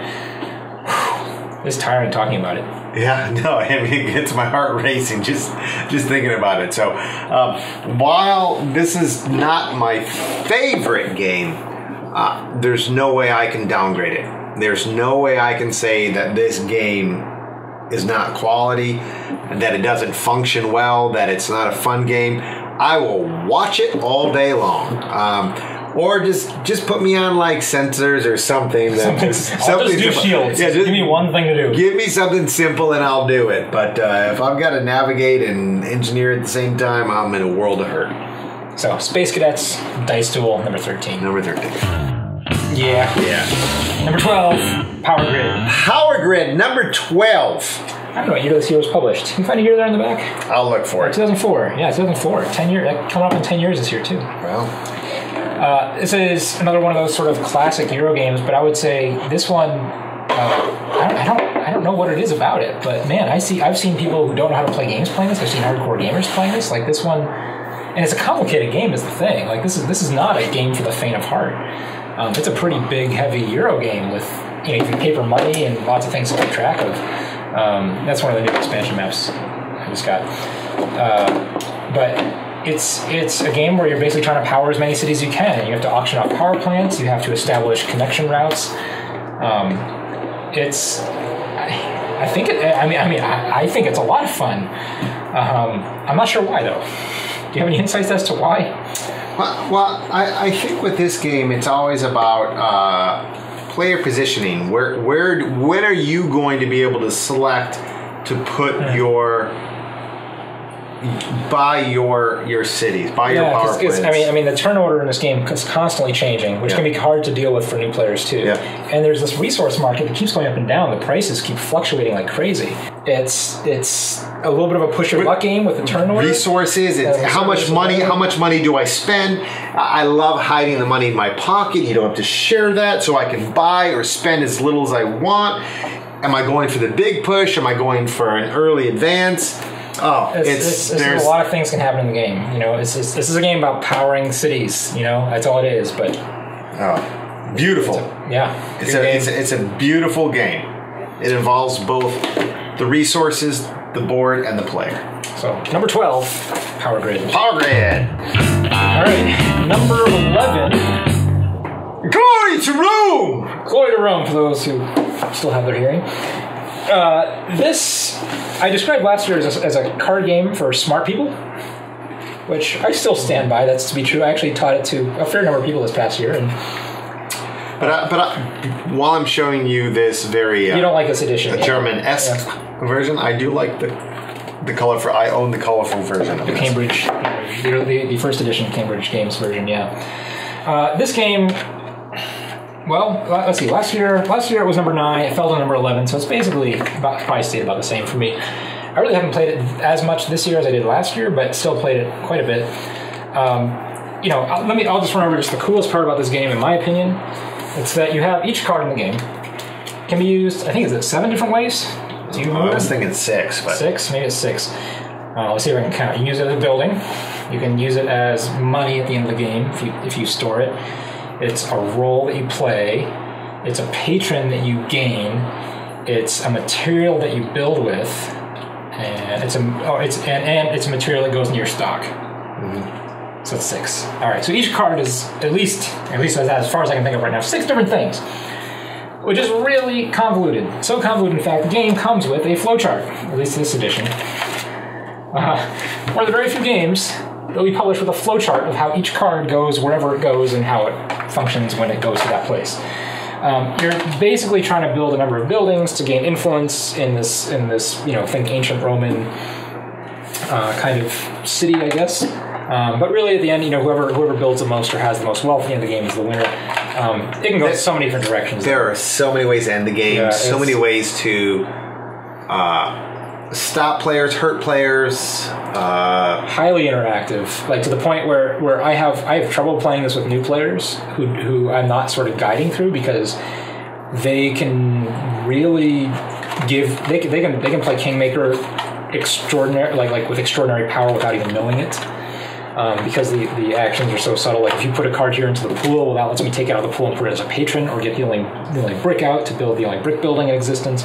S2: it's tiring talking about it.
S1: Yeah, no, I mean, it gets my heart racing just thinking about it. So, while this is not my favorite game, there's no way I can downgrade it. There's no way I can say that this game is not quality, that it doesn't function well, that it's not a fun game. I will watch it all day long. Or just put me on like sensors or something.
S2: I'll just do shields. Yeah, give me one thing to do.
S1: Give me something simple and I'll do it. But if I've got to navigate and engineer at the same time, I'm in a world of hurt.
S2: So, Space Cadets, Dice Duel, number 13.
S1: Number 13.
S2: Yeah. Number 12, Power Grid.
S1: Power Grid, number 12.
S2: I don't know what year this year was published. Can you find a year there in the back?
S1: I'll look for it.
S2: 2004. Yeah, 2004. 10 years. Coming up in 10 years this year, too.
S1: Well.
S2: This is another one of those sort of classic Euro games, but I would say this one, I don't know what it is about it, but man, I've seen people who don't know how to play games playing this. I've seen hardcore gamers playing this. Like this one, and it's a complicated game is the thing. Like this is not a game for the faint of heart. It's a pretty big, heavy Euro game with paper money and lots of things to keep track of. That's one of the new expansion maps I just got. But it's a game where you're basically trying to power as many cities as you can. You have to auction off power plants. You have to establish connection routes. I think it's a lot of fun. I'm not sure why though. Do you have any insights as to why?
S1: Well, I think with this game, it's always about player positioning. When are you going to be able to select to put your cities, buy your power plants?
S2: I mean, the turn order in this game is constantly changing, which can be hard to deal with for new players too.
S1: Yeah.
S2: And there's this resource market that keeps going up and down. The prices keep fluctuating like crazy. It's a little bit of a push your luck game with the turn order.
S1: Resources. How much money do I spend? I love hiding the money in my pocket. You don't have to share that, so I can buy or spend as little as I want. Am I going for the big push? Am I going for an early advance? Oh,
S2: there's a lot of things can happen in the game. This is a game about powering cities. That's all it is. But
S1: beautiful.
S2: It's
S1: a beautiful game. It involves both the resources, the board, and the player.
S2: So number 12, Power Grid.
S1: Power Grid.
S2: All right, number 11.
S1: Glory to Rome.
S2: Glory to Rome for those who still have their hearing. This I described last year as a card game for smart people, which I still stand by. That's to be true. I actually taught it to a fair number of people this past year.
S1: But while I'm showing you this very
S2: you don't like this edition,
S1: German-esque version, I do like the colorful. I own the colorful version of
S2: the Cambridge, the first edition Cambridge Games version. Yeah, this game. Well, let's see. Last year it was number 9. It fell to number 11, so it's basically probably stayed about the same for me. I really haven't played it as much this year as I did last year, but still played it quite a bit. I'll just run over just the coolest part about this game, in my opinion. It's that you have each card in the game can be used. I think it's 7 different ways. Do you remember?
S1: I was thinking 6, but
S2: 6, maybe it's 6. Let's see if I can count. You can use it as a building. You can use it as money at the end of the game if you store it. It's a role that you play. It's a patron that you gain. It's a material that you build with, and it's a material that goes into your stock. Mm-hmm. So it's 6. All right. So each card is at least as far as I can think of right now, 6 different things, which is really convoluted. So convoluted, in fact, the game comes with a flowchart. At least this edition. One of the very few games that we publish with a flowchart of how each card goes wherever it goes and how it functions when it goes to that place. You're basically trying to build a number of buildings to gain influence in this think ancient Roman kind of city, I guess. But really, at the end, whoever builds the most or has the most wealth at the end of the game is the winner. It can go so many different directions.
S1: There are so many ways to end the game. So many ways to stop players, hurt players.
S2: Highly interactive, like to the point where I have trouble playing this with new players who I'm not sort of guiding through, because they can really they can play Kingmaker extraordinary like with extraordinary power without even knowing it. Because the actions are so subtle. Like if you put a card here into the pool, well, that lets me take it out of the pool and put it as a patron, or get healing brick out to build the only brick building in existence.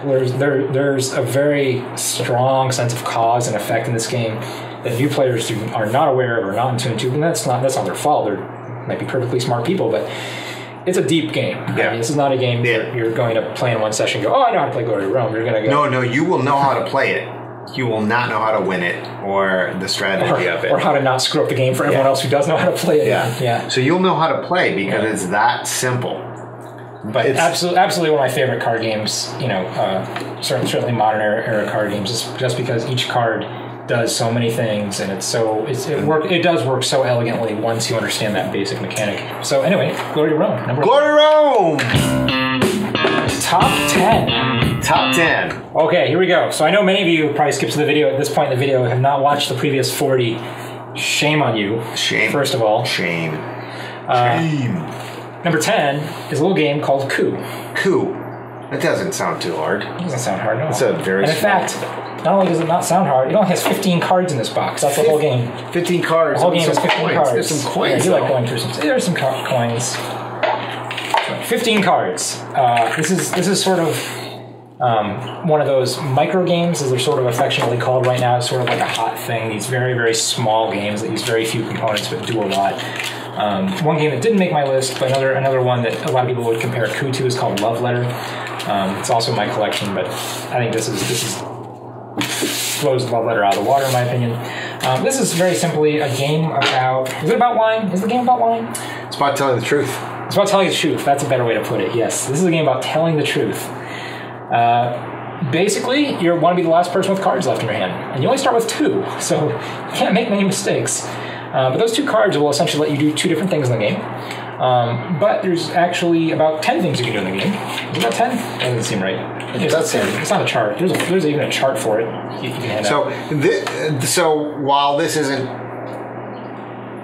S2: There's a very strong sense of cause and effect in this game that new players are not aware of or not in tune to, and that's not their fault. They might be perfectly smart people, but it's a deep game. Yeah. I mean, this is not a game that you're going to play in one session and go, oh, I know how to play Glory to Rome. You're going to go...
S1: No, you will know how to play it. you will not know how to win it or the strategy of it.
S2: Or how to not screw up the game for everyone else who does know how to play it. Yeah.
S1: So you'll know how to play because it's that simple.
S2: But it's absolutely one of my favorite card games, certainly modern era card games, just because each card does so many things, and it does work so elegantly once you understand that basic mechanic. So anyway, Glory to Rome.
S1: Glory to Rome!
S2: Top 10.
S1: Top 10.
S2: Okay, here we go. So I know many of you probably skipped to the video at this point in the video, have not watched the previous 40. Shame on you.
S1: Shame.
S2: First of all.
S1: Shame.
S2: Number 10 is a little game called Coup.
S1: Coup. That doesn't sound too hard.
S2: It doesn't sound hard, no.
S1: It's a very
S2: And in fact, not only does it not sound hard, it only has 15 cards in this box. That's the whole game.
S1: 15 cards.
S2: The whole game has 15 cards.
S1: There's some coins.
S2: Yeah, you like going through some. There's some coins. 15 cards. This is sort of one of those micro games, as they're sort of affectionately called right now. It's sort of like a hot thing. These very, very small games that use very few components but do a lot. One game that didn't make my list, but another one that a lot of people would compare Coup to is called Love Letter. It's also in my collection, but I think this blows Love Letter out of the water, in my opinion. This is very simply a game about... Is it about lying? Is the game about lying?
S1: It's about telling the truth.
S2: It's about telling the truth. That's a better way to put it, yes. This is a game about telling the truth. Basically, you want to be the last person with cards left in your hand. And you only start with 2, so you can't make many mistakes. But those 2 cards will essentially let you do 2 different things in the game. But there's actually about 10 things you can do in the game. Is it about 10? That doesn't seem right. It's not a chart. There's even a chart for it. You can hand out.
S1: So while this isn't...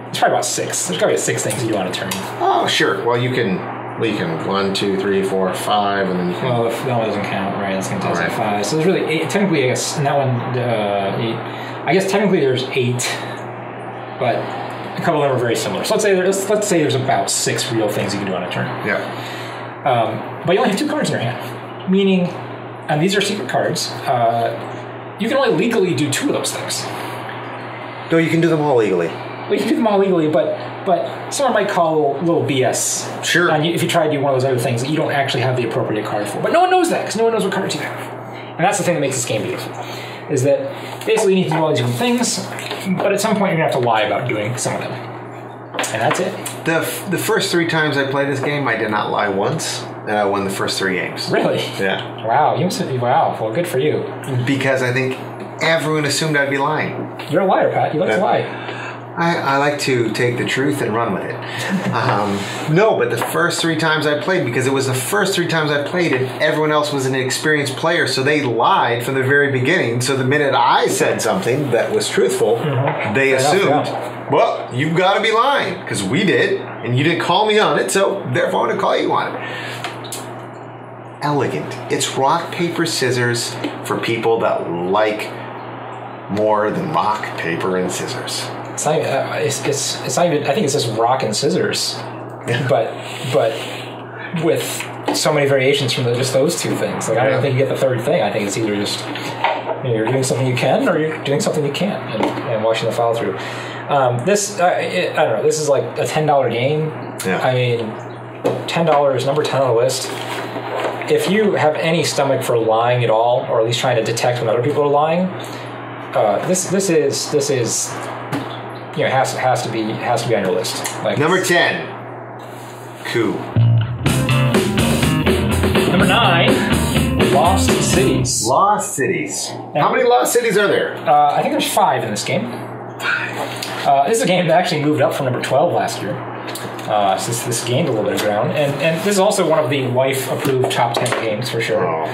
S2: It's probably about 6. There's probably 6 things you do on a turn.
S1: Oh, sure. Well, you can 1, 2, 3, 4, 5, and then you can...
S2: Well, if that one doesn't count, right? That's going to take 5. So there's really 8. Technically, I guess, in that one, 8. I guess technically there's 8, but a couple of them are very similar. So let's say there's about 6 real things you can do on a turn.
S1: Yeah.
S2: But you only have 2 cards in your hand, meaning, and these are secret cards, you can only legally do 2 of those things.
S1: No, you can do them all legally.
S2: Well, you can do them all legally, but someone might call a little BS.
S1: Sure.
S2: If you try to do one of those other things that you don't actually have the appropriate card for. But no one knows that, because no one knows what cards you have. And that's the thing that makes this game beautiful, is that basically you need to do all these different things, but at some point you're going to have to lie about doing some of them. And that's it.
S1: The first 3 times I played this game, I did not lie once, and I won the first 3 games.
S2: Really?
S1: Yeah.
S2: Wow. Wow. Well, good for you.
S1: Because I think everyone assumed I'd be lying.
S2: You're a liar, Pat. You like to lie.
S1: I like to take the truth and run with it. No, but the first 3 times I played, because it was the first 3 times I played it, everyone else was an experienced player, so they lied from the very beginning. So the minute I said something that was truthful, they assumed, well, you've got to be lying, because we did, and you didn't call me on it, so therefore I'm going to call you on it. Elegant. It's rock, paper, scissors for people that like more than rock, paper, and scissors.
S2: It's not even, I think it's just rock and scissors, but with so many variations from just those 2 things. Like I don't think you get the third thing. I think it's either just you're doing something you can, or you're doing something you can't, and watching the follow through. I don't know. This is like a $10 game.
S1: Yeah.
S2: I mean, $10, number 10 on the list. If you have any stomach for lying at all, or at least trying to detect when other people are lying, this is. Has to be on your list. Like
S1: number 10, Coup.
S2: Number 9, Lost Cities.
S1: Lost Cities. How many Lost Cities are there?
S2: I think there's 5 in this game. 5. This is a game that actually moved up from number 12 last year. So this gained a little bit of ground, and this is also one of the wife-approved top 10 games for sure.
S1: Oh.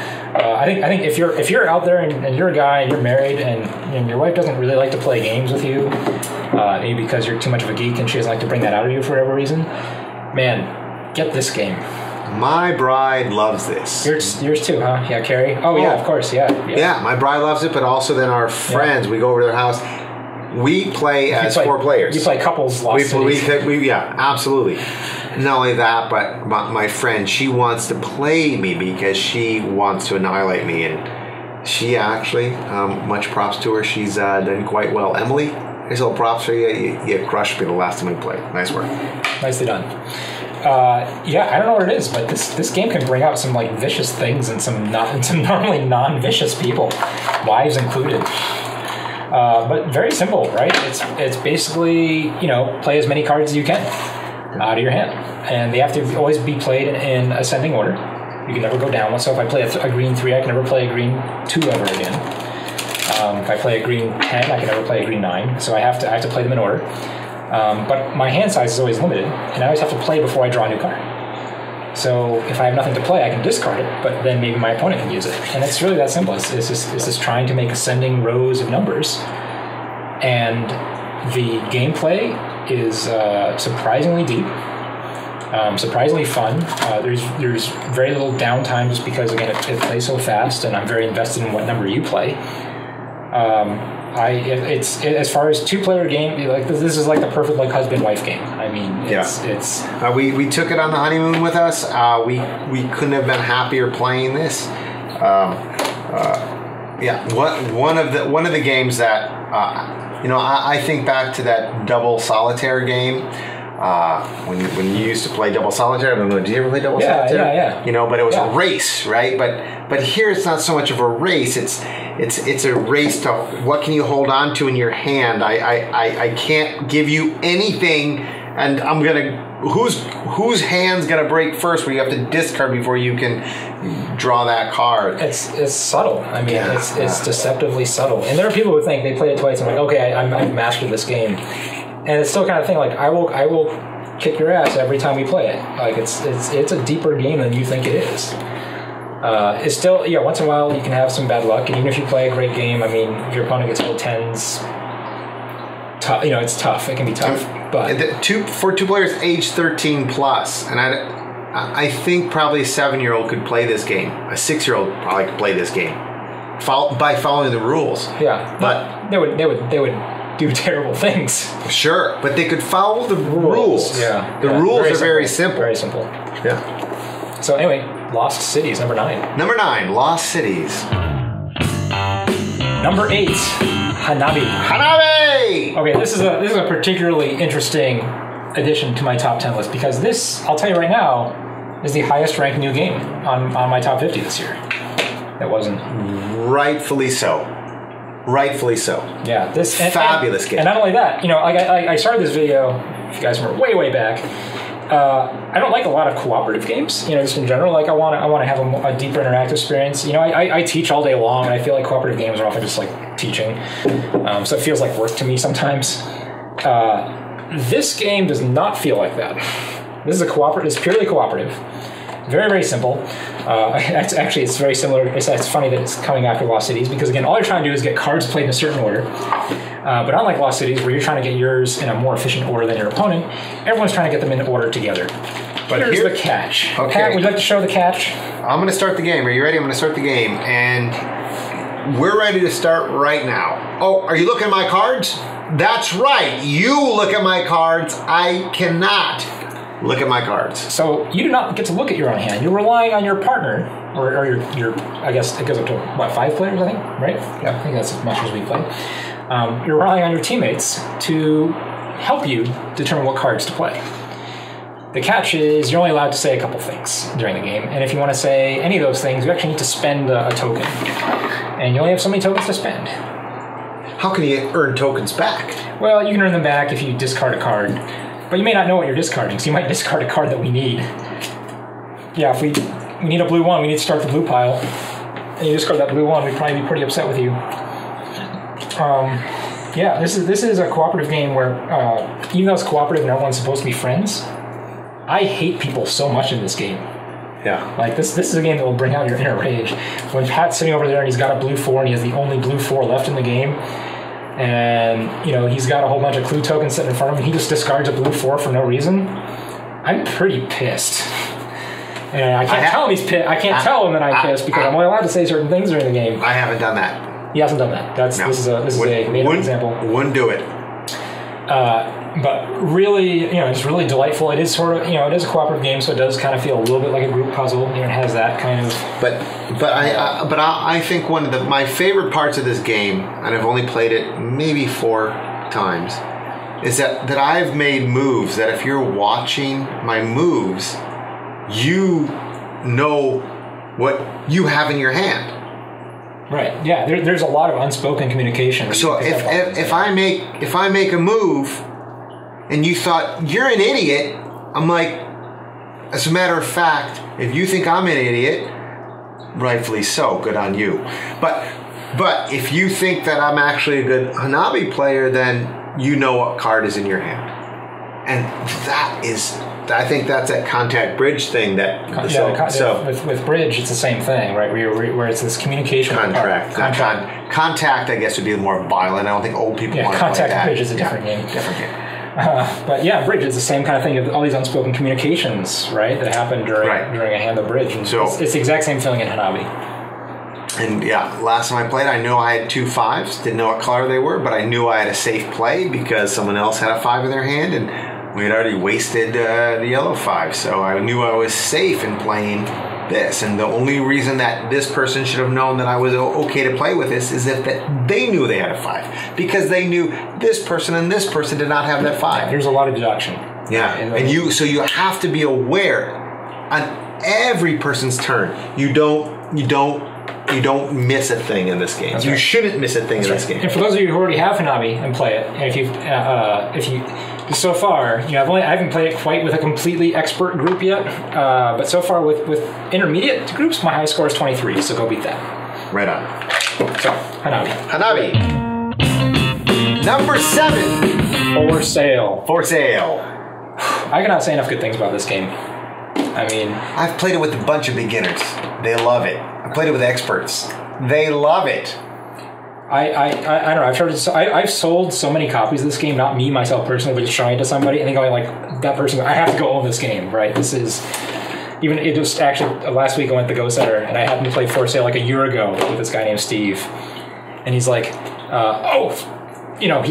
S2: I think if you're out there and you're a guy and you're married and your wife doesn't really like to play games with you, maybe because you're too much of a geek and she doesn't like to bring that out of you for whatever reason, man, get this game.
S1: My bride loves this.
S2: Yours too, huh? Yeah, Carrie? Oh, yeah, of course, yeah.
S1: Yeah, my bride loves it, but also then our friends, we go over to their house. We play as 4 players.
S2: You play couples Lost Cities.
S1: Yeah, absolutely. Not only that, but my friend, she wants to play me because she wants to annihilate me. And she actually, much props to her, she's done quite well. Emily, here's a little props for you. You crushed me the last time we played. Nice work.
S2: Nicely done. I don't know what it is, but this game can bring out some like vicious things and some normally non-vicious people, wives included. But very simple, right? It's basically, play as many cards as you can out of your hand, and they have to always be played in ascending order. You can never go down one. So if I play a green 3, I can never play a green 2 ever again. If I play a green 10, I can never play a green 9. So I have to play them in order. But my hand size is always limited, and I always have to play before I draw a new card. So if I have nothing to play, I can discard it, but then maybe my opponent can use it. And it's really that simple. It's just trying to make ascending rows of numbers. And the gameplay is surprisingly deep, surprisingly fun. There's very little downtime just because, again, it plays so fast, and I'm very invested in what number you play. It's as far as 2-player game, like this is like the perfect like husband-wife game. I mean, it's
S1: we took it on the honeymoon with us. We couldn't have been happier playing this. One of the games that I think back to that double solitaire game. When you used to play double solitaire, I don't know, did you ever play double solitaire?
S2: Yeah.
S1: But it was a race, right? But here it's not so much of a race. It's a race to what can you hold on to in your hand. I can't give you anything, and I'm gonna whose hand's gonna break first, where you have to discard before you can draw that card.
S2: It's subtle. I mean, it's deceptively subtle. And there are people who think they play it twice and like, okay, I've mastered this game. And it's still kind of thing like I will kick your ass every time we play it. Like it's a deeper game than you think it is. It's still once in a while you can have some bad luck, and even if you play a great game, I mean, if your opponent gets full 10s, tough. It's tough. It can be tough. But
S1: for 2 players age 13 plus, and I think probably a 7-year-old could play this game. A 6-year-old probably could play this game by following the rules.
S2: Yeah, but they would do terrible things.
S1: Sure, but they could follow the rules.
S2: Yeah.
S1: The rules are very simple.
S2: Very simple.
S1: Yeah.
S2: So anyway, Lost Cities, number 9.
S1: Number 9, Lost Cities.
S2: Number 8, Hanabi.
S1: Hanabi!
S2: Okay, this is a particularly interesting addition to my top 10 list, because this, I'll tell you right now, is the highest ranked new game on my top 50 this year. That wasn't.
S1: Rightfully so. Rightfully so.
S2: Yeah, this
S1: fabulous game.
S2: And not only that, I started this video, if you guys remember, way back. I don't like a lot of cooperative games, just in general. Like I want to have a deeper interactive experience. I teach all day long, and I feel like cooperative games are often just like teaching. So it feels like work to me sometimes. This game does not feel like that. This is it's purely cooperative. Very, very simple. It's very similar. It's funny that it's coming after Lost Cities, because again, all you're trying to do is get cards played in a certain order. But unlike Lost Cities, where you're trying to get yours in a more efficient order than your opponent, everyone's trying to get them in order together. But here's the catch.
S1: Okay.
S2: Pat, would you like to show the catch?
S1: I'm going to start the game. Are you ready? I'm going to start the game. And we're ready to start right now. Oh, are you looking at my cards? That's right. You look at my cards. I cannot look at my cards.
S2: So you do not get to look at your own hand. You're relying on your partner, or your I guess it goes up to, 5 players, I think, right? Yeah, I think that's as much as we play. You're relying on your teammates to help you determine what cards to play. The catch is you're only allowed to say a couple things during the game, and if you want to say any of those things, you actually need to spend a token. And you only have so many tokens to spend.
S1: How can you earn tokens back?
S2: Well, you can earn them back if you discard a card. But you may not know what you're discarding, so you might discard a card that we need. Yeah, if we need a blue 1, we need to start the blue pile. And you discard that blue 1, we'd probably be pretty upset with you. This is a cooperative game where, even though it's cooperative and everyone's supposed to be friends, I hate people so much in this game.
S1: Yeah.
S2: Like, this is a game that will bring out your inner rage. When Pat's sitting over there and he's got a blue 4 and he has the only blue 4 left in the game, and he's got a whole bunch of clue tokens sitting in front of him, he just discards a blue 4 for no reason, I'm pretty pissed. And I can't tell him he's pissed. I can't tell him that I'm pissed because I'm only allowed to say certain things during the game.
S1: I haven't done that.
S2: He hasn't done that. This is a made-up example.
S1: Wouldn't do it.
S2: But really, it's really delightful. It is sort of, it is a cooperative game, so it does kind of feel a little bit like a group puzzle. It has that kind of.
S1: But I think one of my favorite parts of this game, and I've only played it maybe 4 times, is that I've made moves that if you're watching my moves, you know what you have in your hand.
S2: Right. Yeah. There's a lot of unspoken communication.
S1: So if I make a move, and you thought you're an idiot, I'm like, as a matter of fact, if you think I'm an idiot, rightfully so, good on you. But if you think that I'm actually a good Hanabi player, then you know what card is in your hand, and I think that's that contact bridge thing that
S2: with bridge it's the same thing, right? Where it's this communication
S1: contact. I guess would be more violent. I don't think old people want to play that.
S2: Contact bridge is a different game. But yeah, bridge is the same kind of thing. All these unspoken communications, right, that happen during a hand of bridge. And so it's the exact same feeling in Hanabi.
S1: And yeah, last time I played, I knew I had 2 5s. Didn't know what color they were, but I knew I had a safe play because someone else had a 5 in their hand, and we had already wasted the yellow 5. So I knew I was safe in playing this. And the only reason that this person should have known that I was okay to play with this is if that they knew they had a 5, because they knew this person and this person did not have that 5.
S2: There's a lot of deduction.
S1: Yeah, and you have to be aware on every person's turn. You don't miss a thing in this game. You shouldn't miss a thing in this game.
S2: And for those of you who already have Hanabi and play it, and if you so far, I haven't played it quite with a completely expert group yet, but so far with intermediate groups, my high score is 23. So go beat that.
S1: Right on.
S2: So Hanabi.
S1: Number 7.
S2: For sale. I cannot say enough good things about this game. I mean,
S1: I've played it with a bunch of beginners. They love it. I played it with experts. They love it.
S2: I don't know. I've sold so many copies of this game. Not me myself personally, but just showing it to somebody. I think I'm like that person. I have to go own this game, right? This is even. It just actually last week I went to Go Setter and I happened to play For Sale like a year ago with this guy named Steve, and he's like, he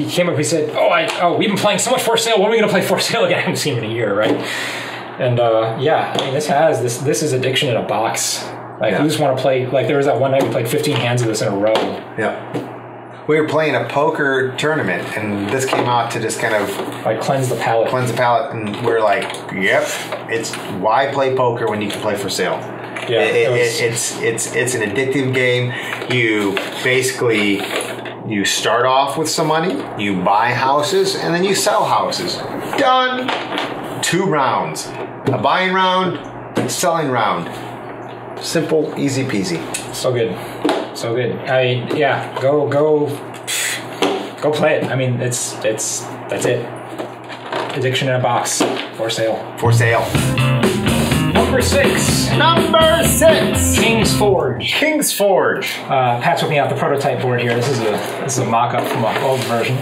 S2: came up. He said, we've been playing so much For Sale. When are we going to play For Sale again? I haven't seen him in a year, right? And this is addiction in a box. Like, you just want to play, like, there was that one night we played 15 hands of this in a row.
S1: Yeah. We were playing a poker tournament, and this came out to just kind of...
S2: like, cleanse the palate.
S1: And we're like, yep, it's why play poker when you can play For Sale?
S2: Yeah.
S1: It's an addictive game. You start off with some money, you buy houses, and then you sell houses. Done! 2 rounds. A buying round, selling round. Simple, easy peasy.
S2: So good. Go play it. I mean, that's it. Addiction in a box. For sale. Number 6. King's Forge. Pat's whipping out the prototype board here. This is a mock-up from an old version.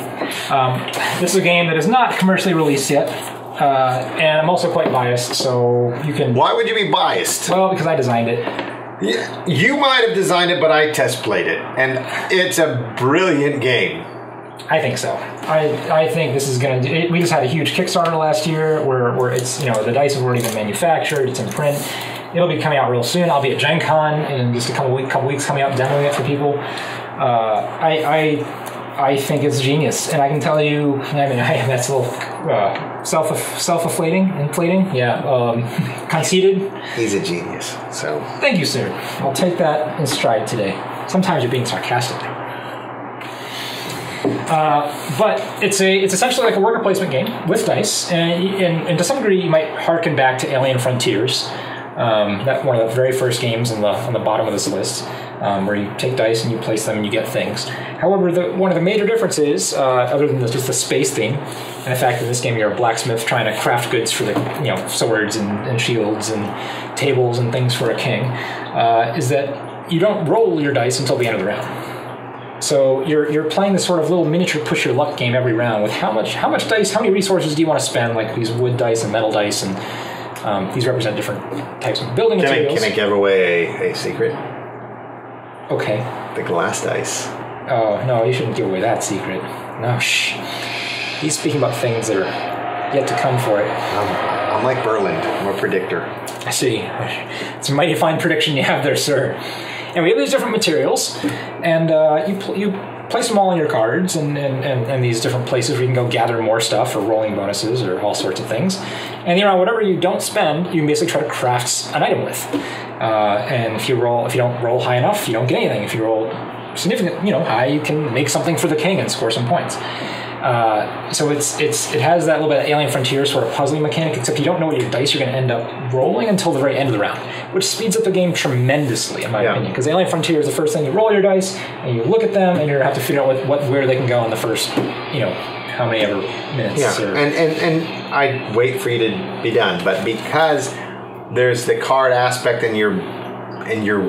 S2: This is a game that is not commercially released yet. And I'm also quite biased, so you can...
S1: Why would you be biased?
S2: Well, because I designed it.
S1: Yeah, you might have designed it, but I test played it, and it's a brilliant game.
S2: I think so. I think this is going to... We just had a huge Kickstarter last year where it's, the dice have already been manufactured, it's in print. It'll be coming out real soon. I'll be at Gen Con in just a couple weeks coming out demoing it for people. I think it's genius, and I can tell you, that's a little self-inflating, conceited.
S1: He's a genius, so...
S2: Thank you, sir. I'll take that in stride today. Sometimes you're being sarcastic. But it's essentially like a worker placement game with dice, and to some degree you might harken back to Alien Frontiers, that one of the very first games on the bottom of this list. Where you take dice and you place them and you get things. However, one of the major differences, other than just the space theme, and the fact that in this game you're a blacksmith trying to craft goods for the swords and shields and tables and things for a king, is that you don't roll your dice until the end of the round. So you're playing this sort of little miniature push your luck game every round with how much dice, how many resources do you want to spend, like these wood dice and metal dice, and these represent different types of building materials.
S1: Can I give away a secret?
S2: Okay.
S1: The glass dice.
S2: Oh, no, you shouldn't give away that secret. No, shh. He's speaking about things that are yet to come for it.
S1: I'm like Berland. I'm a predictor.
S2: I see. It's a mighty fine prediction you have there, sir. And we have these different materials, and place them all on your cards and these different places where you can go gather more stuff or rolling bonuses or all sorts of things. And whatever you don't spend, you can basically try to craft an item with. And if you don't roll high enough, you don't get anything. If you roll significant, high, you can make something for the king and score some points. So it has that little bit of Alien Frontier sort of puzzling mechanic, except you don't know what your dice are going to end up rolling until the very end of the round, which speeds up the game tremendously, in my opinion. Because Alien Frontier is the first thing you roll your dice, and you look at them, and you have to figure out where they can go in the first, how many ever minutes.
S1: Yeah, and I wait for you to be done, but because there's the card aspect, and you're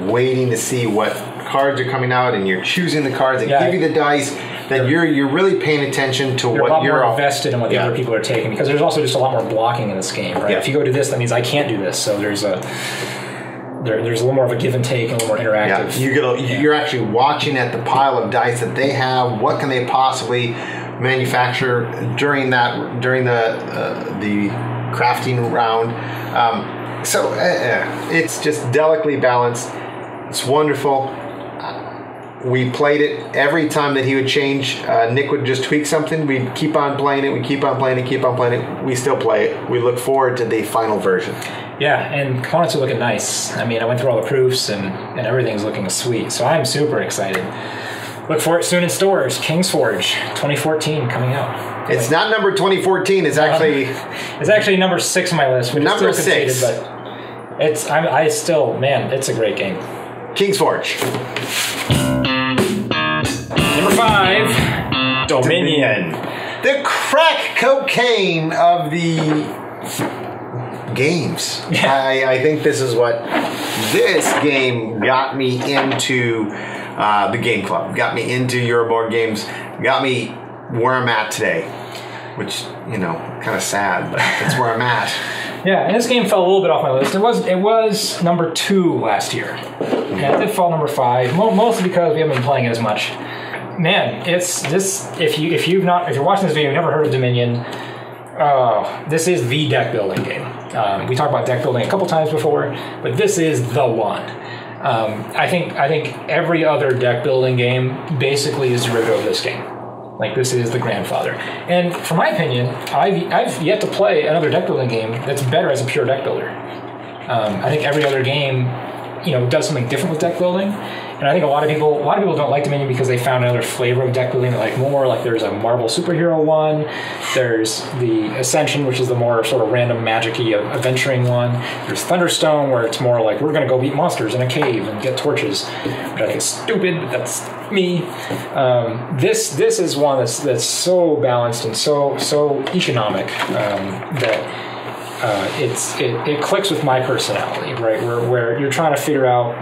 S1: waiting to see what cards are coming out, and you're choosing the cards that give you the dice. That you're really paying attention to what you're
S2: more invested in what the other people are taking, because there's also just a lot more blocking in this game, right? If you go to this, that means I can't do this. So there's a little more of a give and take and a little more interactive.
S1: You're actually watching at the pile of dice that they have. What can they possibly manufacture during the crafting round? So it's just delicately balanced. It's wonderful. We played it every time that he would change. Nick would just tweak something. We'd keep on playing it. We keep on playing it. We still play it. We look forward to the final version.
S2: Yeah, and components are looking nice. I mean, I went through all the proofs, and everything's looking sweet. So I'm super excited. Look for it soon in stores. King's Forge 2014 coming out.
S1: It's not number 2014. It's actually
S2: it's actually number 6 on my list. Which
S1: number
S2: is still
S1: 6.
S2: But it's a great game.
S1: King's Forge.
S2: Number 5, Dominion.
S1: The crack cocaine of the games. Yeah. I think this is what this game got me into the game club. Got me into Euroboard games. Got me where I'm at today. Which, kind of sad, but that's where I'm at.
S2: Yeah, and this game fell a little bit off my list. It was number 2 last year. And it did fall number 5, mostly because we haven't been playing it as much. Man, it's this. If you're watching this video, you've never heard of Dominion. This is the deck building game. We talked about deck building a couple times before, but this is the one. I think every other deck building game basically is derivative of this game. Like, this is the grandfather. And from my opinion, I've yet to play another deck building game that's better as a pure deck builder. I think every other game, does something different with deck building. And I think a lot of people don't like Dominion because they found another flavor of deck building they like more. Like, there's a Marvel superhero one. There's the Ascension, which is the more sort of random magic-y adventuring one. There's Thunderstone, where it's more like, we're going to go beat monsters in a cave and get torches, which I think is stupid, but that's me. This is one that's so balanced and so economic that it clicks with my personality, right? Where you're trying to figure out,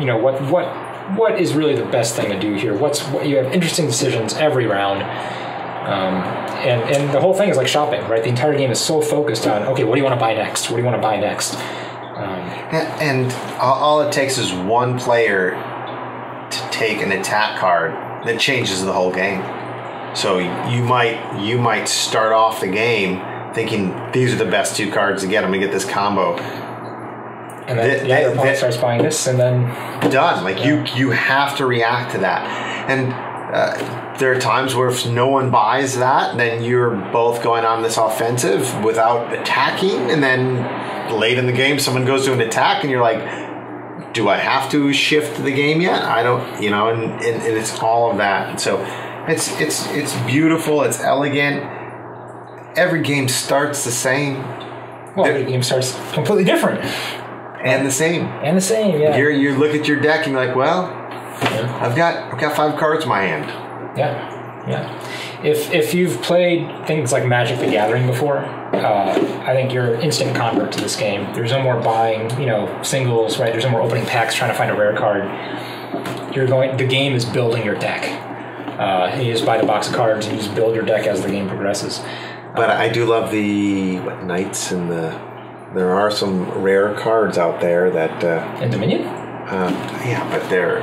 S2: what is really the best thing to do here? You have interesting decisions every round, and the whole thing is like shopping, right? The entire game is so focused on, okay, what do you want to buy next? What do you want to buy next?
S1: And all it takes is one player to take an attack card that changes the whole game. So you might start off the game thinking these are the best 2 cards to get. I'm gonna get this combo.
S2: And then your opponent starts buying this, and then
S1: done. Like, you have to react to that. And there are times where if no one buys that, then you're both going on this offensive without attacking, and then late in the game, someone goes to an attack, and you're like, do I have to shift the game yet? I don't, and it's all of that. And so it's beautiful. It's elegant. Every game starts the same.
S2: Well, every game starts completely different.
S1: And the same, yeah. You look at your deck and you're like, well, I've got 5 cards in my hand.
S2: Yeah. If you've played things like Magic the Gathering before, I think you're an instant convert to this game. There's no more buying, singles, right? There's no more opening packs trying to find a rare card. The game is building your deck. You just buy the box of cards and you just build your deck as the game progresses.
S1: But I do love the Knights and there are some rare cards out there that...
S2: in Dominion?
S1: Yeah, but they're...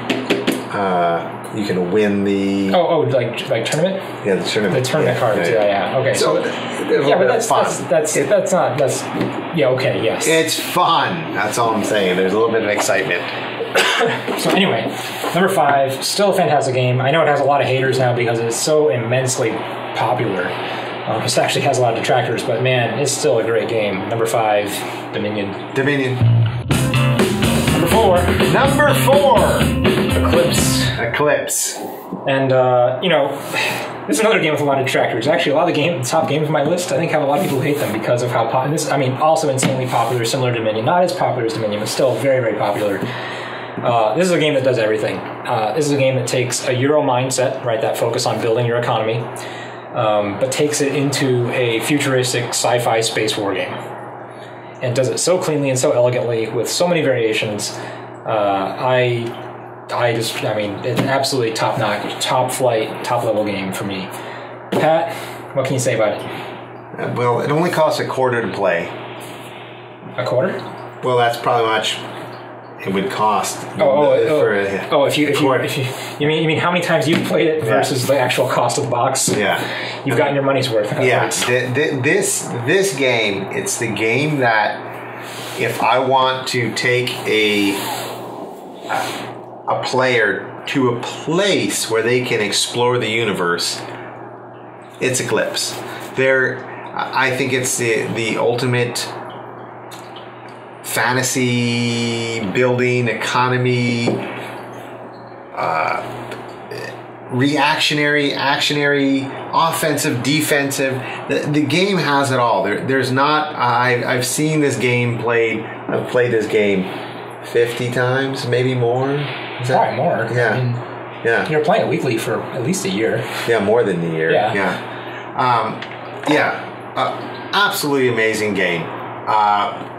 S1: you can win the...
S2: like tournament?
S1: Yeah, the tournament.
S2: The tournament cards, yeah. Okay, so but that's fun. That's okay, yes.
S1: It's fun. That's all I'm saying. There's a little bit of excitement.
S2: So anyway, number 5, still a fantastic game. I know it has a lot of haters now because it's so immensely popular. It actually has a lot of detractors, but man, it's still a great game. Number 5, Dominion. Number 4. Eclipse. And, this is another game with a lot of detractors. Actually, a lot of the top games on my list, I think, have a lot of people who hate them because of how popular. Also insanely popular, similar to Dominion. Not as popular as Dominion, but still very, very popular. This is a game that does everything. This is a game that takes a Euro mindset, right, that focus on building your economy, but takes it into a futuristic sci-fi space war game. And does it so cleanly and so elegantly with so many variations. It's an absolutely top-notch, top-flight, top-level game for me. Pat, what can you say about it?
S1: Well, it only costs $0.25 to play.
S2: A quarter?
S1: Well, that's probably much it would cost.
S2: If you mean how many times you've played it versus the actual cost of the box?
S1: Yeah,
S2: you've gotten your money's worth.
S1: Yeah, this game, it's the game that if I want to take a player to a place where they can explore the universe, it's Eclipse. I think it's the ultimate fantasy building economy, reactionary, actionary, offensive, defensive. The game has it all. There's not. I've seen this game played. I've played this game 50 times, maybe more.
S2: Probably more.
S1: Yeah. Yeah.
S2: You're playing it weekly for at least a year.
S1: Yeah, more than a year.
S2: Yeah.
S1: Absolutely amazing game.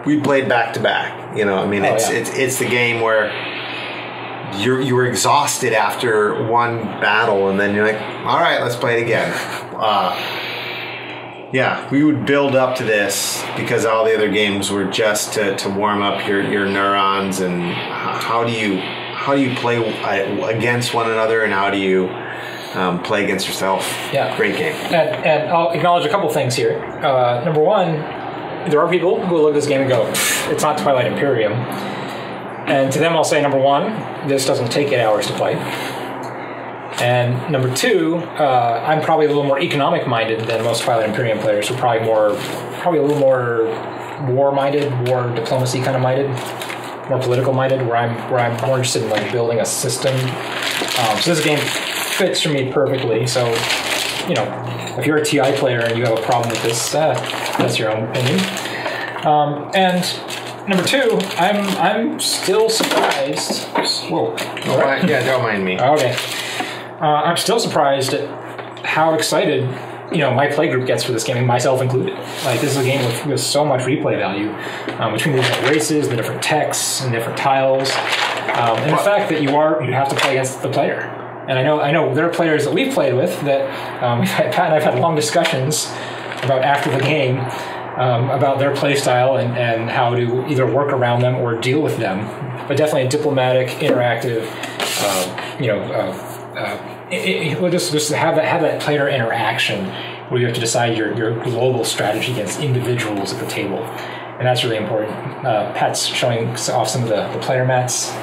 S1: We played back to back. It's the game where you were exhausted after one battle, and then you're like, all right, let's play it again. We would build up to this because all the other games were just to warm up your neurons, and how do you play against one another, and how do you play against yourself?
S2: Yeah,
S1: great game.
S2: And I'll acknowledge a couple things here. Number one, there are people who look at this game and go, it's not Twilight Imperium. And to them, I'll say, number one, this doesn't take 8 hours to play. And number two, I'm probably a little more economic-minded than most Twilight Imperium players, who are probably a little more war-minded, war diplomacy kind of minded, more political-minded, where I'm more interested in like building a system. So this game fits for me perfectly. So, if you're a TI player and you have a problem with this, that's your own opinion. And number two, I'm still surprised. Whoa!
S1: Don't mind me.
S2: Okay. I'm still surprised at how excited my play group gets for this game, and myself included. Like, this is a game with so much replay value between the different races, the different texts, and different tiles, and the fact that you have to play against the player. And I know there are players that we've played with that Pat and I've had long discussions about after the game about their play style and how to either work around them or deal with them. But definitely a diplomatic, interactive, we'll just have that player interaction where you have to decide your global strategy against individuals at the table, and that's really important. Pat's showing off some of the player mats.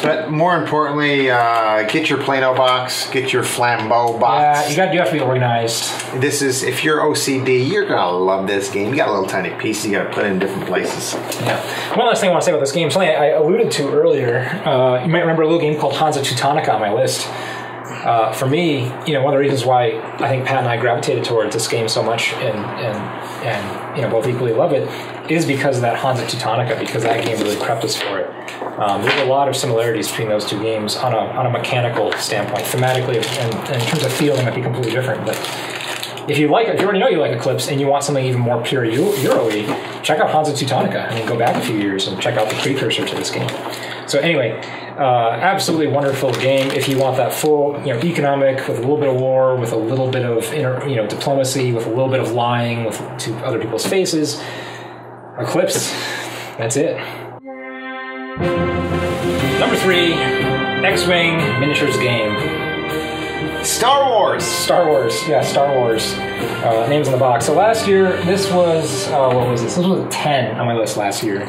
S1: But more importantly, get your Plano box, get your Flambeau box.
S2: Yeah, you have to be organized.
S1: This is, if you're OCD, you're gonna love this game. You got a little tiny piece you gotta put in different places.
S2: Yeah. One last thing I want to say about this game, something I alluded to earlier. You might remember a little game called Hansa Teutonica on my list. For me, one of the reasons why I think Pat and I gravitated towards this game so much and both equally love it is because of that Hansa Teutonica, because that game really prepped us for it. There's a lot of similarities between those two games on a mechanical standpoint. Thematically and in terms of feel, they might be completely different. But if you already know you like Eclipse and you want something even more pure Euro-y, check out Hansa Teutonica and then go back a few years and check out the precursor to this game. So anyway, absolutely wonderful game. If you want that full, economic with a little bit of war, with a little bit of diplomacy, with a little bit of lying to other people's faces, Eclipse. That's it. Number 3, X-Wing miniatures game.
S1: Star Wars.
S2: Yeah, Star Wars. Names on the box. So last year, this was what was this? This was 10 on my list last year.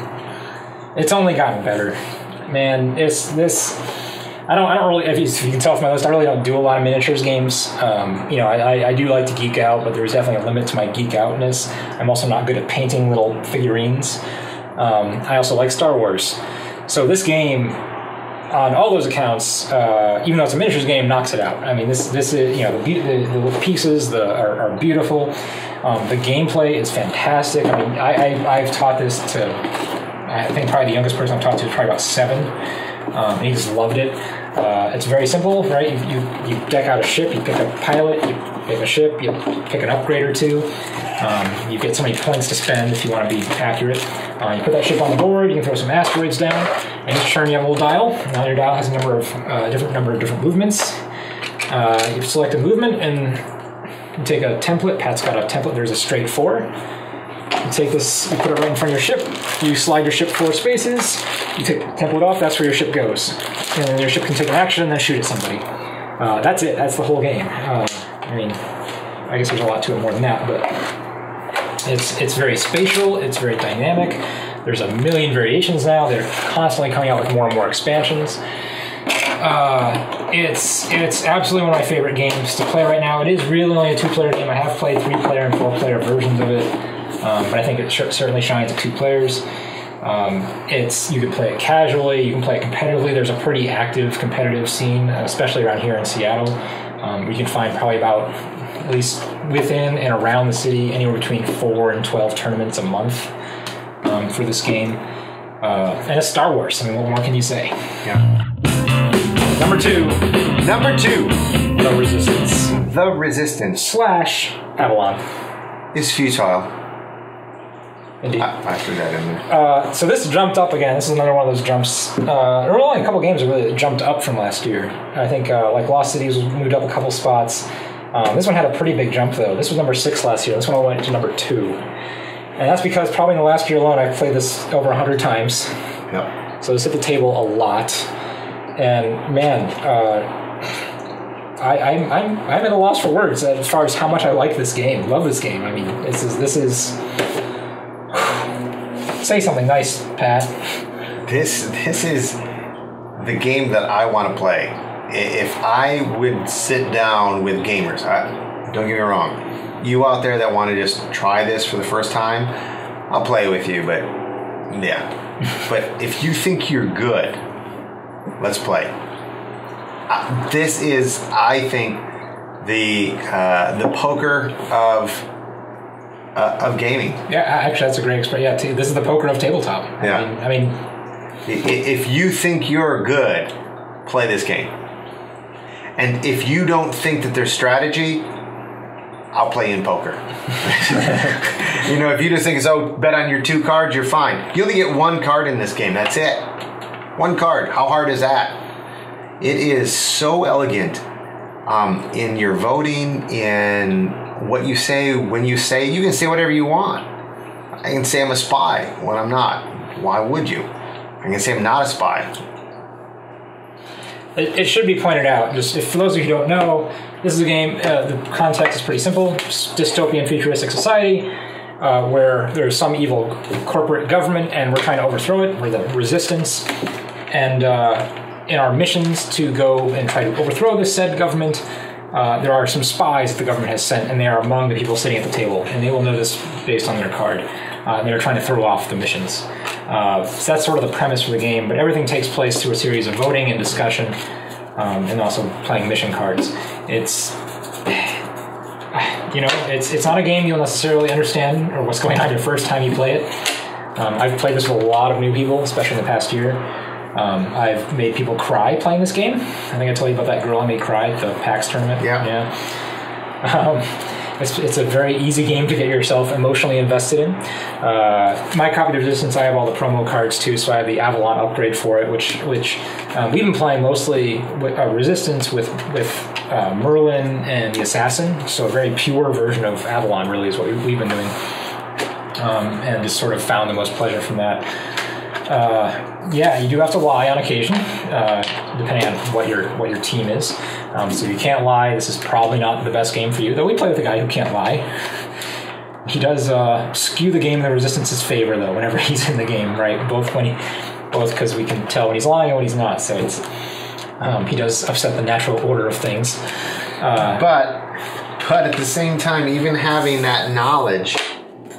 S2: It's only gotten better. man, it's this. I don't really, if you can tell from my list, I really don't do a lot of miniatures games. I do like to geek out, but there's definitely a limit to my geek outness. I'm also not good at painting little figurines. I also like Star Wars. So this game, on all those accounts, even though it's a miniatures game, knocks it out. I mean, this is, the pieces are beautiful. The gameplay is fantastic. I mean, I've taught this to, I think probably the youngest person I've taught to is probably about 7. And he just loved it. It's very simple, right? You deck out a ship, you pick a pilot, you pick a ship, you pick an upgrade or 2. You get so many points to spend if you want to be accurate. You put that ship on the board, you can throw some asteroids down, and each turn you have a little dial. Now your dial has a number of different movements. You select a movement, and you take a template. Pat's got a template. There's a straight 4. You take this, you put it right in front of your ship, you slide your ship 4 spaces, you take the template off, that's where your ship goes. And then your ship can take an action and then shoot at somebody. That's it, that's the whole game. I mean, I guess there's a lot to it more than that, but it's very spatial, it's very dynamic. There's a million variations now, they're constantly coming out with more and more expansions. It's absolutely one of my favorite games to play right now. It is really only a 2-player game. I have played 3-player and 4-player versions of it. But I think it certainly shines at 2 players. You can play it casually, you can play it competitively. There's a pretty active competitive scene, especially around here in Seattle. We can find probably about, at least within and around the city, anywhere between 4 and 12 tournaments a month for this game. And it's Star Wars. I mean, what more can you say?
S1: Yeah.
S2: Number 2. The Resistance.
S1: The Resistance.
S2: / Avalon.
S1: Is futile.
S2: Indeed.
S1: I threw that in there.
S2: So this jumped up again. This is another one of those jumps. There were only a couple games that really jumped up from last year. I think like Lost Cities moved up a couple spots. This one had a pretty big jump though. This was number 6 last year. This one went to number 2. And that's because probably in the last year alone I've played this over 100 times.
S1: Yep.
S2: So it's hit the table a lot. And man, I'm at a loss for words as far as how much I like this game. Love this game. I mean, this is say something nice, Pat.
S1: This is the game that I want to play. If I would sit down with gamers, don't get me wrong, you out there that want to just try this for the first time, I'll play with you, but yeah. But if you think you're good, let's play. This is, I think, the poker of gaming.
S2: Yeah, actually, that's a great expression. Yeah, this is the poker of tabletop.
S1: Yeah.
S2: I mean,
S1: if you think you're good, play this game. And if you don't think that there's strategy, I'll play in poker. If you just think it's, bet on your 2 cards, you're fine. You only get 1 card in this game. That's it. 1 card. How hard is that? It is so elegant in your voting, in what you say, when you say. You can say whatever you want. I can say I'm a spy when I'm not. Why would you? I can say I'm not a spy.
S2: It should be pointed out, just if for those of you who don't know, this is a game, the context is pretty simple. Dystopian futuristic society where there's some evil corporate government and we're trying to overthrow it. We're the resistance. And in our missions to go and try to overthrow this said government, there are some spies that the government has sent, and they are among the people sitting at the table, and they will know this based on their card. They're trying to throw off the missions. So that's sort of the premise for the game, but everything takes place through a series of voting and discussion, and also playing mission cards. It's not a game you'll necessarily understand or what's going on your first time you play it. I've played this with a lot of new people, especially in the past year. I've made people cry playing this game. I think I told you about that girl I made cry at the PAX tournament.
S1: Yeah.
S2: It's a very easy game to get yourself emotionally invested in. My copy of Resistance, I have all the promo cards too, so I have the Avalon upgrade for it, which we've been playing mostly with, Resistance with Merlin and the Assassin, so a very pure version of Avalon really is what we've been doing, and just sort of found the most pleasure from that. You do have to lie on occasion, depending on what your team is. So you can't lie. This is probably not the best game for you, though we play with a guy who can't lie. He does skew the game in the Resistance's favor, though, whenever he's in the game, right? Both when both because we can tell when he's lying and when he's not. So it's he does upset the natural order of things.
S1: But at the same time, even having that knowledge,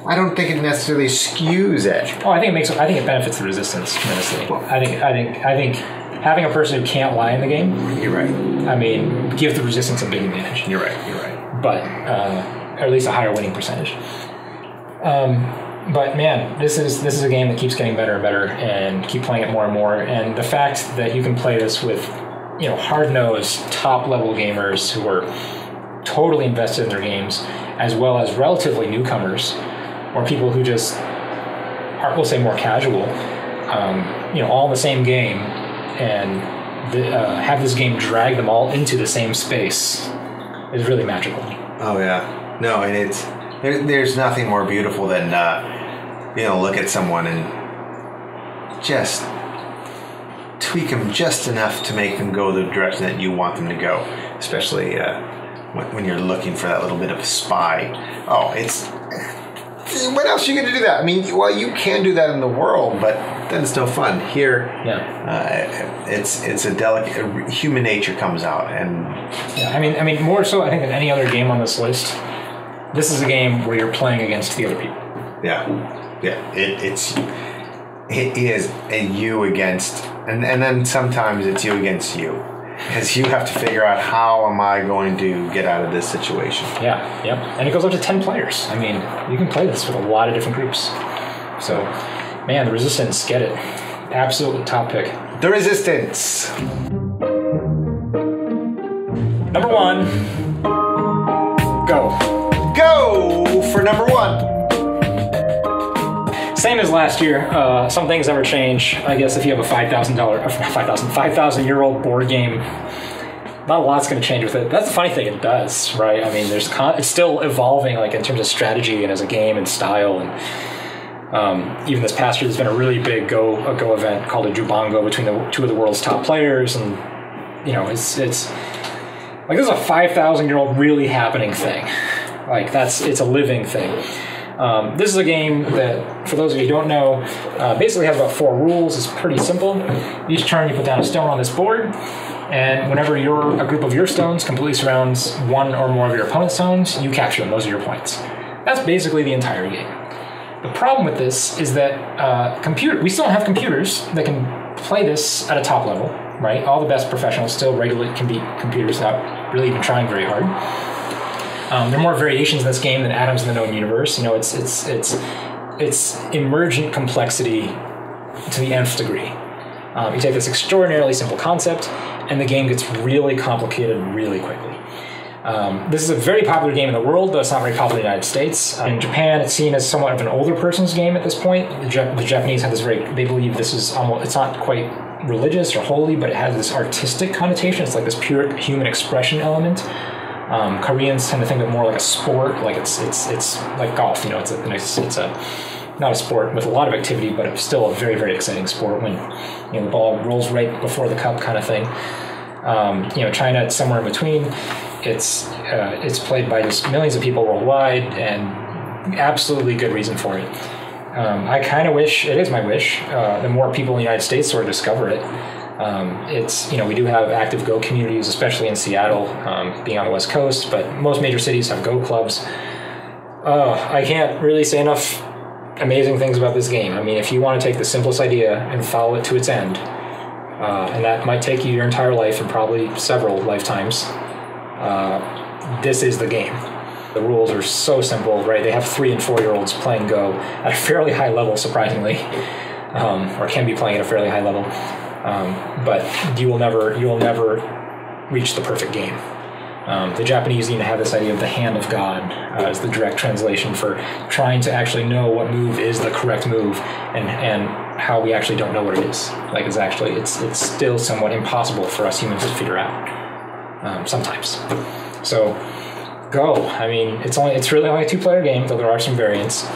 S1: I don't think it necessarily skews it.
S2: Oh, I think it benefits the resistance tremendously. I think having a person who can't lie in the game.
S1: You're right.
S2: I mean, gives the resistance a big advantage.
S1: You're right.
S2: But or at least a higher winning percentage. But man, this is a game that keeps getting better and better, and keep playing it more and more. And the fact that you can play this with, hard-nosed, top-level gamers who are totally invested in their games, as well as relatively newcomers, or people who just are, we'll say, more casual, all in the same game, and have this game drag them all into the same space is really magical.
S1: Oh yeah, no, and there's nothing more beautiful than look at someone and just tweak them just enough to make them go the direction that you want them to go, especially when you're looking for that little bit of a spy. Oh, what else are you going to do that? I mean, well, you can do that in the world, but then it's no fun. Here, it's a delicate, human nature comes out, and
S2: I mean, more so, I think, than any other game on this list, this is a game where you're playing against the other people.
S1: It is a you against, and then sometimes it's you against you, because you have to figure out how am I going to get out of this situation.
S2: Yeah, yep. And it goes up to 10 players. I mean, you can play this with a lot of different groups. So, man, the Resistance, get it. Absolutely top pick.
S1: The Resistance.
S2: Number 1. Go.
S1: Go for number 1.
S2: Same as last year. Some things never change. I guess if you have a $5,000-year-old board game, not a lot's going to change with it. That's the funny thing; it does, right? I mean, it's still evolving, like in terms of strategy and as a game and style. And even this past year, there's been a really big Go event called a Jubango between two of the world's top players, and it's like this is a 5,000-year-old really happening thing. Like it's a living thing. This is a game that, for those of you who don't know, basically has about 4 rules. It's pretty simple. Each turn you put down a stone on this board, and whenever a group of your stones completely surrounds one or more of your opponent's stones, you capture them. Those are your points. That's basically the entire game. The problem with this is that we still don't have computers that can play this at a top level, right? All the best professionals still regularly can beat computers without really even trying very hard. There are more variations in this game than atoms in the known universe. It's emergent complexity to the nth degree. You take this extraordinarily simple concept, and the game gets really complicated really quickly. This is a very popular game in the world, though it's not very popular in the United States. In Japan, it's seen as somewhat of an older person's game at this point. The Japanese have this they believe this is it's not quite religious or holy, but it has this artistic connotation. It's like this pure human expression element. Koreans tend to think of it more like a sport, like it's like golf. It's not a sport with a lot of activity, but it's still a very, very exciting sport when the ball rolls right before the cup, kind of thing. China, it's somewhere in between. It's played by just millions of people worldwide, and absolutely good reason for it. I kind of wish, it is my wish, the more people in the United States sort of discover it. We do have active Go communities, especially in Seattle, being on the West Coast, but most major cities have Go clubs. I can't really say enough amazing things about this game. I mean, if you want to take the simplest idea and follow it to its end, and that might take you your entire life and probably several lifetimes, this is the game. The rules are so simple, right? They have 3- and 4-year-olds playing Go at a fairly high level, surprisingly, or can be playing at a fairly high level. But you will never reach the perfect game. The Japanese even have this idea of the hand of God as the direct translation for trying to actually know what move is the correct move, and how we actually don't know what it is. Like it's still somewhat impossible for us humans to figure out sometimes. So Go. I mean, it's really only a 2-player game, though there are some variants.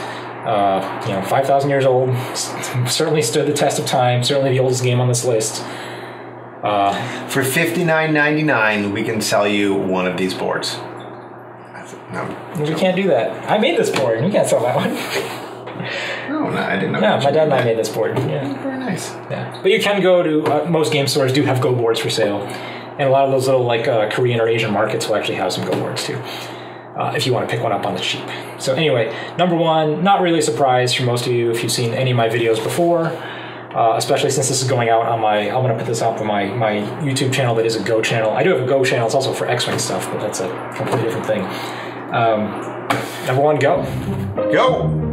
S2: 5,000 years old, certainly stood the test of time, certainly the oldest game on this list.
S1: For $59.99, we can sell you one of these boards.
S2: No, we can't do that. I made this board, and we can't sell that one.
S1: No, Oh, no, I didn't know.
S2: Yeah, my dad and I made this board. Yeah.
S1: Very nice.
S2: Yeah. But you can go to, most game stores do have Go boards for sale. And a lot of those little, like, Korean or Asian markets will actually have some Go boards, too. If you want to pick one up on the cheap. So anyway, number one, not really a surprise for most of you if you've seen any of my videos before. Especially since this is going out on I'm going to put this up on my YouTube channel that is a Go channel. I do have a Go channel. It's also for X-Wing stuff, but that's a completely different thing. Number one, Go.
S1: Go!